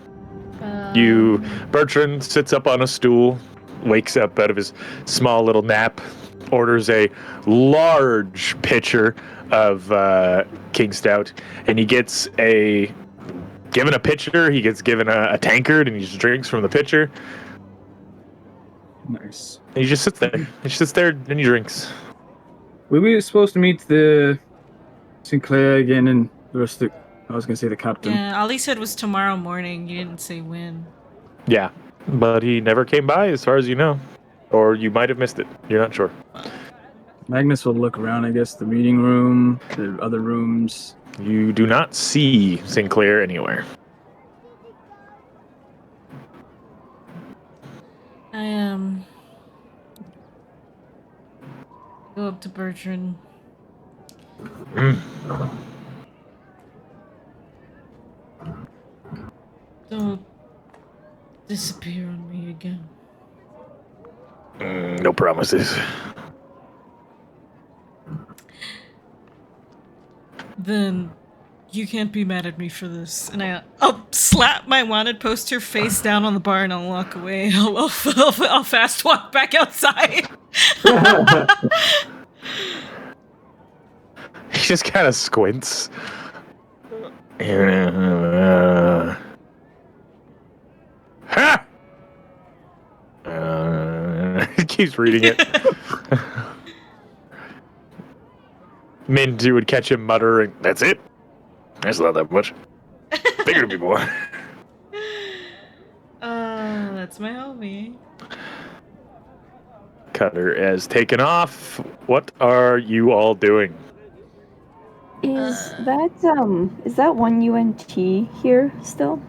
Bertrand sits up on a stool, wakes up out of his small little nap, orders a large pitcher of King Stout, and he gets given a pitcher, he gets given a tankard, and he just drinks from the pitcher. Nice. And he just sits there. He sits there and he drinks. We were supposed to meet the Sinclair again and the rest of I was gonna say the captain. Yeah, all he said was tomorrow morning. You didn't say when. Yeah, but he never came by, as far as you know, or you might have missed it. You're not sure. Magnus will look around, I guess, the meeting room, the other rooms. You do not see Sinclair anywhere. I go up to Bertrand. Don't disappear on me again. No promises. Then you can't be mad at me for this. And I'll slap my wanted poster face down on the bar and I'll walk away. I'll fast walk back outside. He just kind of squints. Ha! He keeps reading it. Minty would catch him muttering, "That's it? That's not that much. Bigger to be more." That's my homie. Cutter has taken off. What are you all doing? Is that one UNT here still?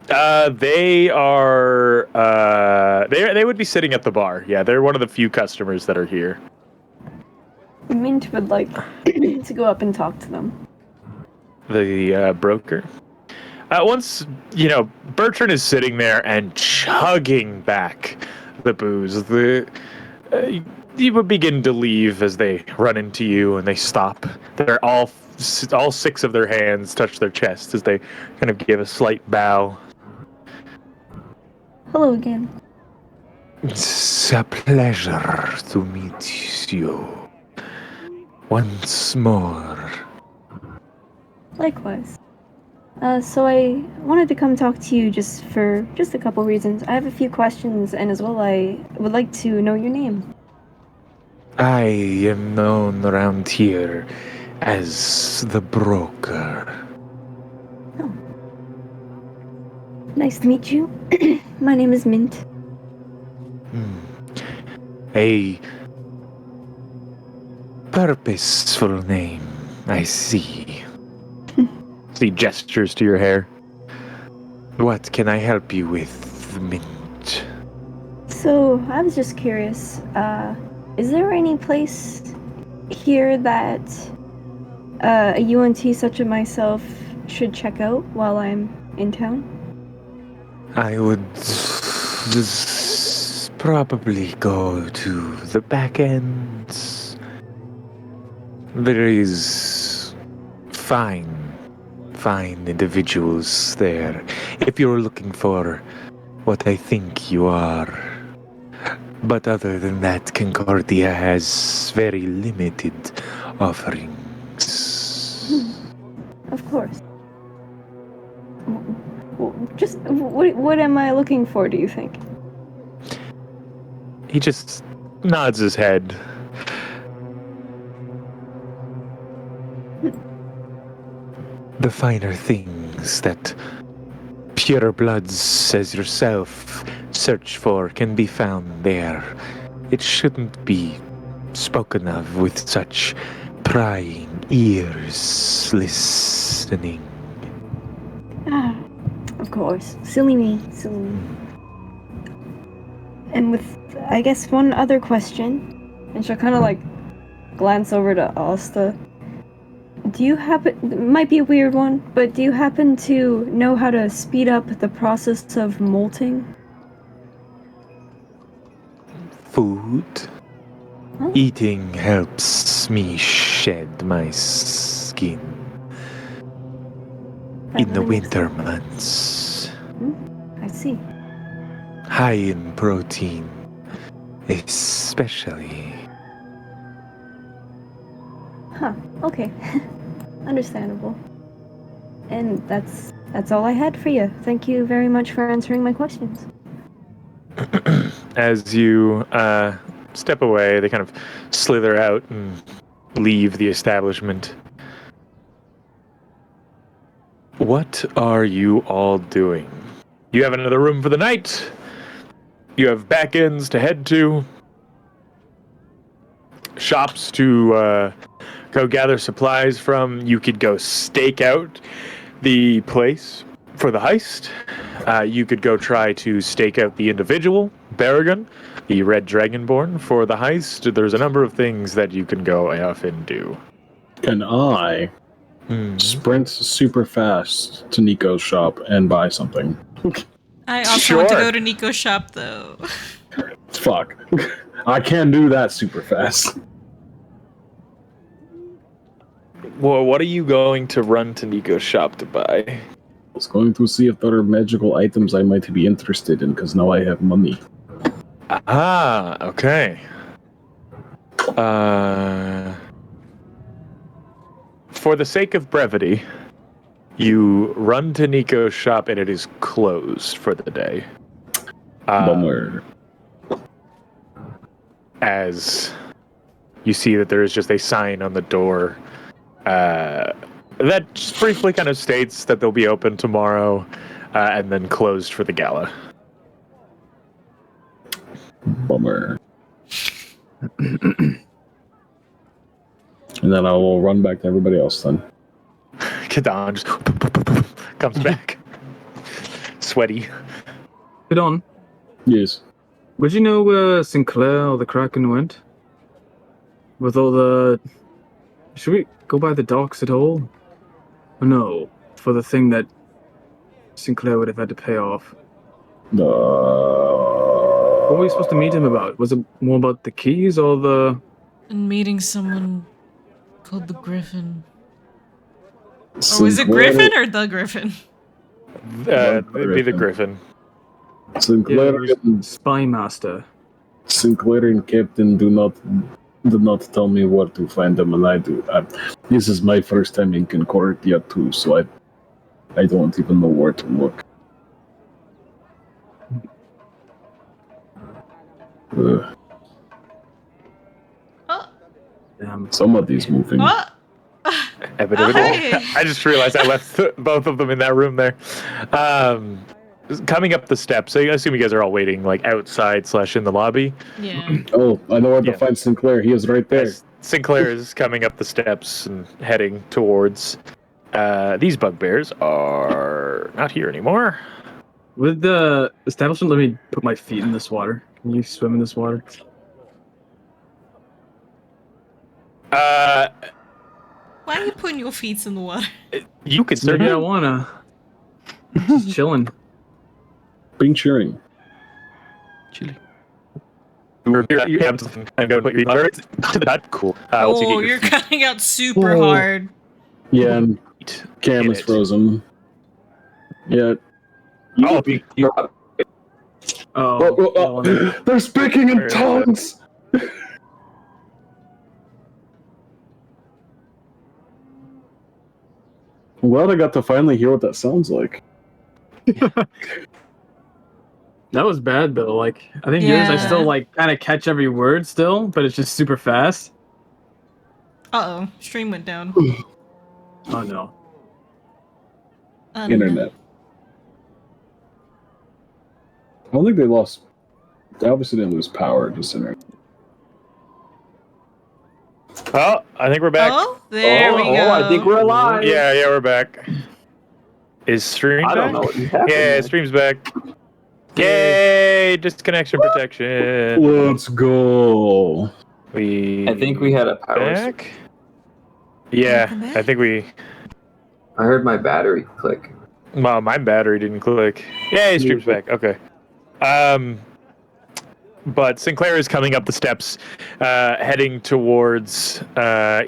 They are. They would be sitting at the bar. Yeah, they're one of the few customers that are here. Mint would like to go up and talk to them. The broker. Once Bertrand is sitting there and chugging back the booze. You would begin to leave as they run into you and they stop. They're all six of their hands touch their chest as they kind of give a slight bow. Hello again. It's a pleasure to meet you once more. Likewise. So I wanted to come talk to you just a couple reasons. I have a few questions, and as well I would like to know your name. I am known around here as the broker. Oh. Nice to meet you. My name is Mint. A purposeful name, I see. He gestures to your hair. What can I help you with, Mint? So, I was just curious, is there any place here that a UNT such as myself should check out while I'm in town? I would probably go to the back ends. There is fine individuals there, if you're looking for what I think you are. But other than that, Concordia has very limited offerings. Of course. Just, what am I looking for, do you think? He just nods his head. The finer things that purebloods as yourself search for can be found there. It shouldn't be spoken of with such prying ears listening. Ah, of course. Silly me. And with, I guess, one other question, and she'll kind of glance over to Asta. Do you happen, it might be a weird one, but do you happen to know how to speed up the process of molting? Food? Huh? Eating helps me shed my skin in the winter months. I see. High in protein, especially. Huh, okay. Understandable. And that's all I had for you. Thank you very much for answering my questions. As you step away, they kind of slither out and leave the establishment. What are you all doing? You have another room for the night. You have back ends to head to. Shops to go gather supplies from. You could go stake out the place for the heist. You could go try to stake out the individual, Baragon, the Red Dragonborn, for the heist. There's a number of things that you can go off and do. Can I sprint super fast to Nico's shop and buy something? I also want to go to Nico's shop, though. Fuck. I can't do that super fast. Well, what are you going to run to Nico's shop to buy? I was going to see if there are magical items I might be interested in, because now I have money. Ah, okay. For the sake of brevity, you run to Nico's shop and it is closed for the day. Bummer. As you see that there is just a sign on the door that just briefly kind of states that they'll be open tomorrow and then closed for the gala. Bummer. And then I will run back to everybody else then. Kadan just comes back. sweaty. Get on. Yes. Would you know where Sinclair or the Kraken went? With all the... Should we go by the docks at all? Or no, for the thing that Sinclair would have had to pay off. What were we supposed to meet him about? Was it more about the keys or the... And meeting someone called the Griffin. Oh, is it Griffin or the Griffin? It'd be the Griffin. Sinclair, Spy Master. Sinclair and Captain do not tell me where to find them, and I do. This is my first time in Concordia too, so I don't even know where to look. Some of these moving. I just realized I left both of them in that room there. Coming up the steps, I assume you guys are all waiting, like outside / in the lobby. Yeah. Oh, I know where to find Sinclair. He is right there. Sinclair is coming up the steps and heading towards. These bugbears are not here anymore. Would the establishment let me put my feet in this water? Can you swim in this water? Why are you putting your feet in the water? You could Maybe certainly. I wanna. Just chilling. Bing cheering. Chilly. You have something kind of going That's cool. Once you get Oh, your you're feet cutting out super hard. Yeah, and Cam in is it. frozen. Yeah. Oh, Oh, They're speaking in tongues! I'm glad I got to finally hear what that sounds like. that was bad though. Like I think yours, I Yeah. still like kind of catch every word still, but it's just super fast. Uh-oh, stream went down. Oh no. Internet. I don't think they lost. They obviously didn't lose power, just internet. Oh, I think we're back. Oh, there we go. Oh, I think we're alive. Yeah, we're back. Is stream I back? don't know what happened. Yeah, stream's back. Yay! Disconnection protection. Let's go. I think we had a power back. Yeah, Welcome back. I think we. I heard my battery click. Well, my battery didn't click. Yay, stream's back. Okay. But Sinclair is coming up the steps, heading towards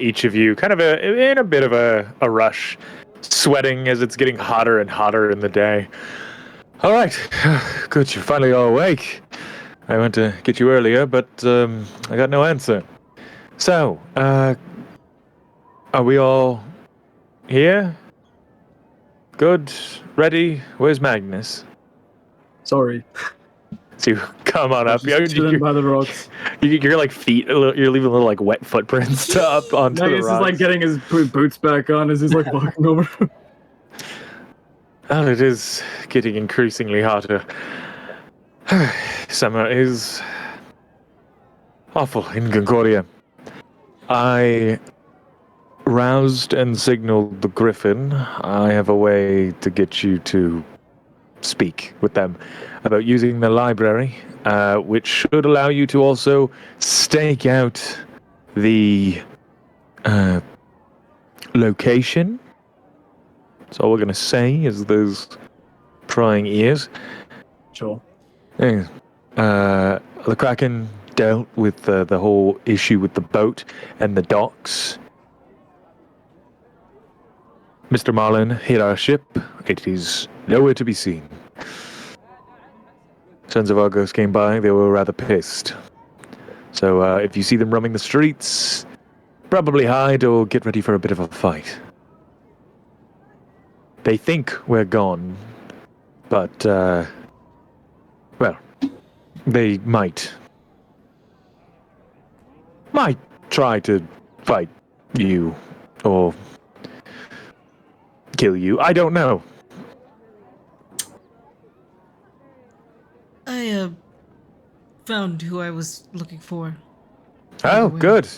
each of you, kind of in a bit of a rush, sweating as it's getting hotter and hotter in the day. All right, good, you're finally all awake. I went to get you earlier, but I got no answer. So, are we all here? Good, ready? Where's Magnus? Sorry. So you come on up. Just chilling by the rocks. You're like feet. You're leaving little like wet footprints up onto the Magus is rocks. like getting his boots back on as he's like walking over. Well, it is getting increasingly hotter. Summer is awful in Concordia. I roused and signaled the Griffin. I have a way to get you to speak with them about using the library, which should allow you to also stake out the location. That's all we're going to say is those prying ears. Sure. Yeah. The Kraken dealt with the whole issue with the boat and the docks. Mr. Marlin hit our ship. It is nowhere to be seen. Sons of Argos came by. They were rather pissed. So if you see them roaming the streets, probably hide or get ready for a bit of a fight. They think we're gone, but, well, they might try to fight you or kill you. I don't know. I found who I was looking for. Oh, way. good.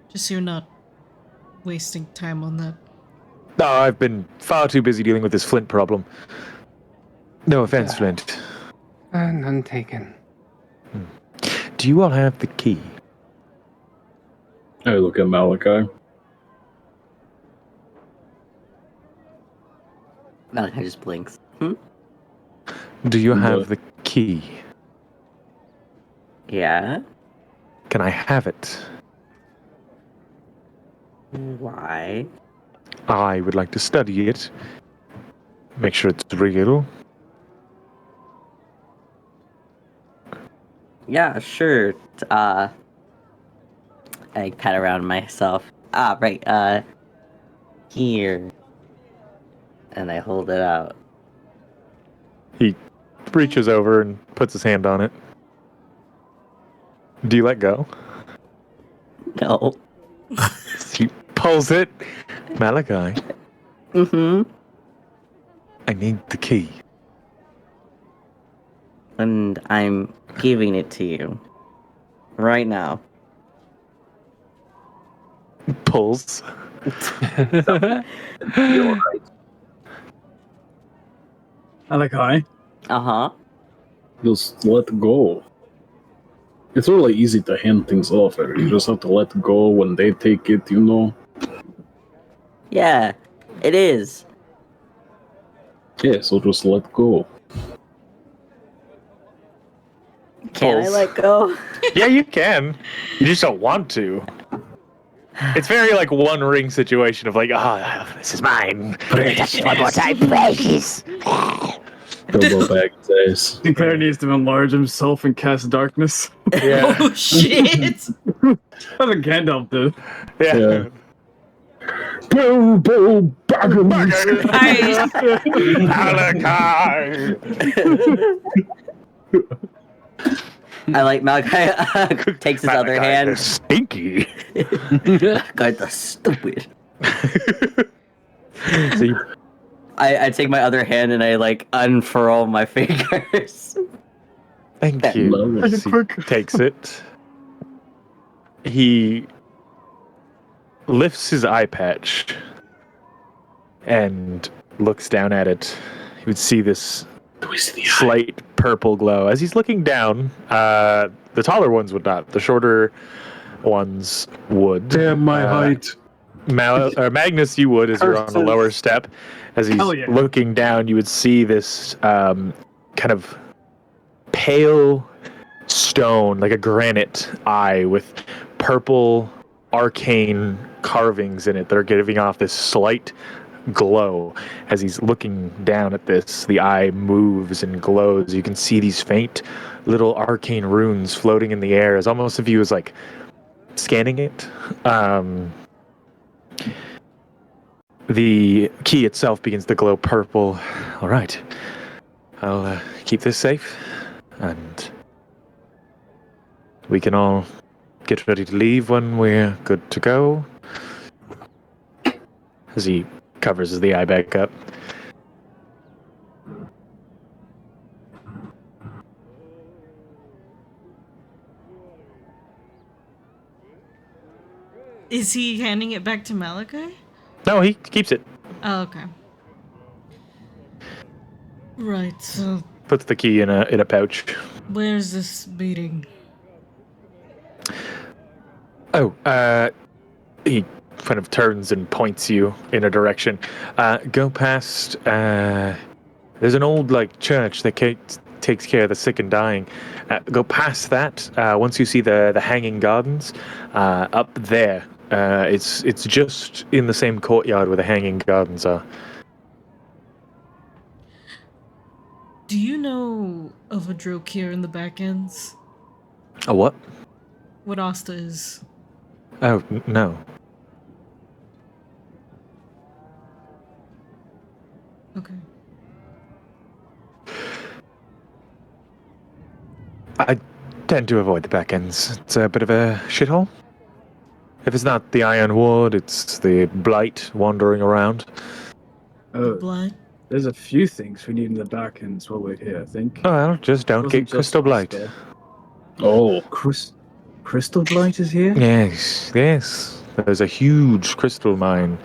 Just so you're not wasting time on that. No, I've been far too busy dealing with this Flint problem. No offense, Flint. None taken. Do you all have the key? I look at Malachi. Malachi just blinks. Do you No. have the key? Yeah? Can I have it? Why? I would like to study it. Make sure it's real. Yeah, sure. I pat around myself. Right, here. And I hold it out. He reaches over and puts his hand on it. Do you let go? No. He pulls it. Malachi, Mm-hmm. I need the key. And I'm giving it to you. Right now. Pulls. You're right. Malachi, Uh-huh. Just let go. It's really easy to hand things off. You just have to let go when they take it, you know? Yeah, it is. Yeah, so just let go. Can I Pulls. let go? Yeah, you can. You just don't want to. It's very like One Ring situation of like, this is mine. Touch it one more time, please. Bilbo Baggins. Sinclair needs to enlarge himself and cast darkness. Yeah, Oh shit! That's what Gandalf did. yeah. Bilbo Baggins! Malachi. I like Malachi takes his other Malachi hand. is stinky. God, that's stupid. So you I take my other hand and I like unfurl my fingers. Thank you. Love it. He takes it. He lifts his eye patch and looks down at it. You would see this slight purple glow. As he's looking down, the taller ones would not. The shorter ones would. Damn my height. Magnus, you would, as you're on the lower step. As he's Hell yeah. looking down, you would see this kind of pale stone, like a granite eye with purple arcane carvings in it that are giving off this slight glow. As he's looking down at this, the eye moves and glows. You can see these faint little arcane runes floating in the air, as almost if he was like scanning it. The key itself begins to glow purple. All right, I'll keep this safe, and we can all get ready to leave when we're good to go. As he covers the eye back up. Is he handing it back to Malachi? No, he keeps it. Oh, okay. Right, so Puts the key in a pouch. where's this meeting? Oh, he kind of turns and points you in a direction. Go past. There's an old like church that takes care of the sick and dying. Go past that. Once you see the hanging gardens, up there. It's just in the same courtyard where the hanging gardens are. Do you know of a droke here in the back ends? A what? What Asta is? Oh, no. Okay. I tend to avoid the back ends. It's a bit of a shithole. If it's not the Ironwood, it's the Blight wandering around. Oh, Blood? there's a few things we need in the back ends while we're here, I think. Oh, well, just don't Wasn't get just Crystal Blight. Asta. Oh, Crystal Blight is here? Yes, yes. There's a huge crystal mine.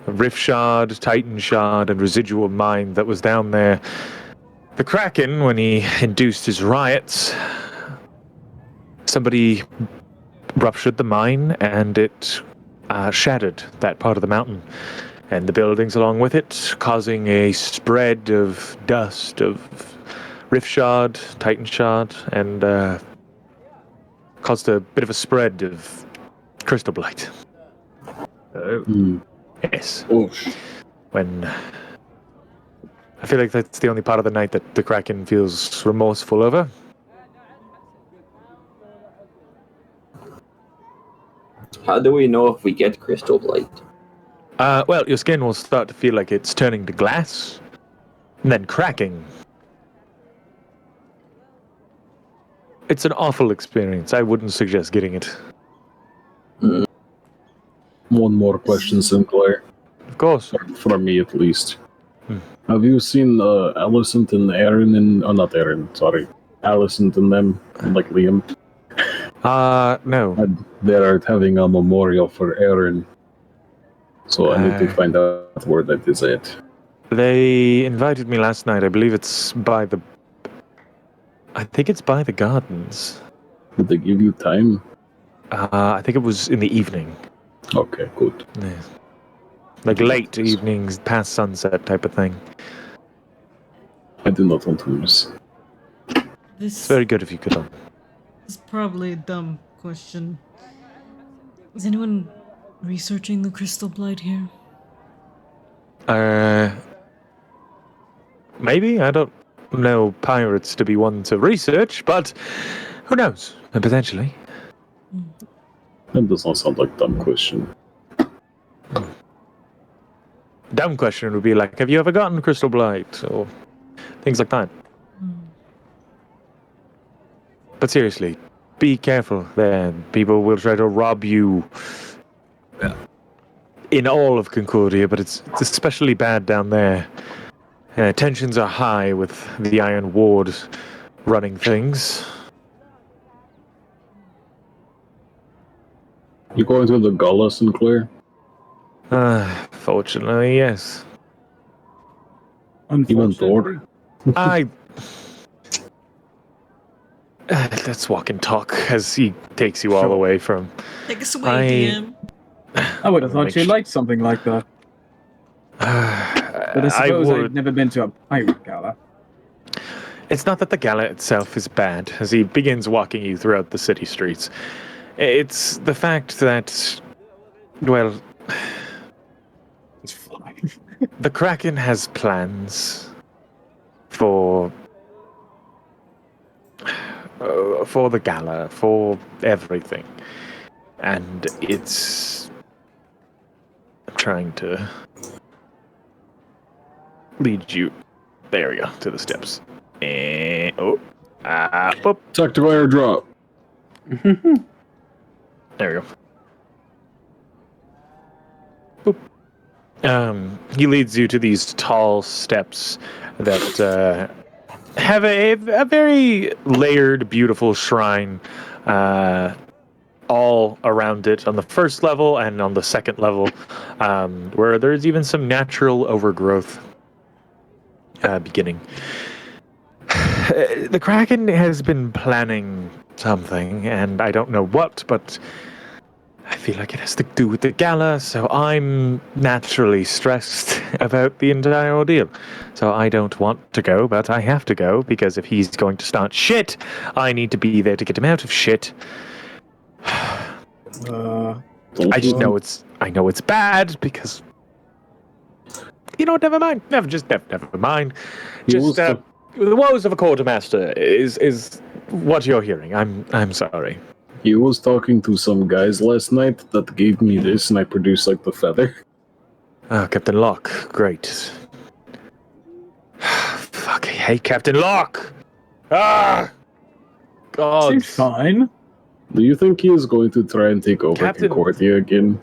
A Rift Shard, Titan Shard, and residual mine that was down there The Kraken, when he induced his riots, somebody ruptured the mine and it shattered that part of the mountain and the buildings along with it, causing a spread of dust, of rift shard, titan shard, and caused a bit of a spread of crystal blight. Yes. When I feel like that's the only part of the night that the Kraken feels remorseful over. How do we know if we get crystal blight? Well, your skin will start to feel like it's turning to glass, and then cracking. It's an awful experience. I wouldn't suggest getting it. One more question, Sinclair. Of course. From me, at least. Have you seen Alicent and Aaron and... Oh, not Aaron, sorry. Alicent and them, like Liam? No. They're having a memorial for Aaron. So I need to find out where that is at. They invited me last night. I believe it's by the... I think it's by the gardens. Did they give you time? I think it was in the evening. Okay, good. Yeah. Like late evenings, past sunset type of thing. I do not want to miss. It's very good if you could. This is probably a dumb question. Is anyone researching the crystal blight here? Maybe? I don't know pirates to be one to research, but who knows? Potentially. That does not sound like a dumb question. Dumb question would be like, have you ever gotten crystal blight? Or things like that. But seriously, be careful there. People will try to rob you in all of Concordia, but it's especially bad down there. Tensions are high with the Iron Ward running things. You going to the Gala, Sinclair? Fortunately, yes. Even Thor? Let's walk and talk as he takes you all away from... Take us away, DM. I would have thought you'd like something like that. But I suppose I've never been to a pirate gala. It's not that the gala itself is bad, as he begins walking you throughout the city streets. It's the fact that, well, It's fine. the Kraken has plans for the gala, for everything. And it's... I'm trying to lead you... There we go, to the steps. And... boop. Tactical airdrop. There we go. Boop. He leads you to these tall steps that have a very layered, beautiful shrine all around it on the first level and on the second level, where there's even some natural overgrowth beginning. The Kraken has been planning something, and I don't know what, but I feel like it has to do with the gala, so I'm naturally stressed about the entire ordeal. So I don't want to go, but I have to go, because if he's going to start shit, I need to be there to get him out of shit. I just know I know it's bad, because... You know what, never mind. Never mind. Just, the woes of a quartermaster is what you're hearing. I'm sorry. He was talking to some guys last night that gave me this, and I produced like the feather. Oh, Captain Locke, great. Fuck, I hate Captain Locke. God. Seems fine. Do you think he is going to try and take over Concordia again?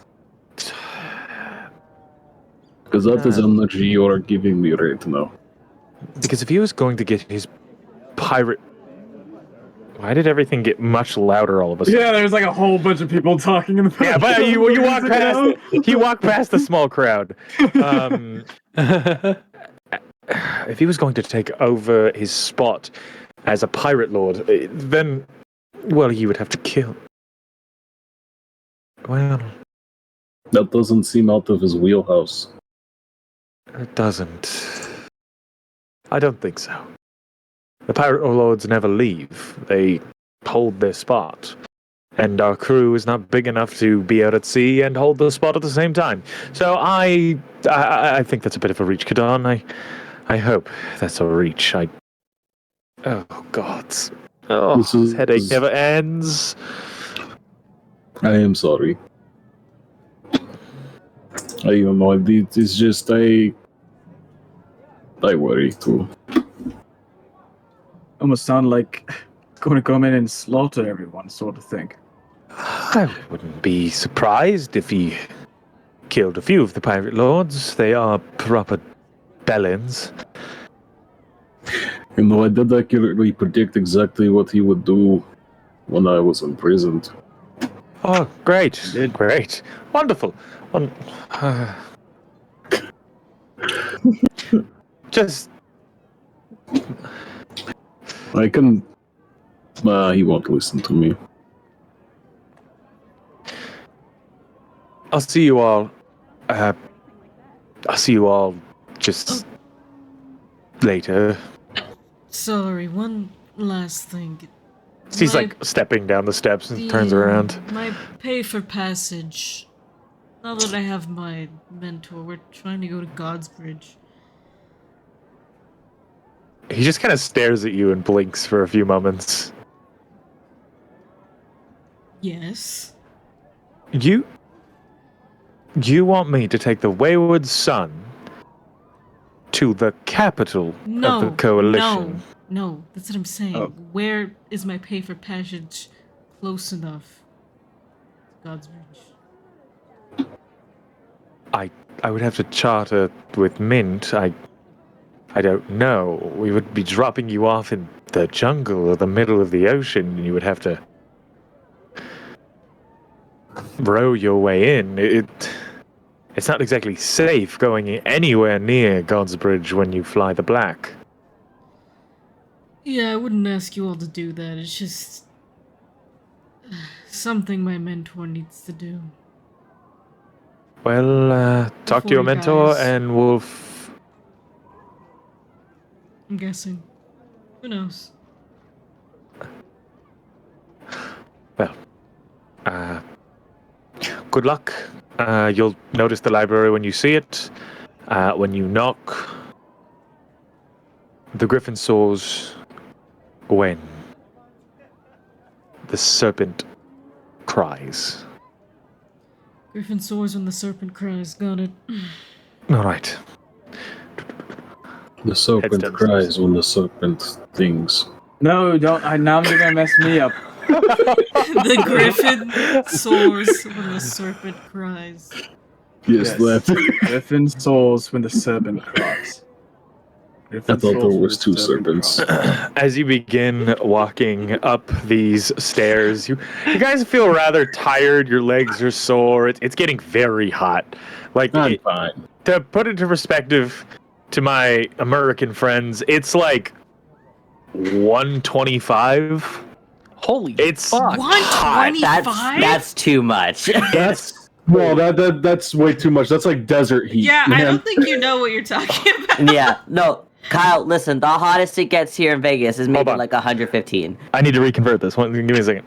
Because that is energy you are giving me right now. Because if he was going to get his pirate... Why did everything get much louder all of a sudden? Yeah, there's like a whole bunch of people talking in the Yeah, but you walk past... You walk past the small crowd. if he was going to take over his spot as a pirate lord, then, well, he would have to kill. Well, That doesn't seem out of his wheelhouse. it doesn't. I don't think so. The pirate lords never leave. They hold their spot. And our crew is not big enough to be out at sea and hold the spot at the same time. So I think that's a bit of a reach, Kadon. I hope that's a reach. Oh, God. Oh, this headache never ends. I am sorry. I don't know. It's just I worry too. Almost sound like going to come in and slaughter everyone, sort of thing. I wouldn't be surprised if he killed a few of the pirate lords. They are proper bellends. You know, I did accurately predict exactly what he would do when I was imprisoned. Oh, great. Great. Wonderful. Just... I can... he won't listen to me. I'll see you all just later. Sorry, one last thing. He's like stepping down the steps and turns around. My pay for passage. Now that I have my mentor, we're trying to go to God's Bridge. He just kind of stares at you and blinks for a few moments. Yes. You want me to take the Wayward Sun to the capital of the coalition? No, that's what I'm saying. Oh. Where is my pay for passage close enough to God's Bridge? I would have to charter with Mint. I don't know. We would be dropping you off in the jungle or the middle of the ocean, and you would have to row your way in. It's not exactly safe going anywhere near God's Bridge when you fly the Black. Yeah, I wouldn't ask you all to do that. It's just something my mentor needs to do. Well, talk to your mentor guys. and we'll... I'm guessing. Who knows? Well, good luck. You'll notice the library when you see it. When you knock, the griffin soars when the serpent cries. Griffin soars when the serpent cries. Got it. All right. The serpent cries when the serpent stings. No, don't. Now you're gonna mess me up. The griffin soars when the serpent cries. Yes, that. Griffin soars when the serpent cries. I thought there was two serpents. As you begin walking up these stairs, you guys feel rather tired. Your legs are sore. It's getting very hot. Like, I'm fine. To put it into perspective to my American friends, it's like 125. Holy It's fuck. 125? That's too much. That's way too much. That's like desert heat. Yeah, man. I don't think you know what you're talking about. Yeah, no. Kyle, listen, the hottest it gets here in Vegas is maybe like 115. I need to reconvert this. Give me a second.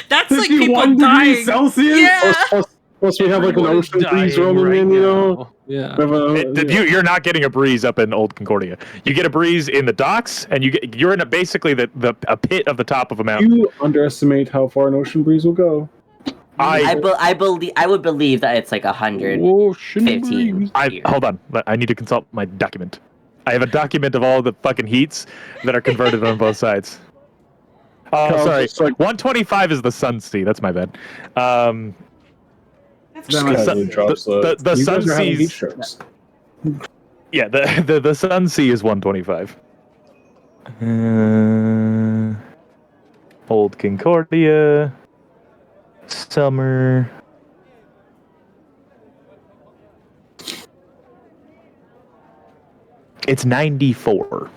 That's like 51 people degrees dying. Celsius? Yeah. Plus we have like an Everyone's ocean breeze dying rolling right in, you know? now. Yeah. We have a- You're not getting a breeze up in Old Concordia. You get a breeze in the docks, and you're in basically a pit of the top of a mountain. You underestimate how far an ocean breeze will go. I would believe that it's like 115. Hold on. I need to consult my document. I have a document of all the fucking heats that are converted on both sides. Oh, Kyle, sorry. it's like- 125 is the sun sea. That's my bad. That's That crazy. was- Casually drops the you sun guys are having heat sees- strokes. Yeah, the sun sea is 125. Old Concordia. Summer. It's 94.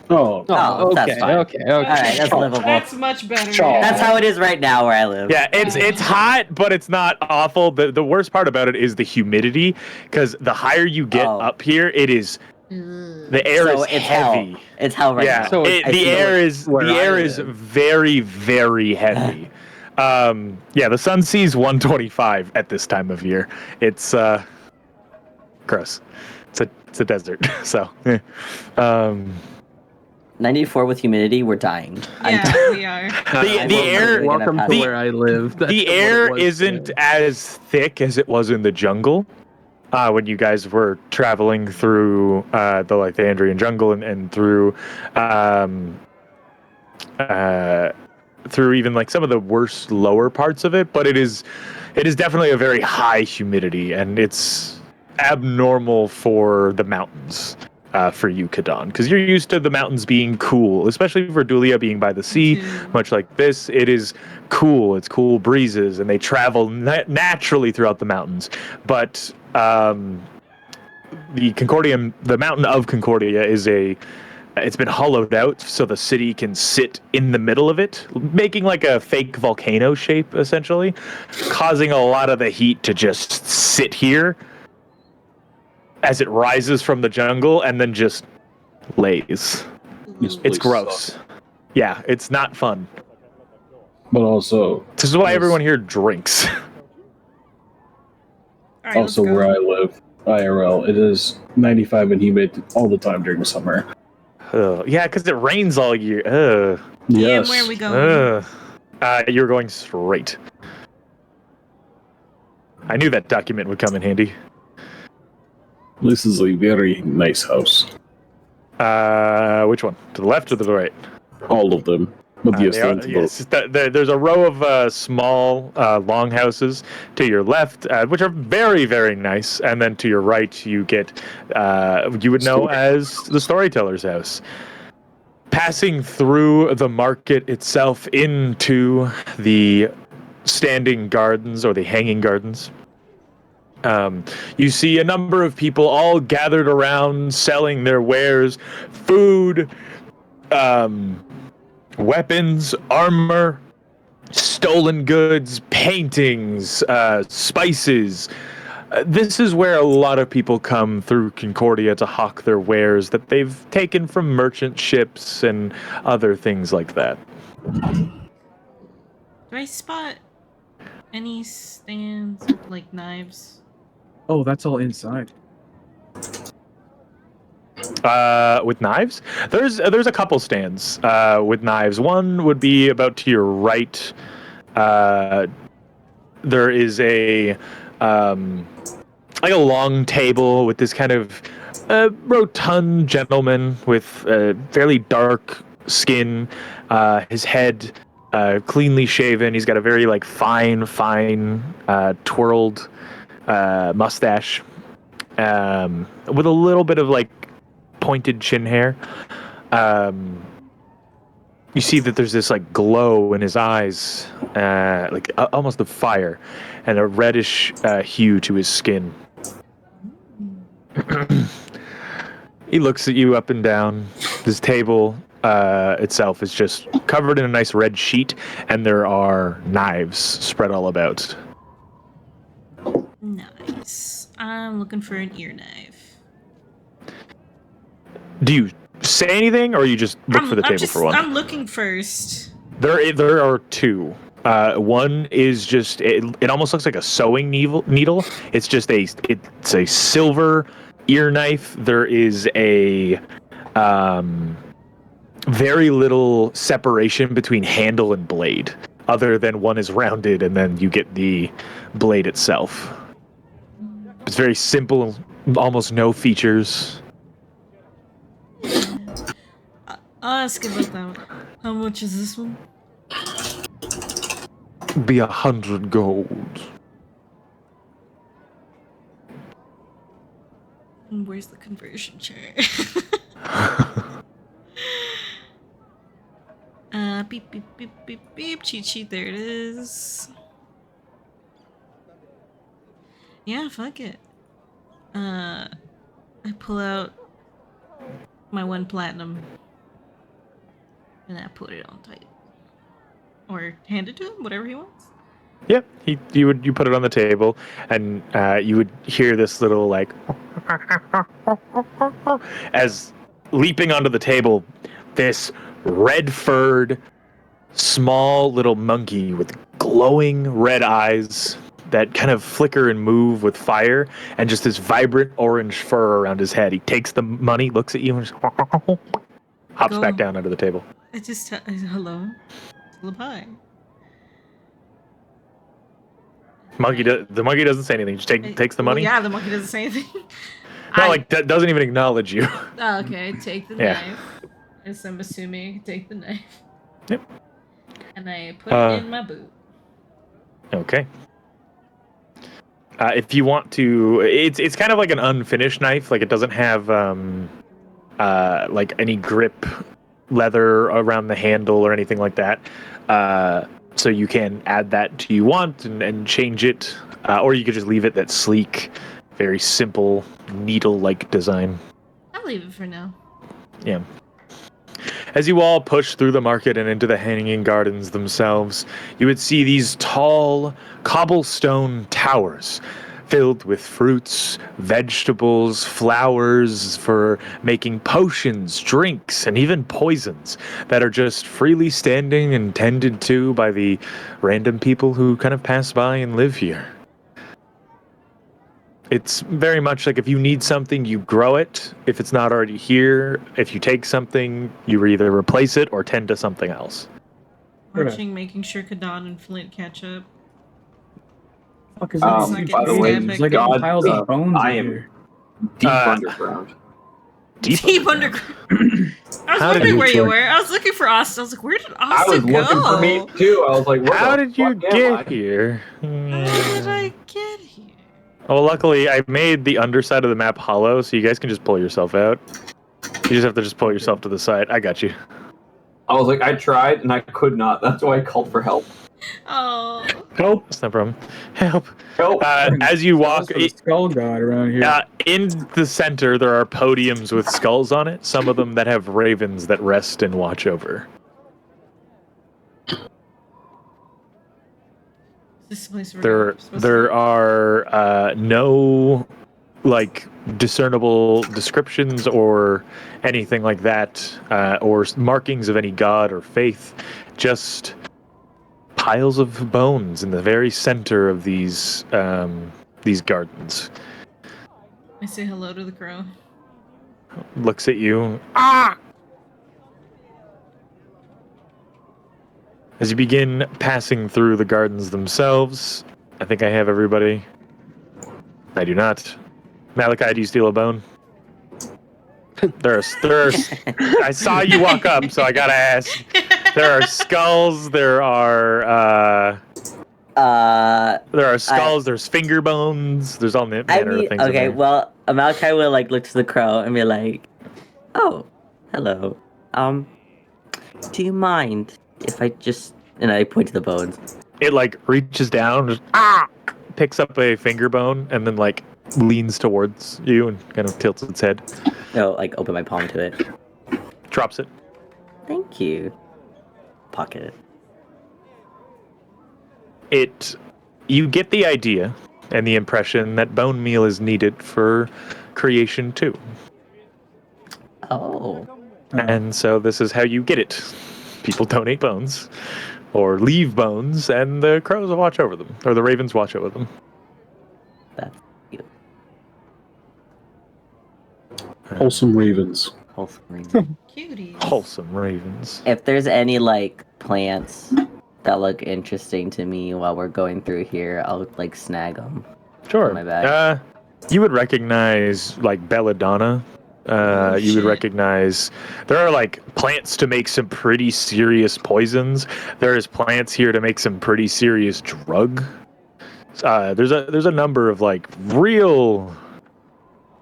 Oh, Oh, that's okay, fine. okay. All right, that's livable. That's much better. Sure. Yeah. That's how it is right now where I live. Yeah, it's hot, but it's not awful. The worst part about it is the humidity, because the higher you get Oh. up here, it is the air So is it's heavy. hell. It's hell right Yeah, now. So the I see. air is where I is live. very, very heavy. Yeah, the sun sees 125 at this time of year. It's gross. It's a desert. So, 94 with humidity, we're dying. Yeah, we are. the air Welcome to the- where I live. That's the what it air was isn't there. as thick as it was in the jungle when you guys were traveling through the Lythandrian jungle and through through even like some of the worst lower parts of it, but it is definitely a very high humidity, and it's abnormal for the mountains. For you, Kadan, because you're used to the mountains being cool, especially Verdulia being by the sea, much like this. It is cool. It's cool breezes, and they travel naturally throughout the mountains. But the mountain of Concordia it's been hollowed out so the city can sit in the middle of it, making like a fake volcano shape, essentially, causing a lot of the heat to just sit here as it rises from the jungle and then just lays. It's gross. Yeah, it's not fun. But also, This is why everyone here drinks. All right, let's also go. where I live, IRL, it is 95 and humid all the time during the summer. Yeah, because it rains all year. Yes. And where are we going? You're going straight. I knew that document would come in handy. This is a very nice house. Which one? To the left or to the right? All of them. But yes, down to yes. There's a row of small longhouses to your left, which are very, very nice, and then to your right you get you would know as the storyteller's house. Passing through the market itself into the standing gardens or the hanging gardens. You see a number of people all gathered around selling their wares, food, weapons, armor, stolen goods, paintings, spices. This is where a lot of people come through Concordia to hawk their wares that they've taken from merchant ships and other things like that. Do I spot any stands with, like, knives? Oh, that's all inside. With knives, there's a couple stands with knives. One would be about to your right. There is a like a long table with this kind of rotund gentleman with fairly dark skin. His head cleanly shaven. He's got a very like fine twirled mustache with a little bit of like pointed chin hair. You see that there's this like glow in his eyes, like almost a fire, and a reddish hue to his skin. He looks at you up and down. This table itself is just covered in a nice red sheet, and there are knives spread all about. Nice. I'm looking for an ear knife. Do you say anything, or you just look for the table for one? I'm looking first. There are two. One is just it almost looks like a sewing needle. It's just it's a silver ear knife. There is a very little separation between handle and blade, other than one is rounded and then you get the blade itself. It's very simple, almost no features. I'll ask about that one. How much is this one? Be 100 gold. And where's the conversion chart? Beep, beep, beep, beep, beep. Cheat sheet, there it is. Yeah, fuck it. I pull out my 1 platinum. And I put it on tight. Or hand it to him, whatever he wants. Yep, you put it on the table, and you would hear this little like as leaping onto the table, this red-furred, small little monkey with glowing red eyes that kind of flicker and move with fire, and just this vibrant orange fur around his head. He takes the money, looks at you, and just hops back down under the table. I just hello, hi. The monkey doesn't say anything. Just takes the money. Yeah, the monkey doesn't say anything. No, doesn't even acknowledge you. Oh, okay, take the knife. As I'm assuming, take the knife. Yep. And I put it in my boot. Okay. If you want to, it's kind of like an unfinished knife. Like it doesn't have like any grip leather around the handle or anything like that. So you can add that to you want and change it, or you could just leave it that sleek, very simple needle-like design. I'll leave it for now. Yeah. As you all push through the market and into the hanging gardens themselves, you would see these tall cobblestone towers filled with fruits, vegetables, flowers for making potions, drinks, and even poisons that are just freely standing and tended to by the random people who kind of pass by and live here. It's very much like if you need something, you grow it. If it's not already here, if you take something, you either replace it or tend to something else. Watching, making sure Kadan and Flint catch up. Fuck is By the way, There's like piles of bones I in am here. deep underground. Deep underground. I was wondering where you were. I was looking for Austin. I was like, where did I Austin was go? looking for me too. I was like, where How the did you fuck am I? get here? How did I get here? Well, luckily, I made the underside of the map hollow, so you guys can just pull yourself out. You just have to just pull yourself to the side. I got you. I was like, I tried and I could not. That's why I called for help. Oh. Help! That's no problem. Help! Help! As you walk, There's a skull god around here. in the center, there are podiums with skulls on it. Some of them that have ravens that rest and watch over. Is this the place where There are no like discernible descriptions or anything like that, or markings of any god or faith. Just piles of bones in the very center of these gardens. I say hello to the crow. Looks at you. Ah! As you begin passing through the gardens themselves, I think I have everybody. I do not. Malachi, do you steal a bone? There's. I saw you walk up, so I gotta ask. There are skulls. There are skulls. There's finger bones. There's all manner of things. Okay, in there. well, Malachi will like look to the crow and be like, "Oh, hello. Do you mind if I just?" And I point to the bones. It like reaches down, just, picks up a finger bone, and then like leans towards you and kind of tilts its head. No, like open my palm to it. Drops it. Thank you. Pocket it. You get the idea and the impression that bone meal is needed for creation too. Oh. And so this is how you get it. People donate bones or leave bones, and the crows will watch over them, or the ravens watch over them. That's cute. Wholesome ravens. Wholesome ravens. Cuties. Wholesome ravens. If there's any like plants that look interesting to me while we're going through here, I'll like snag them. Sure. My bag. You would recognize like belladonna. You would recognize there are like plants to make some pretty serious poisons. There's plants here to make some pretty serious drug. There's a number of like real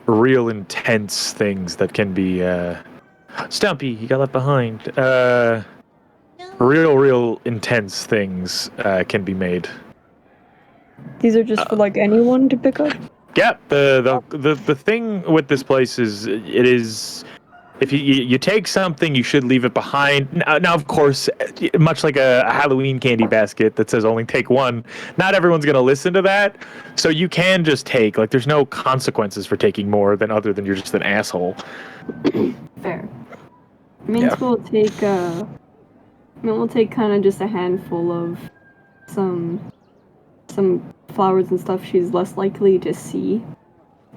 intense things that can be Stumpy, you got left behind. Real intense things can be made. These are just for like anyone to pick up? Yeah, the thing with this place is it is if you take something, you should leave it behind. Now, of course, much like a Halloween candy basket that says only take one, not everyone's going to listen to that. So you can just take, like, there's no consequences for taking more than other than you're just an asshole. Fair. Means we'll take kind of just a handful of some flowers and stuff she's less likely to see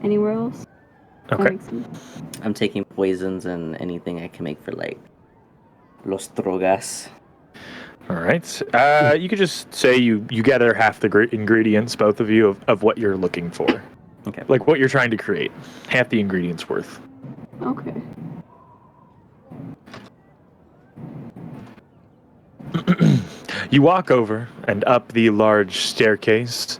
anywhere else. That Okay. makes sense. I'm taking poisons and anything I can make for like los drogas. All right. You could just say you gather half the ingredients, both of you, of what you're looking for. Okay. Like what you're trying to create. Half the ingredients worth. Okay. You walk over and up the large staircase.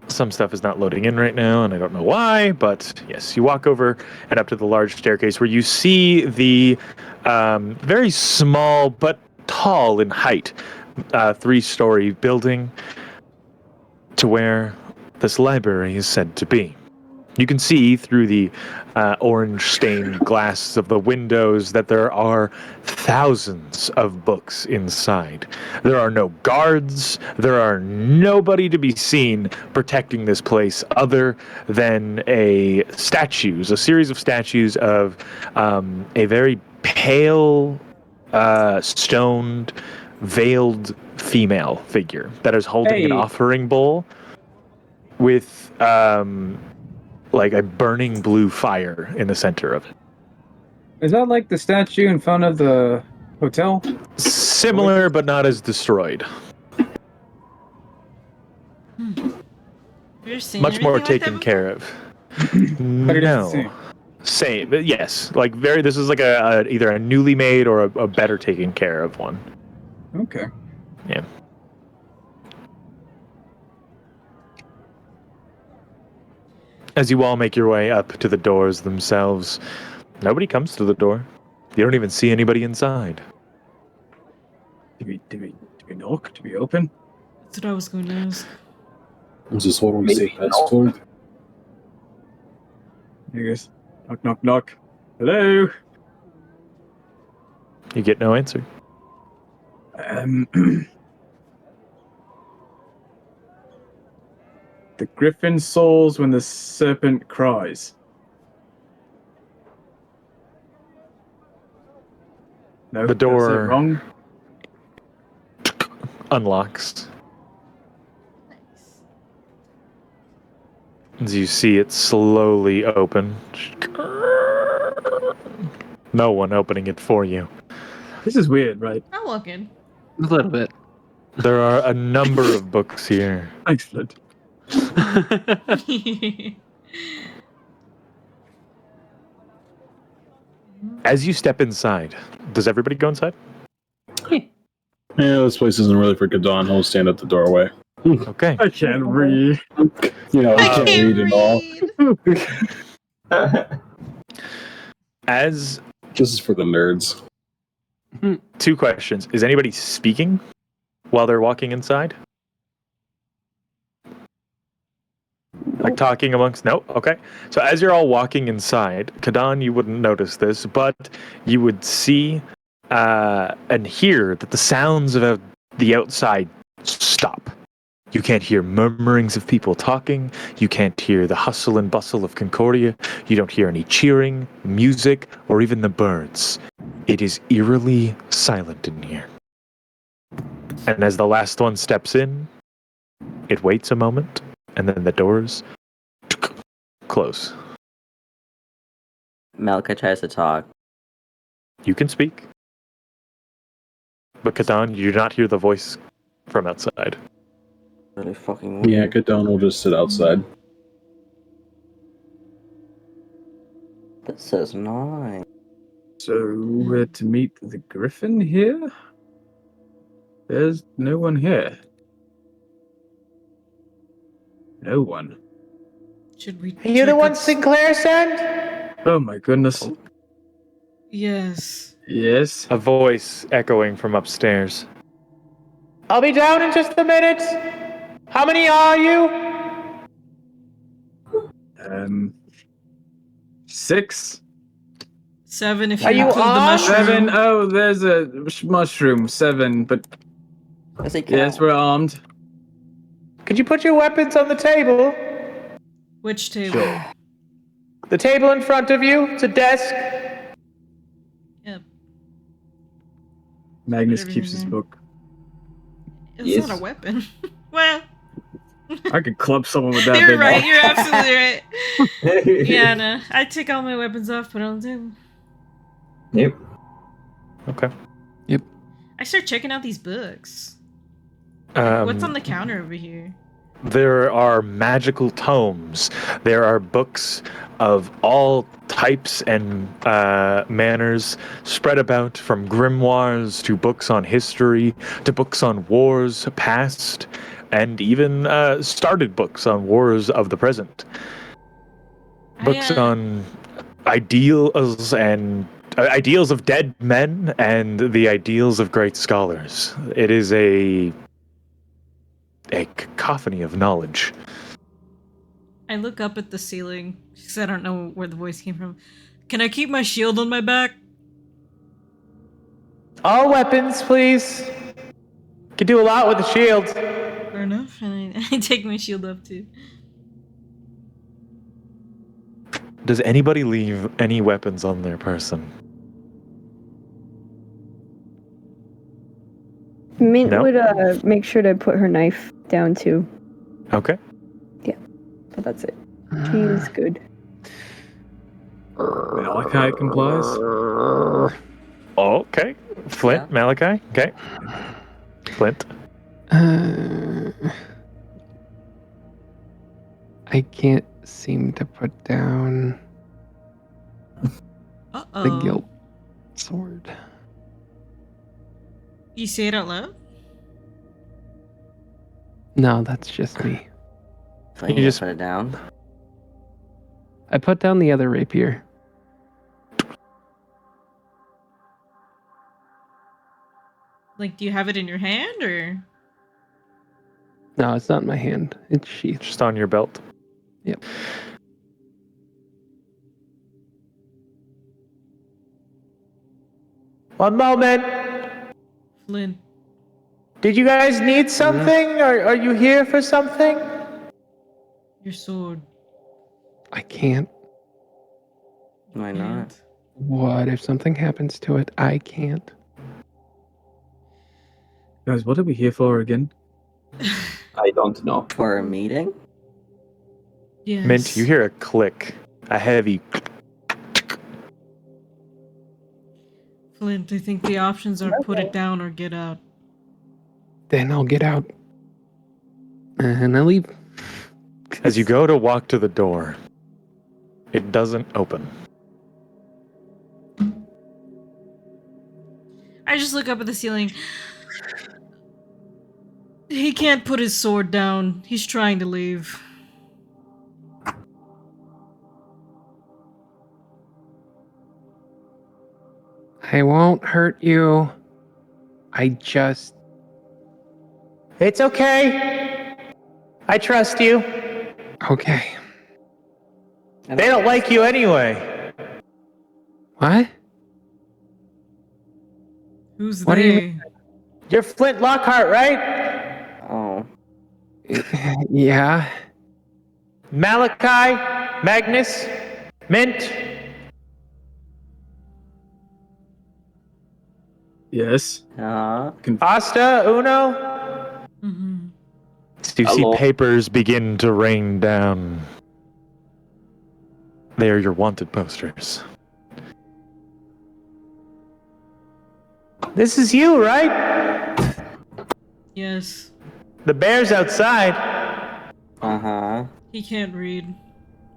Some stuff is not loading in right now, and I don't know why, but yes, you walk over and up to the large staircase where you see the very small but tall in height 3-story building to where this library is said to be. You can see through the orange-stained glass of the windows that there are thousands of books inside. There are no guards. There are nobody to be seen protecting this place other than a series of statues of a very pale, stoned, veiled female figure that is holding an Hey. offering bowl with like a burning blue fire in the center of it. Is that like the statue in front of the hotel? Similar, but not as destroyed. You're seeing Much more anything like taken that care of. But it No. isn't Same, but yes. Like this is like either a newly made or a better taken care of one. Okay. Yeah. As you all make your way up to the doors themselves, nobody comes to the door. You don't even see anybody inside. Do we knock? Do we open? That's what I was going to ask. Is this what we say password? I guess. Knock, knock, knock. Hello? You get no answer. The griffin soars when the serpent cries. No, The did I say it door- wrong. Unlocks. As you see it slowly open. No one opening it for you. This is weird, right? I'll walk in. A little bit. There are a number of books here. Excellent. As you step inside, does everybody go inside? Yeah, this place isn't really for Kadon. He'll stand at the doorway. Okay. I can't read. You know, he can't read at all. As This is for the nerds. 2 questions. Is anybody speaking while they're walking inside? Like talking amongst? No? Okay. So as you're all walking inside, Kadan, you wouldn't notice this, but you would see and hear that the sounds of the outside stop. You can't hear murmurings of people talking. You can't hear the hustle and bustle of Concordia. You don't hear any cheering, music, or even the birds. It is eerily silent in here. And as the last one steps in, it waits a moment, and then the doors close. Malka tries to talk. You can speak. But Kadan, you do not hear the voice from outside. Really fucking weird. Yeah, Kadon will just sit outside. That says 9. So we're to meet the griffin here? There's no one here. No one. Should we? Are you the check one it? Sinclair sent? Oh my goodness. Yes. Yes. A voice echoing from upstairs. I'll be down in just a minute. How many are you? 6. 7 if you Are you include the on? mushroom. 7. Oh, there's a mushroom. 7, but Does he count? yes, we're armed. Could you put your weapons on the table? Which table? The table in front of you. It's a desk. Yep. Magnus Put keeps his everything book. It's Yes. not a weapon. Well, I could club someone with that you're big right. book. You're absolutely right. Yeah, no. I take all my weapons off, put it on the table. Yep. Okay. I start checking out these books. What's on the counter over here? There are magical tomes. There are books of all types and manners spread about, from grimoires to books on history to books on wars past, and even started books on wars of the present. Books on ideals and ideals of dead men and the ideals of great scholars. It is a cacophony of knowledge. I look up at the ceiling because I don't know where the voice came from. Can I keep my shield on my back? All weapons, please. Could do a lot with the shield. Fair enough. And I take my shield up too. Does anybody leave any weapons on their person? Mint No? would make sure to put her knife down too, Okay. but that's it. She is good. Malachi complies. Okay. Flint, Yeah. Malachi. Okay. Flint. I can't seem to put down Uh-oh. the guilt sword. You say it out loud? No, that's just me. So You you just- just put it down. I put down the other rapier. Like, do you have it in your hand or? No, it's not in my hand. It's sheathed. Just on your belt. Yep. One moment. Flynn. Did you guys need something? Are you here for something? Your sword. I can't. Why not? What if something happens to it? I can't. Guys, what are we here for again? I don't know. For a meeting? Yes. Mint, you hear a click. A heavy. Flint, I think the options are put it down or get out. Then I'll get out. And I leave. As you go to walk to the door, it doesn't open. I just look up at the ceiling. He can't put his sword down. He's trying to leave. I won't hurt you. I just... It's okay. I trust you. Okay. They don't like you anyway. What? Who's What do they? you mean? You're Flint Lockhart, right? Oh. Yeah. Malachi, Magnus, Mint. Yes. Asta, Uno. Mm-hmm. You Hello. see papers begin to rain down. They are your wanted posters. This is you, right? Yes. The bear's outside. Uh-huh. He can't read.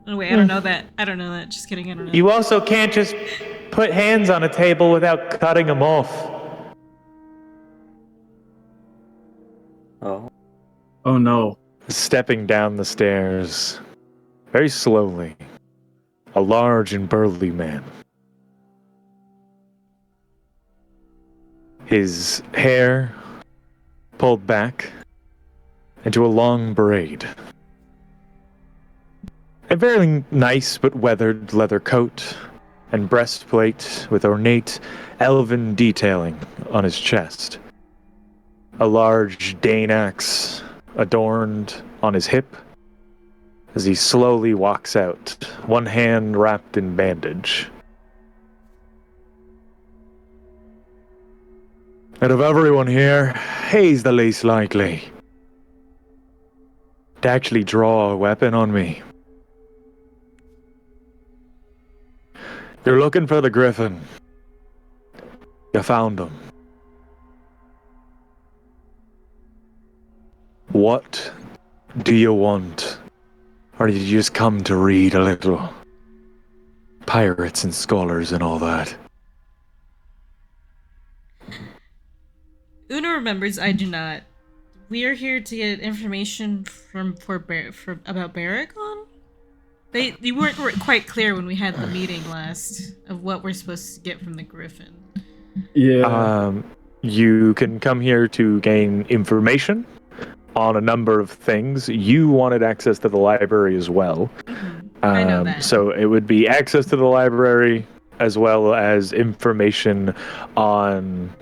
Oh wait, I don't know that. I don't know that. Just kidding, I don't know. You also can't just put hands on a table without cutting them off. Oh. Oh no. Stepping down the stairs, very slowly, a large and burly man. His hair pulled back into a long braid. A very nice but weathered leather coat, and breastplate with ornate elven detailing on his chest. A large Dane axe adorned on his hip as he slowly walks out, one hand wrapped in bandage. Out of everyone here, he's the least likely to actually draw a weapon on me. You're looking for the Griffin. You found him. What do you want? Or did you just come to read a little pirates and scholars and all that? Una remembers, I do not. We are here to get information about Baragon? You weren't quite clear when we had the meeting last of what we're supposed to get from the Griffin. Yeah. You can come here to gain information on a number of things. You wanted access to the library as well. I know that. So it would be access to the library as well as information on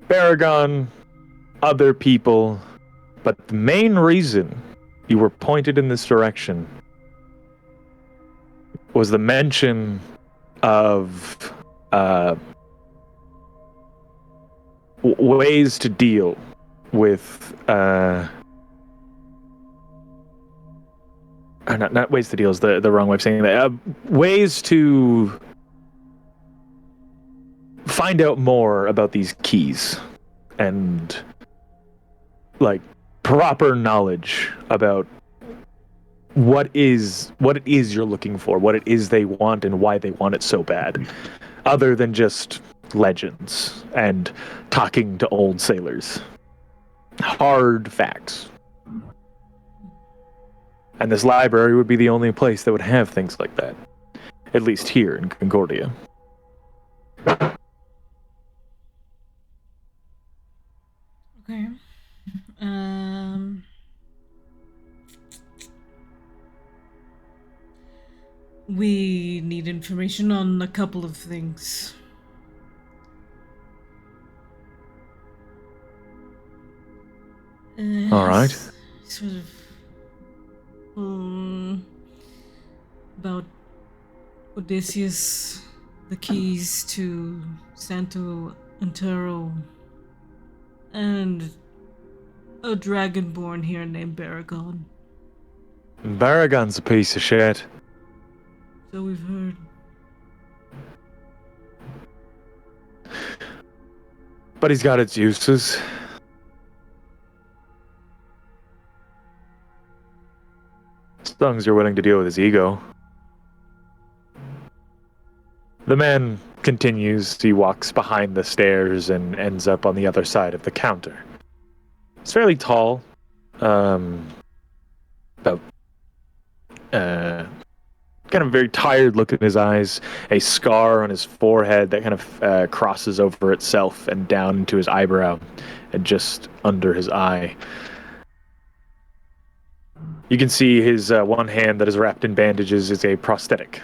Baragon, other people. But the main reason you were pointed in this direction was the mention of ways to deal with not ways to deal is the wrong way of saying that. Ways to find out more about these keys and like proper knowledge about what it is you're looking for, what it is they want, and why they want it so bad, other than just legends and talking to old sailors. Hard facts. And this library would be the only place that would have things like that, at least here in Concordia. Okay. We need information on a couple of things. All right. Sort of about Odysseus, the keys to Santo Antero, and a dragonborn here named Baragon. Baragon's a piece of shit. So we've heard. But he's got its uses. As long as you're willing to deal with his ego. The man continues. He walks behind the stairs and ends up on the other side of the counter. He's fairly tall. Kind of very tired look in his eyes, a scar on his forehead that kind of crosses over itself and down into his eyebrow and just under his eye. You can see his one hand that is wrapped in bandages is a prosthetic.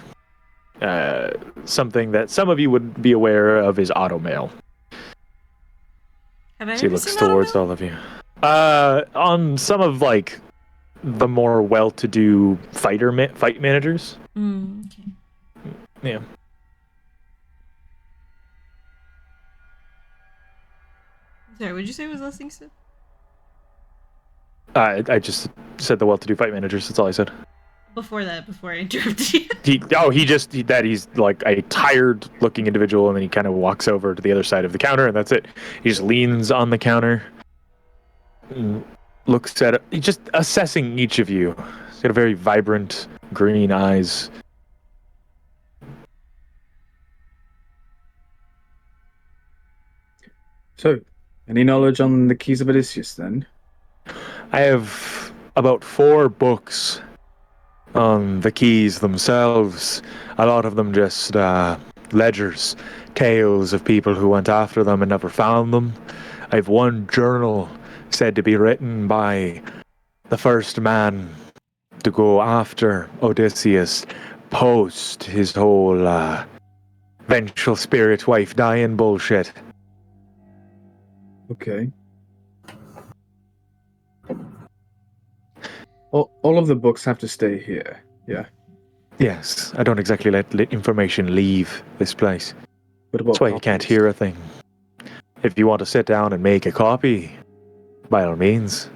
Something that some of you would be aware of is automail. Have I So he ever looks seen towards Automail? all of you. On some of like the more well-to-do fight managers. Okay. Yeah. Sorry, what did you say was last thing said? I just said the well-to-do fight managers. That's all I said. Before I interrupted you. He's like a tired-looking individual, and then he kind of walks over to the other side of the counter, and that's it. He just leans on the counter, and looks at it. He's just assessing each of you. He's got a very vibrant green eyes. So, any knowledge on the keys of Odysseus then? I have about 4 books on the keys themselves. A lot of them just ledgers, tales of people who went after them and never found them. I have one journal said to be written by the first man to go after Odysseus post his whole vengeful spirit wife dying bullshit. Okay. All of the books have to stay here. Yeah. Yes, I don't exactly let information leave this place. What about That's why you can't copies? hear a thing. If you want to sit down and make a copy, by all means.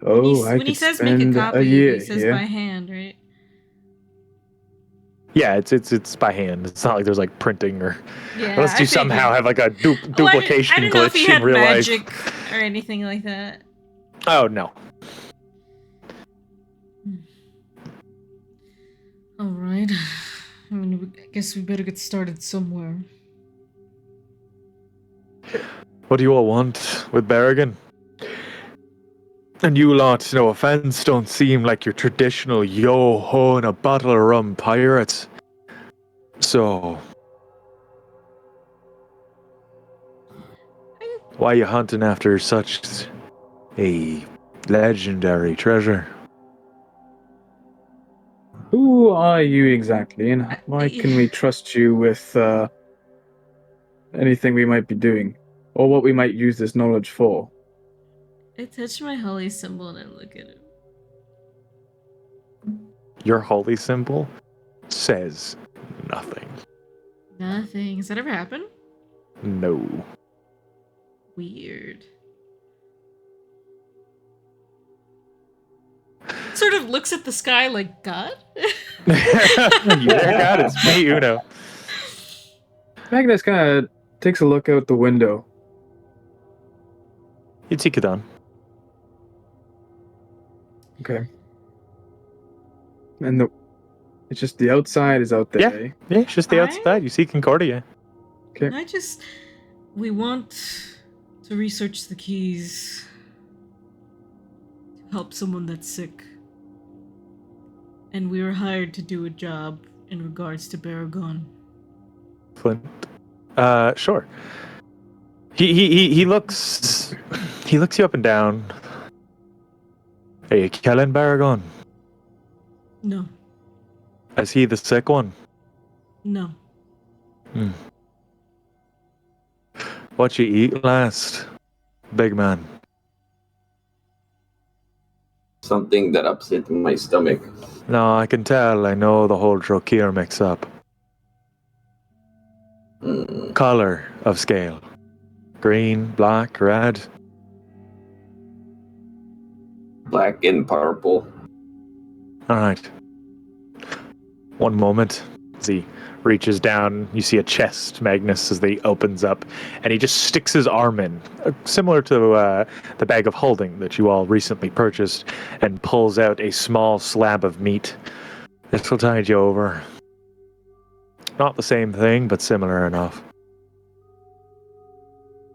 Oh, I when could he says make a spend copy, a year he says here. by hand, right? Yeah, it's by hand. It's not like there's like printing or Yeah. unless I you somehow figured. have like a Oh, duplication I didn't know if glitch he had in real magic life. or anything like that. Oh no. All right. I mean, I guess we better get started somewhere. What do you all want with Berrigan? And you lot, no offense, don't seem like your traditional yo-ho and a bottle of rum pirates. So, why are you hunting after such a legendary treasure? Who are you exactly, and why can we trust you with anything we might be doing, or what we might use this knowledge for? I touch my holy symbol and I look at it. Your holy symbol says nothing. Nothing. Has that ever happened? No. Weird. Sort of looks at the sky like, God? You there, God? It's me, Uno. Magnus kind of takes a look out the window. You take it on. Okay. And it's just the outside is out there. Yeah. Eh? Yeah, it's just the I- outside. You see Concordia. Okay. We want to research the keys to help someone that's sick. And we were hired to do a job in regards to Baragon. Flint. Sure. He looks you up and down. Are you killing Baragon? No. Is he the sick one? No. What you eat last, big man? Something that upset my stomach. No, I can tell. I know the whole Trocir mix up. Color of scale. Green, black, red. Black and purple. Alright. One moment. As he reaches down, you see a chest, Magnus, as he opens up, and he just sticks his arm in, similar to the bag of holding that you all recently purchased, and pulls out a small slab of meat. This will tide you over. Not the same thing, but similar enough.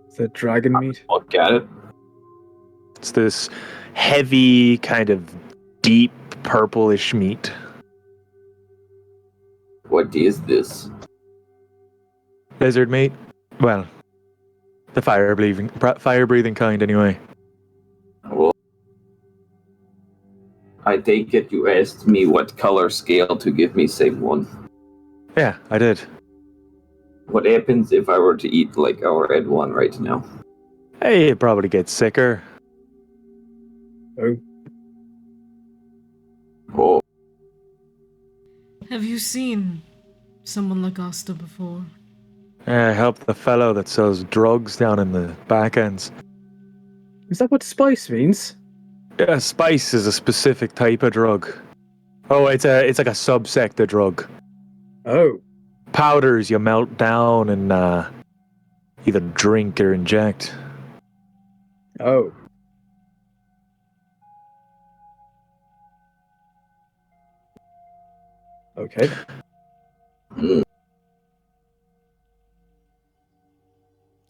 Is that dragon meat? Look at it. It's this heavy, kind of deep purplish meat. What is this? Lizard meat? Well, the fire-breathing kind, anyway. Well, I take it you asked me what color scale to give me same one. Yeah, I did. What happens if I were to eat like our red one right now? Hey, it probably gets sicker. Oh. Oh, Have you seen someone like Asta before? I helped the fellow that sells drugs down in the back ends. Is that what spice means? Spice is a specific type of drug. Oh, it's like a subsect of drug. Oh. Powders you melt down and either drink or inject. Oh. Okay.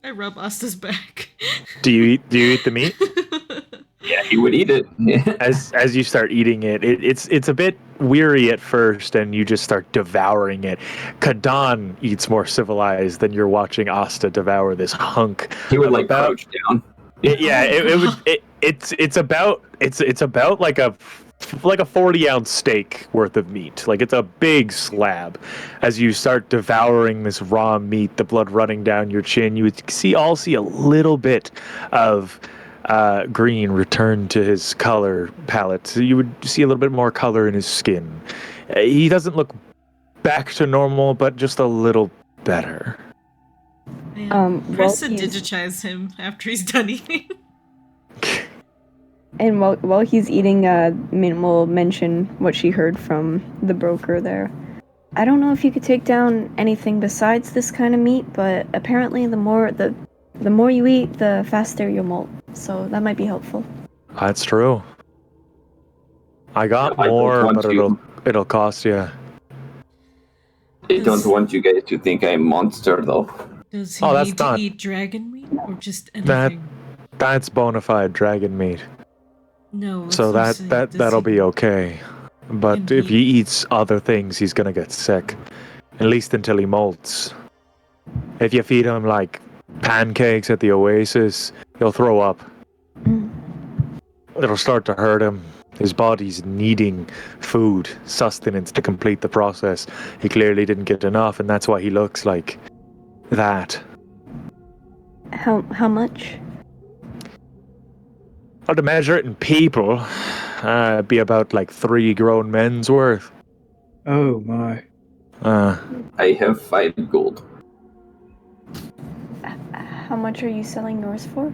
I rub Asta's back. Do you eat the meat? yeah, he would eat it. As you start eating it, it's a bit weary at first, and you just start devouring it. Kadan eats more civilized than you're watching Asta devour this hunk. He would of like about- crouch down. it's about like a like a 40-ounce steak worth of meat. Like it's a big slab. As you start devouring this raw meat, the blood running down your chin, you would see a little bit of green return to his color palette. So you would see a little bit more color in his skin. He doesn't look back to normal, but just a little better. Press well, to digitize him after he's done eating. And while he's eating, Mint will mention what she heard from the broker there. I don't know if you could take down anything besides this kind of meat, but apparently the more you eat, the faster you'll molt. So that might be helpful. That's true. I got I don't more, want but to- it'll cost you. I don't want you guys to think I'm a monster, though. Does he that's need to not- eat dragon meat or just anything? That's bona fide dragon meat. No. So that's what I'm saying. Does that'll he- be okay. But And if he- he eats other things, he's gonna get sick. At least until he molts. If you feed him like pancakes at the Oasis, he'll throw up. It'll start to hurt him. His body's needing food, sustenance to complete the process. He clearly didn't get enough, and that's why he looks like that. How much? Well, to measure it in people, it'd be about like 3 grown men's worth. Oh my. I have 5 gold. How much are you selling yours for?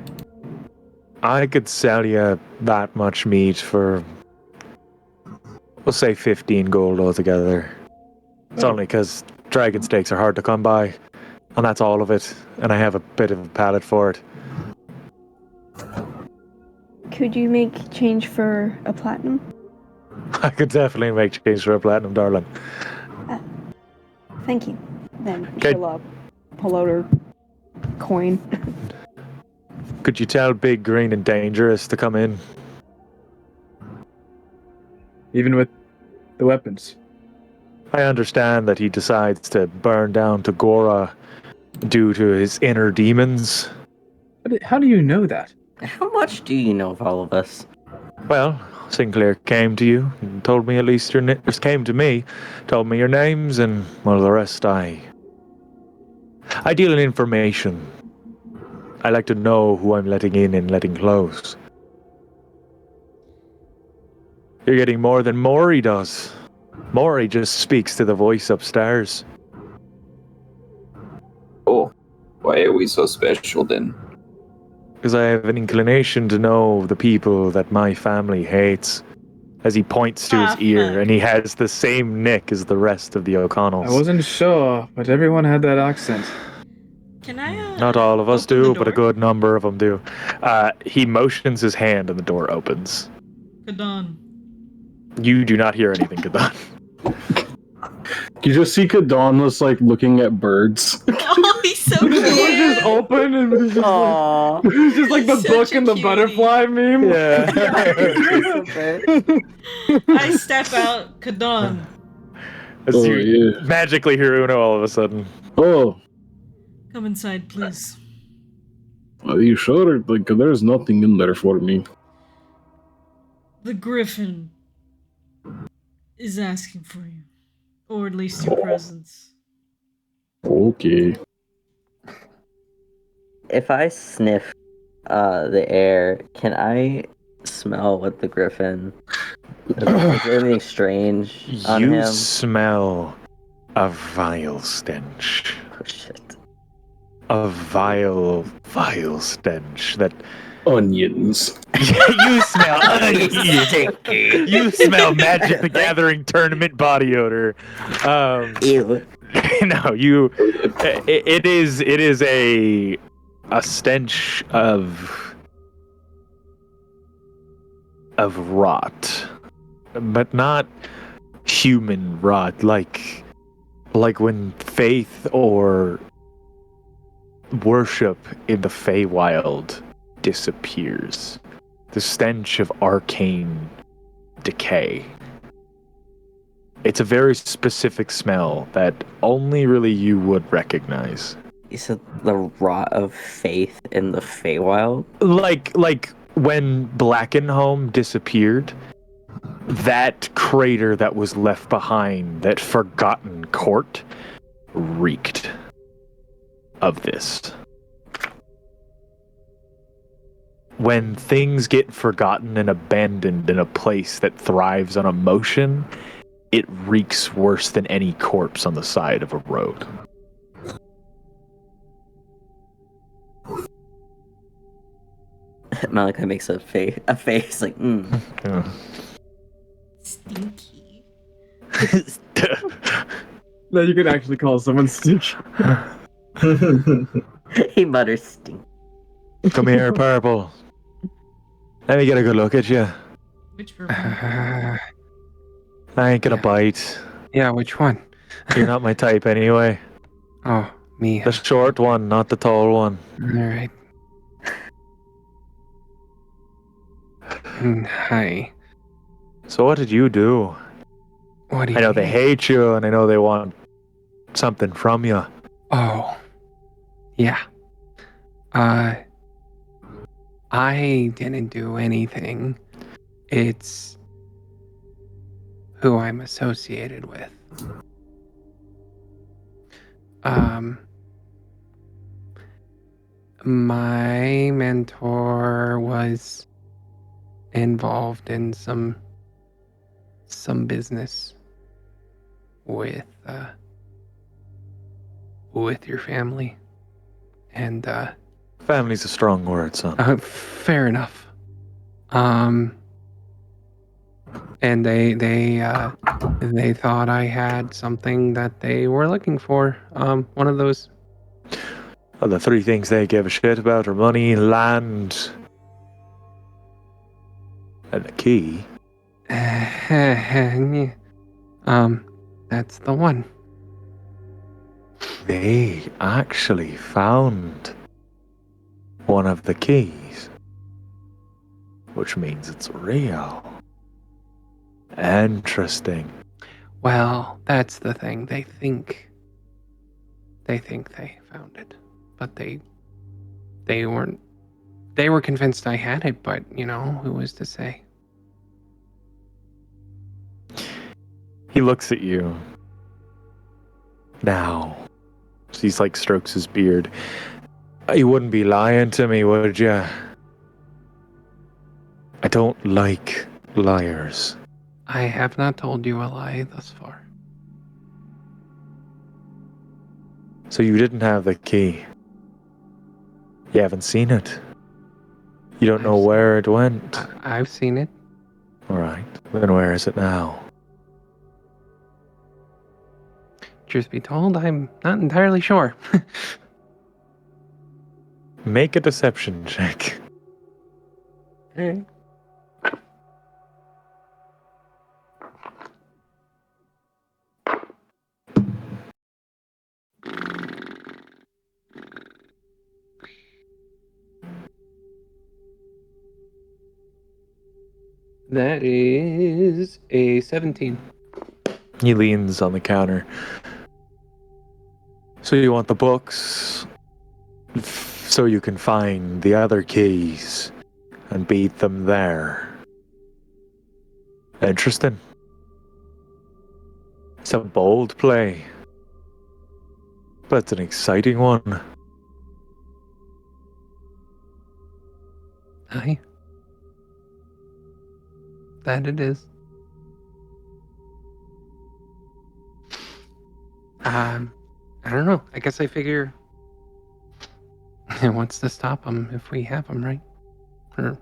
I could sell you that much meat for, we'll say 15 gold altogether. It's only because dragon steaks are hard to come by, and that's all of it, and I have a bit of a palate for it. Could you make change for a platinum? I could definitely make change for a platinum, darling. Thank you. Then Okay. she'll pull out her coin. Could you tell Big Green and Dangerous to come in? Even with the weapons. I understand that he decides to burn down Tagora due to his inner demons. How do you know that? How much do you know of all of us? Well, Sinclair came to you and told me at least your came to me, told me your names, and well, the rest I deal in information. I like to know who I'm letting in and letting close. You're getting more than Maury does. Maury just speaks to the voice upstairs. Oh, why are we so special then? Because I have an inclination to know the people that my family hates. As he points to his ear, fuck. and he has the same nick as the rest of the O'Connells. I wasn't sure, but everyone had that accent. Can I? Not all of us open the do, but a door? good number of them do. He motions his hand and the door opens. Kadan. You do not hear anything, Kadan. You just see Kadon was like looking at birds. Oh, he's so The door just cute. open and it's just, Aww. it's just like the Such book a and the cutie. butterfly meme. I step out, Kadan. As Oh, you yeah. magically hear Uno all of a sudden. Oh, Come inside, please. are you sure? Like, there's nothing in there for me. The Griffin is asking for you, or at least your presence. Okay. If I sniff the air, can I smell what the griffin? Is there anything strange on You him? smell a vile stench. Oh shit. A vile, vile stench that Onions. you smell. You smell Magic the Gathering tournament body odor. Ew. No, you. It is a stench of rot, but not human rot. Like when faith or worship in the Feywild disappears. The stench of arcane decay. It's a very specific smell that only really you would recognize. You said the rot of faith in the Feywild? Like when Blackenhome disappeared, that crater that was left behind, that forgotten court, reeked of this. When things get forgotten and abandoned in a place that thrives on emotion, it reeks worse than any corpse on the side of a road. Malachi makes a face like, Yeah. Stinky. No, you can actually call someone stinky. He mutters stink. Come here, Purple. Let me get a good look at you. Which purple? I ain't gonna Yeah. bite. Yeah, which one? You're not my type anyway. Oh, me. The short one, not the tall one. All right. Hi. So what did you do? What do you I know they mean? hate you, and I know they want something from you. Oh. Yeah. I didn't do anything. It's who I'm associated with. My mentor was involved in some business with your family, and Family's a strong word, son. fair enough. And they thought I had something that they were looking for. One of those. Well, the three things they give a shit about are money, land, and the key. That's the one. They actually found one of the keys, which means it's real. Interesting. Well, that's the thing. They think they found it, but they weren't. They were convinced I had it, but who was to say? He looks at you. Now, he's like strokes his beard. You wouldn't be lying to me, would you? I don't like liars. I have not told you a lie thus far. So you didn't have the key. You haven't seen it. You don't know where it went. I've seen it. All right. Then where is it now? Truth be told, I'm not entirely sure. Make a deception check. That is a 17. He leans on the counter. So you want the books so you can find the other keys and beat them there. Interesting. It's a bold play, but it's an exciting one. Aye. That it is. I don't know. I guess I figure what's to stop them if we have them, right? Or,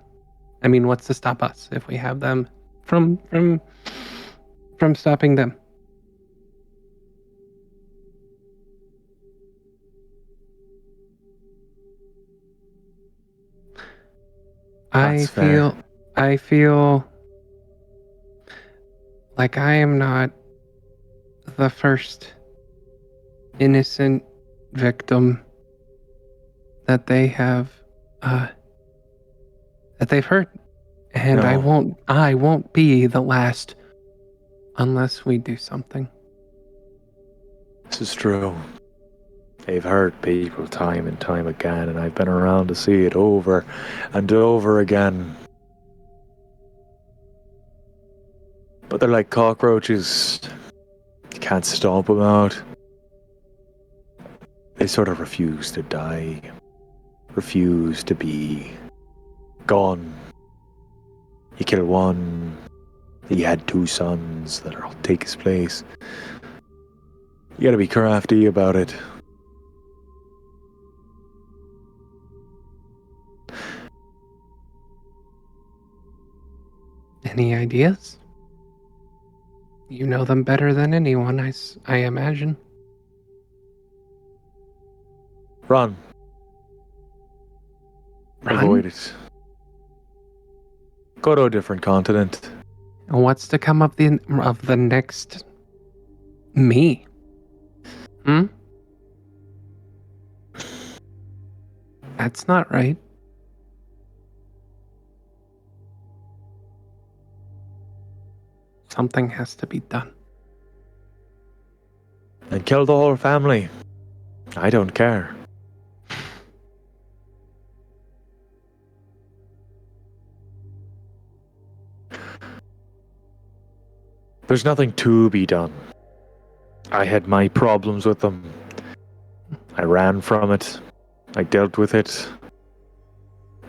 I mean, what's to stop us if we have them from stopping them? That's fair. I feel like I am not the first innocent victim that they have that they've hurt, and No. I won't be the last unless we do something. This is true. They've hurt people time and time again, and I've been around to see it over and over again. But they're like cockroaches. You can't stomp them out. They sort of refuse to die. Refuse to be gone. You kill one, he had 2 sons that'll take his place. You gotta be crafty about it. Any ideas? You know them better than anyone, I imagine. Run. Run? Avoid it. Go to a different continent. And what's to come of the next me? That's not right. Something has to be done. And kill the whole family. I don't care. There's nothing to be done. I had my problems with them. I ran from it. I dealt with it.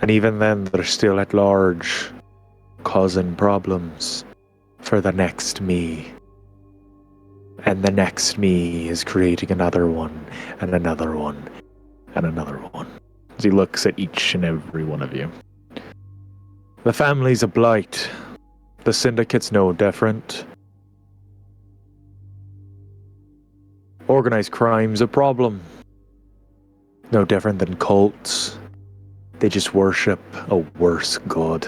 And even then, they're still at large, causing problems for the next me. And the next me is creating another one, and another one, and another one. As he looks at each and every one of you. The family's a blight. The syndicate's no different. Organized crime's a problem. No different than cults. They just worship a worse god.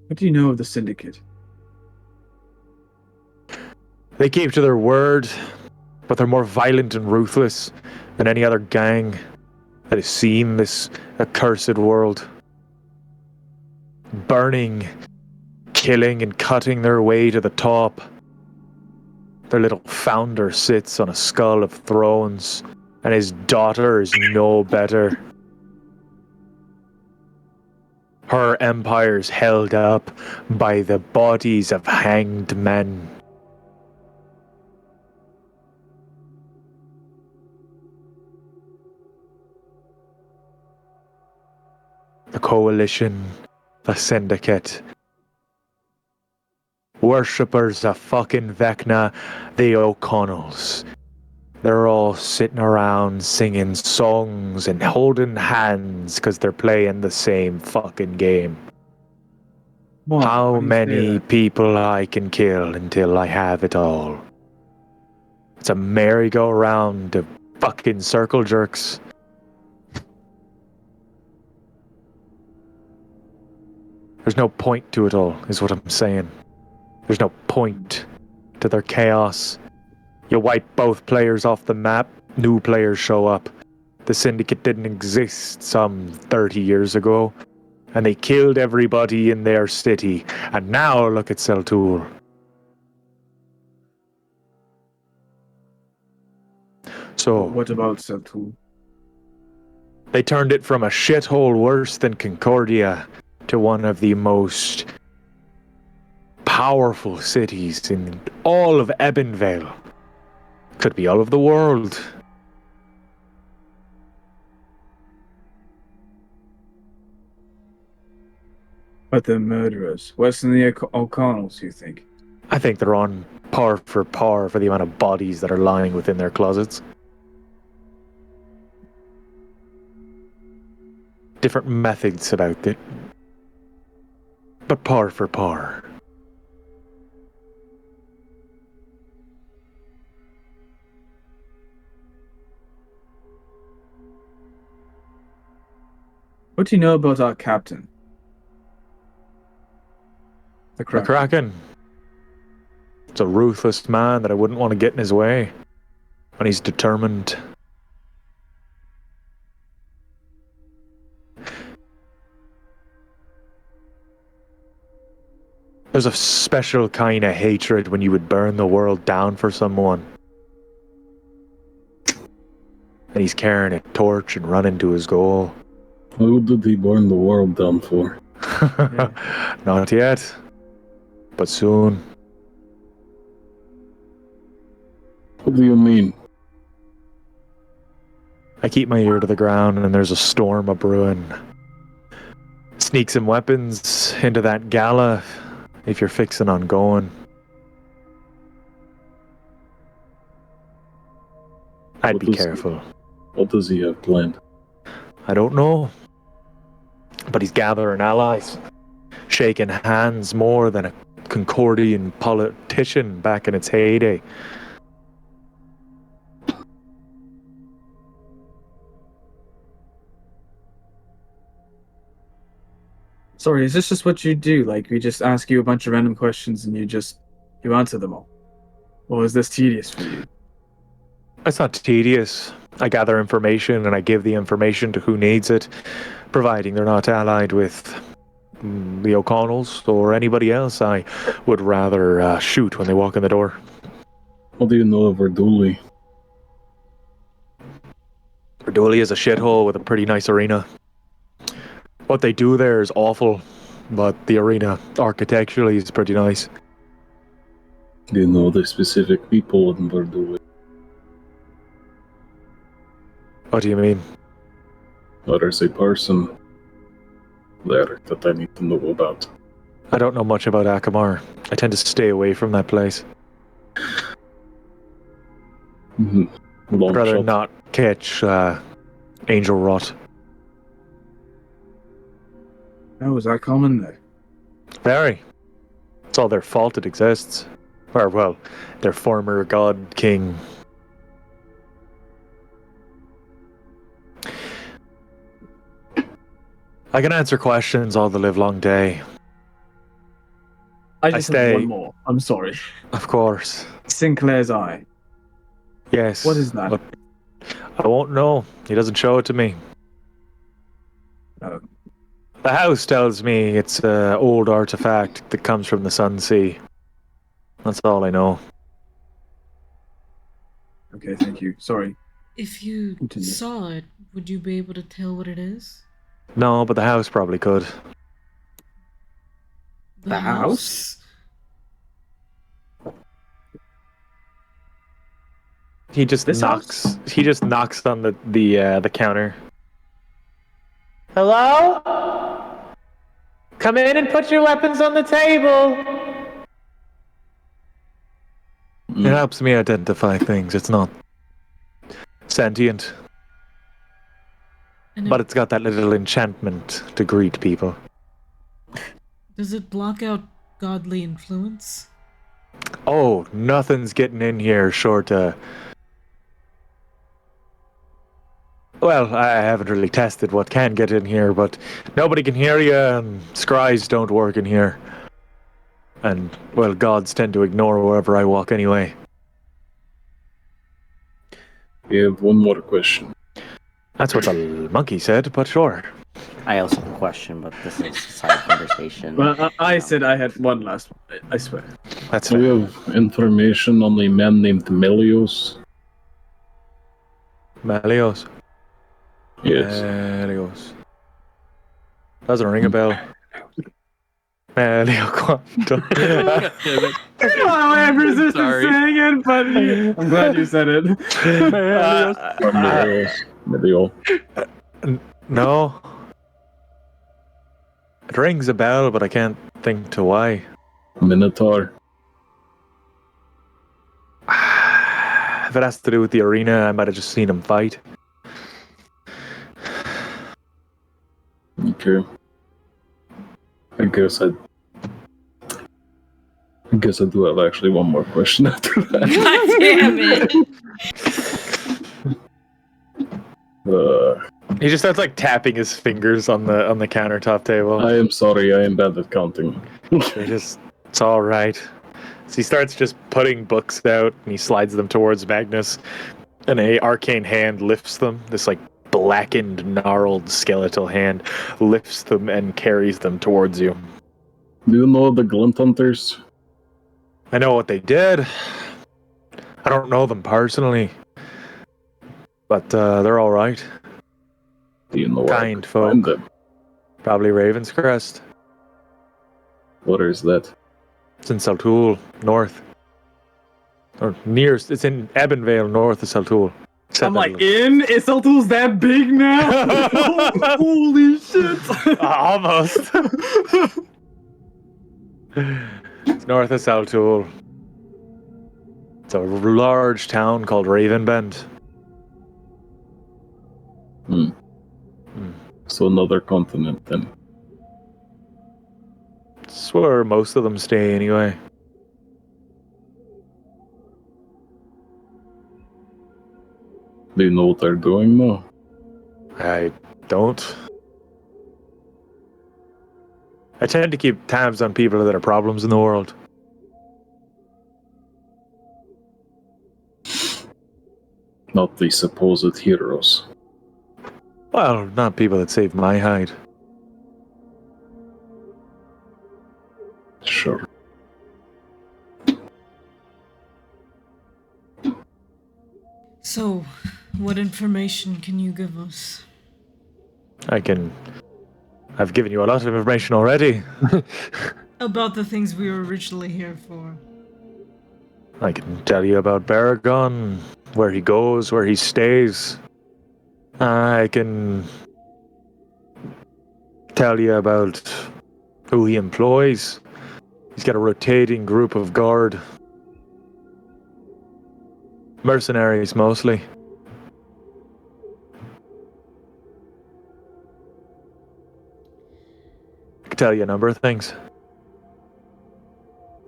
What do you know of the Syndicate? They keep to their word, but they're more violent and ruthless than any other gang that has seen this accursed world. Burning, killing, and cutting their way to the top. Their little founder sits on a skull of thrones, and his daughter is no better. Her empire's held up by the bodies of hanged men. The coalition, the syndicate, worshippers of fucking Vecna, the O'Connells. They're all sitting around singing songs and holding hands because they're playing the same fucking game. What? How Why do you say many that? people I can kill until I have it all? It's a merry-go-round of fucking circle jerks. There's no point to it all, is what I'm saying. There's no point to their chaos. You wipe both players off the map, new players show up. The Syndicate didn't exist some 30 years ago, and they killed everybody in their city. And now look at Seltool. So, What about Seltool? they turned it from a shithole worse than Concordia to one of the most powerful cities in all of Ebonvale. Could be all of the world. But they're murderers. Worse than the O'Connells, you think? I think they're on par for the amount of bodies that are lying within their closets. Different methods about it, but par for par. What do you know about our captain? The The Kraken. Kraken. It's a ruthless man that I wouldn't want to get in his way. When he's determined. There's a special kind of hatred when you would burn the world down for someone. And he's carrying a torch and running to his goal. Who did he burn the world down for? Not yet, but soon. What do you mean? I keep my ear to the ground, and there's a storm a-brewing. Sneak some weapons into that gala if you're fixing on going. I'd What be does- careful. What does he have planned? I don't know. But he's gathering allies. Shaking hands more than a Concordian politician back in its heyday. Sorry, is this just what you do? Like, we just ask you a bunch of random questions and you answer them all? Or is this tedious for you? It's not tedious. I gather information and I give the information to who needs it, providing they're not allied with the O'Connells or anybody else I would rather shoot when they walk in the door. What do you know of Verduli? Verduli is a shithole with a pretty nice arena. What they do there is awful, but the arena architecturally is pretty nice. Do you know the specific people in Verduli? What do you mean? There's a person there that I need to know about. I don't know much about Akamar. I tend to stay away from that place. Long I'd rather shot. not catch angel rot. Oh, is that common there? Very. It's all their fault it exists. Or, well, their former god king. I can answer questions all the livelong day. I just stay- have one more. I'm sorry. Of course. Sinclair's eye. Yes. What is that? But I won't know. He doesn't show it to me. Oh. The house tells me it's an old artifact that comes from the Sun Sea. That's all I know. Okay, thank you. Sorry. If you Continue. saw it, would you be able to tell what it is? No, but the house probably could. The house? He just This knocks. house? He just knocks on the counter. Hello? Come in and put your weapons on the table. It helps me identify things. It's not sentient, And but it's got that little enchantment to greet people. does it block out godly influence? Oh, nothing's getting in here short of... Well, I haven't really tested what can get in here, but nobody can hear you, and scries don't work in here. And, well, gods tend to ignore wherever I walk anyway. We have one more question. That's what the monkey said, but sure. I also have a question, but this is a side conversation. Well, I said I had one last one. I swear. That's Do we fair. have information on a man named Melios? Melios. Yes. Melios. Doesn't ring a bell. Melio Quantum. I resisted saying it, but I'm glad you said it. Melios. No. It rings a bell, but I can't think to why. Minotaur. If it has to do with the arena, I might have just seen him fight. Okay. I guess I do have actually one more question after that. God damn it! He just starts like tapping his fingers on the countertop table. I am sorry, I am bad at counting. It's all right. So he starts just putting books out, and he slides them towards Magnus, and a arcane hand lifts them. This like blackened, gnarled, skeletal hand lifts them and carries them towards you. Do you know the Glint Hunters? I know what they did. I don't know them personally, but they're all right. Do you know where I Kind could find folk. them? Probably Ravenscrest. Where is that? It's in Saltoul, north. Or near, it's in Ebonvale, north of Saltoul. I'm like, Iseltul's that big now? Holy shit! Almost. It's north of Saltoul. It's a large town called Ravenbend. So another continent then. It's where most of them stay anyway. Do you know what they're doing now? I don't. I tend to keep tabs on people that are problems in the world. Not the supposed heroes. Well, not people that saved my hide. Sure. So, what information can you give us? I've given you a lot of information already. About the things we were originally here for. I can tell you about Baragon, where he goes, where he stays. I can tell you about who he employs. He's got a rotating group of guard. Mercenaries, mostly. I can tell you a number of things.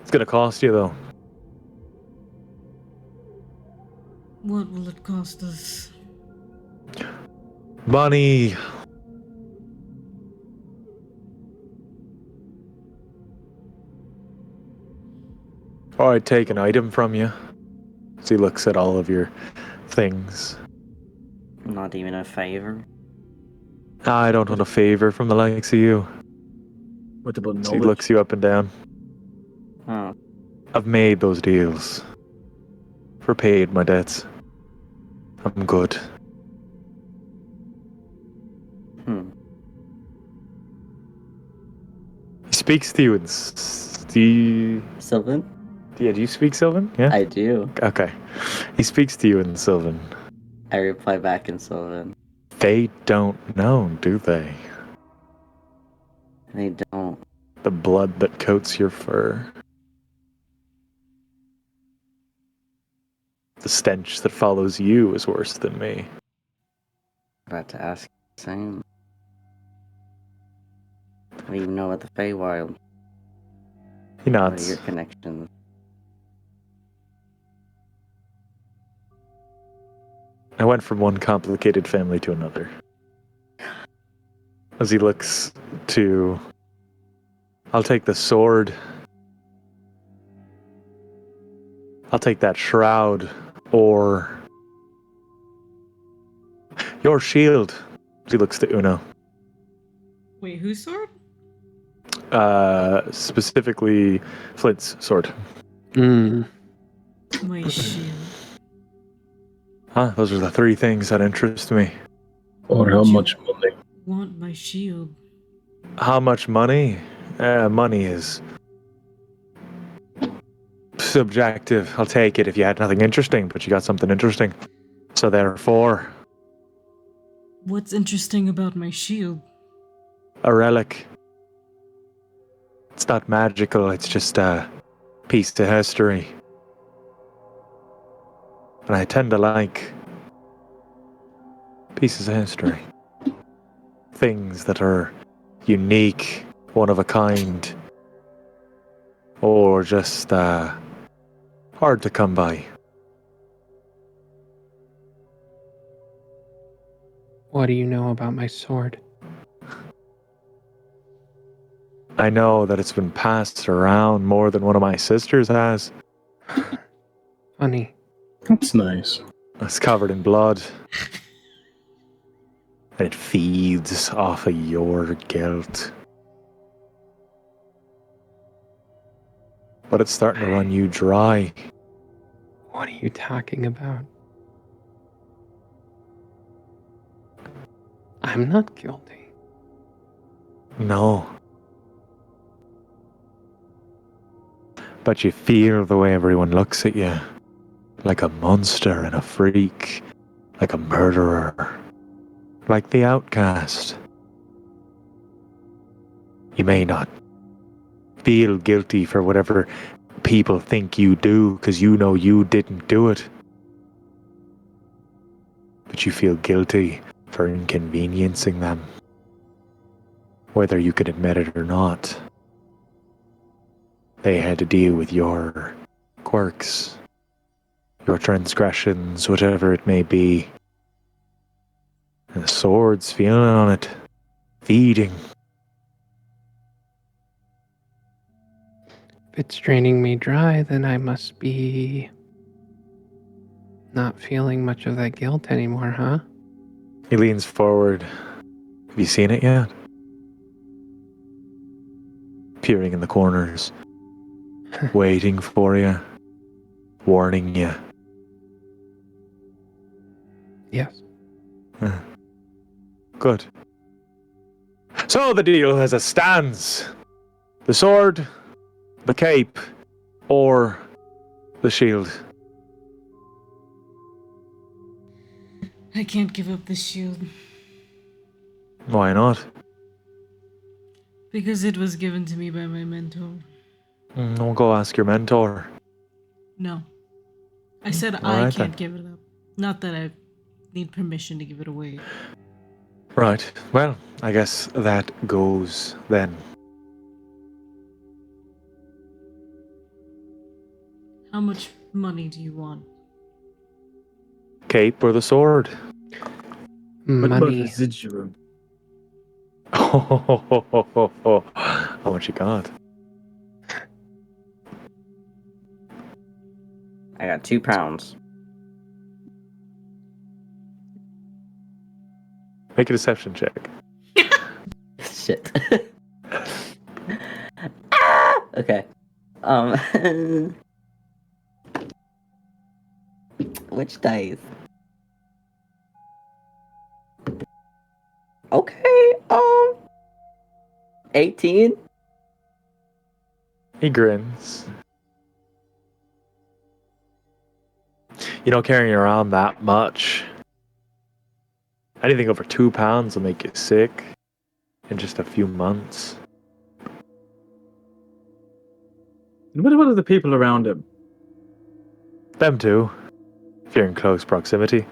It's gonna cost you, though. What will it cost us? Money. Or I'd take an item from you. So he looks at all of your things. Not even a favor. I don't want a favor from the likes of you. What about So he knowledge? looks you up and down. Oh, I've made those deals. Repaid my debts. I'm good. He speaks to you in Sylvan? Yeah, do you speak Sylvan? Yeah? I do. Okay. He speaks to you in Sylvan. I reply back in Sylvan. They don't know, do they? They don't. The blood that coats your fur. The stench that follows you is worse than me. About to ask the same. What do you know about the Feywild? He What are nods. your connections? I went from one complicated family to another. As he looks to... I'll take the sword. I'll take that shroud. Or... your shield. As he looks to Uno. Wait, whose sword? Specifically Flint's sword. My shield. Huh? Those are the three things that interest me. Or how much money? Want my shield? How much money? Money is subjective. I'll take it if you had nothing interesting, but you got something interesting. So therefore, What's interesting about my shield? a relic. It's not magical, it's just a piece of history. And I tend to like pieces of history. Things that are unique, one of a kind, or just hard to come by. What do you know about my sword? I know that it's been passed around more than one of my sisters has. Funny. That's nice. It's covered in blood. And it feeds off of your guilt. But it's starting to run you dry. What are you talking about? I'm not guilty. No. but you feel the way everyone looks at you. Like a monster and a freak. Like a murderer. Like the outcast. You may not feel guilty for whatever people think you do, because you know you didn't do it. But you feel guilty for inconveniencing them, whether you could admit it or not. They had to deal with your quirks, your transgressions, whatever it may be. And the sword's feeling on it, feeding. If it's draining me dry, then I must be not feeling much of that guilt anymore, huh? He leans forward. Have you seen it yet? Peering in the corners. Waiting for you. Warning you. Yes. Good. So the deal as it stands. The sword, the cape, or the shield. I can't give up the shield. Why not? Because it was given to me by my mentor. Don't go ask your mentor. No. I said All I right, can't then. give it up. Not that I need permission to give it away. Right. Well, I guess that goes then. How much money do you want? Cape or the sword? What about Money. residual? How much you got? I got 2 pounds. Make a deception check. Shit. Ah! Okay. Which dice? Okay. 18. He grins. You know, carrying around that much, anything over 2 pounds will make you sick in just a few months. And what about the people around him? Them too, if you're in close proximity.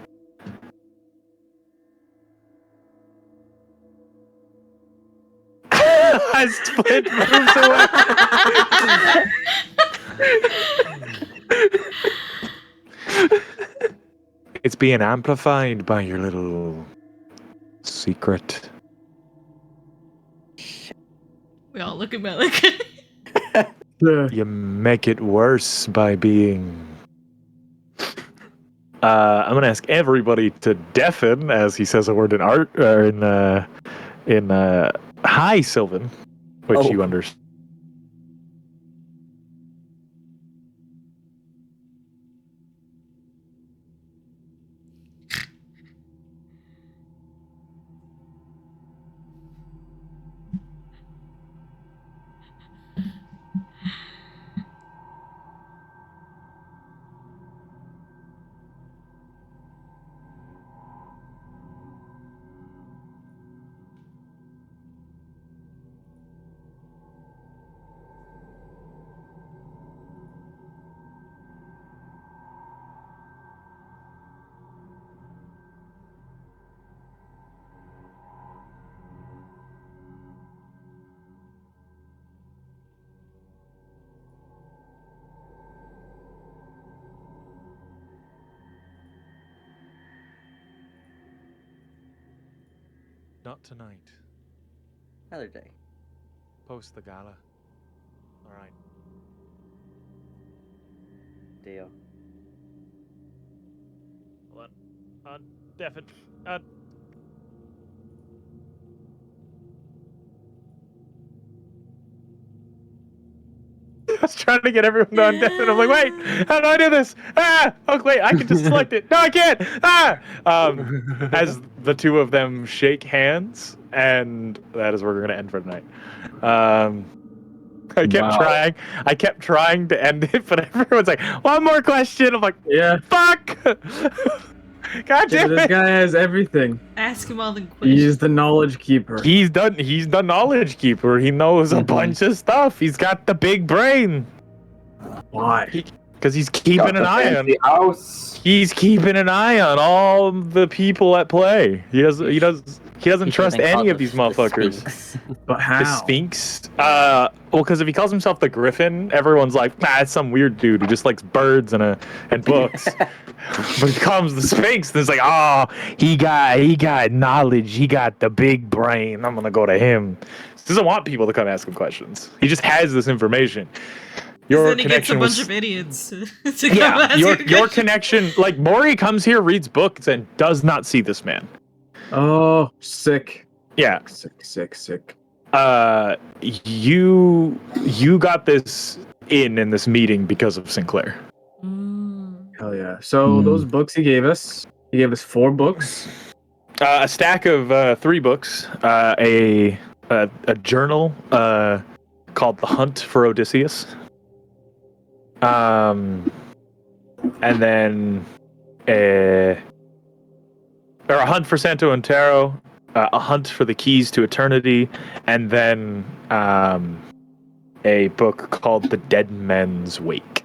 As Splint moves away. It's being amplified by your little secret. We all look at me like... You make it worse by being... I'm gonna ask everybody to deafen as he says a word in art, or in High Sylvan, which Oh. you understand. Not tonight. Another day. Post the gala. Alright. Deal. Hold on. Deafen. I was trying to get everyone to undeafen. I'm like, wait, how do I do this? Oh, wait, I can just select it. No, I can't. As the two of them shake hands, and that is where we're going to end for tonight. I kept trying to end it, but everyone's like, one more question. I'm like, Yeah. fuck. God damn This it. guy has everything. Ask him all the questions. He's the knowledge keeper. He's the knowledge keeper. He knows a bunch of stuff. He's got the big brain. Why? Because he's keeping an eye on. House. He's keeping an eye on all the people at play. He doesn't trust any of these motherfuckers. But how? The Sphinx? Well, because if he calls himself the Griffin, everyone's like, nah, it's some weird dude who just likes birds and books. But he calls him the Sphinx, and it's like, oh, he got knowledge. He got the big brain. I'm gonna go to him. He doesn't want people to come ask him questions. He just has this information. Your then he gets a connection bunch was of idiots to come ask your questions. connection. Like Maury comes here, reads books, and does not see this man. Oh, sick. Yeah. Sick. You got this in this meeting because of Sinclair. Hell yeah. So those books he gave us 4 books. A stack of 3 books. A journal called The Hunt for Odysseus. And then a Hunt for Santo Antero, a Hunt for the Keys to Eternity, and then a book called The Dead Men's Wake.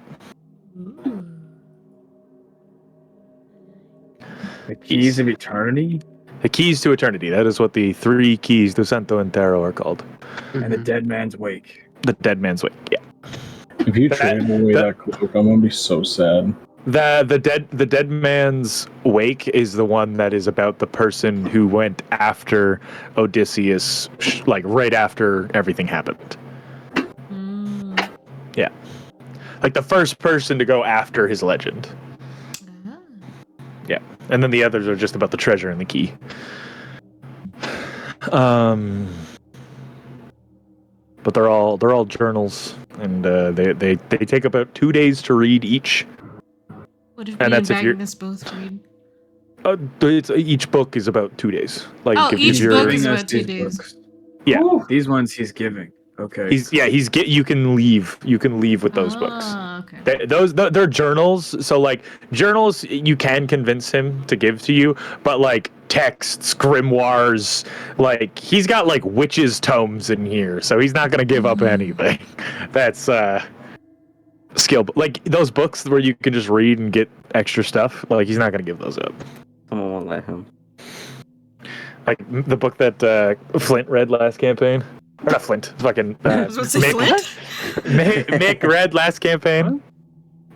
The Keys of Eternity? The Keys to Eternity. That is what the 3 keys to Santo Antero are called. And the Dead Man's Wake. The Dead Man's Wake, yeah. If you trade away that cloak, I'm gonna be so sad. The Dead Man's Wake is the one that is about the person who went after Odysseus, like right after everything happened. Yeah, like the first person to go after his legend. Yeah, and then the others are just about the treasure and the key. But they're all journals, and they take about 2 days to read each. What if And me that's and if you're- Magnus both read? Each book is about 2 days. Like Oh, if each you're- book is Giving us about 2 these days. books. Yeah, These ones he's giving. Okay. you can leave with those books. Okay. They're journals, so like journals you can convince him to give to you, but like texts, grimoires, like he's got like witches' tomes in here, so he's not gonna give up anything. That's skill, like those books where you can just read and get extra stuff. Like he's not gonna give those up. Someone won't let him. Like the book that Flint read last campaign. Or not Flint, fucking I was about to say Flint? Mick read last campaign.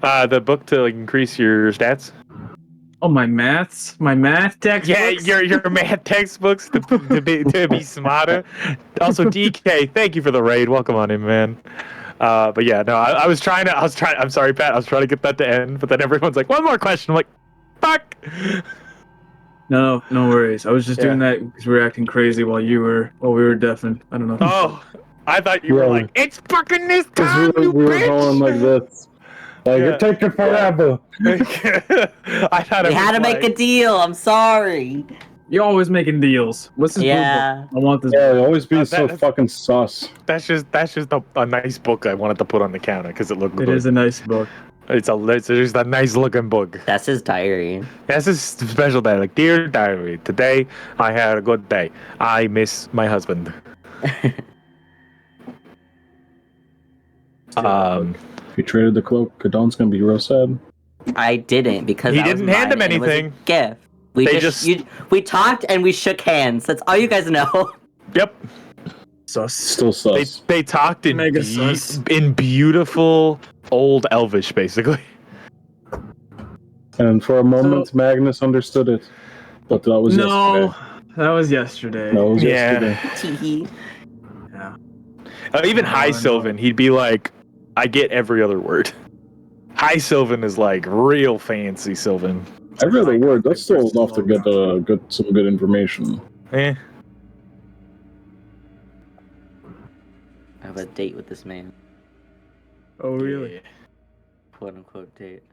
The book to like increase your stats. Oh, my math textbooks? Yeah, your math textbooks to be smarter. Also, DK, thank you for the raid. Welcome on in, man. But yeah, no, I'm sorry, Pat. I was trying to get that to end, but then everyone's like, one more question. I'm like, fuck. No worries. I was just doing that because we were acting crazy while we were deafened. I don't know. Oh, I thought you were like, it's fucking this time, we were bitch. going like this. Like, Yeah. It taking forever. I thought it We had was to make a like- deal. I'm sorry. You're always making deals. What's this blue Yeah. book? I want this Yeah, book. always be so that's- fucking sus. That's just a nice book I wanted to put on the counter because it looked It good. is a nice book. It's just a nice looking book. That's his diary. That's a special day. Like, dear diary, today I had a good day. I miss my husband. If you traded the cloak, Kadon's gonna be real sad. I didn't because He that was didn't hand him mine, and it was a anything. gift. We talked and we shook hands. That's all you guys know. Yep. Sus. Still sus. They talked in Mega sus. in beautiful old Elvish, basically. And for a moment, Magnus understood it. But that was No, yesterday. that was yesterday. That was Yeah. yesterday. Teehee. Yeah. Even Oh, High no. Sylvan, he'd be like, I get every other word. High Sylvan is like real fancy Sylvan. Every other word, that's still enough to get some good information. Eh. I have a date with this man. Oh, really? Yeah. Quote unquote date.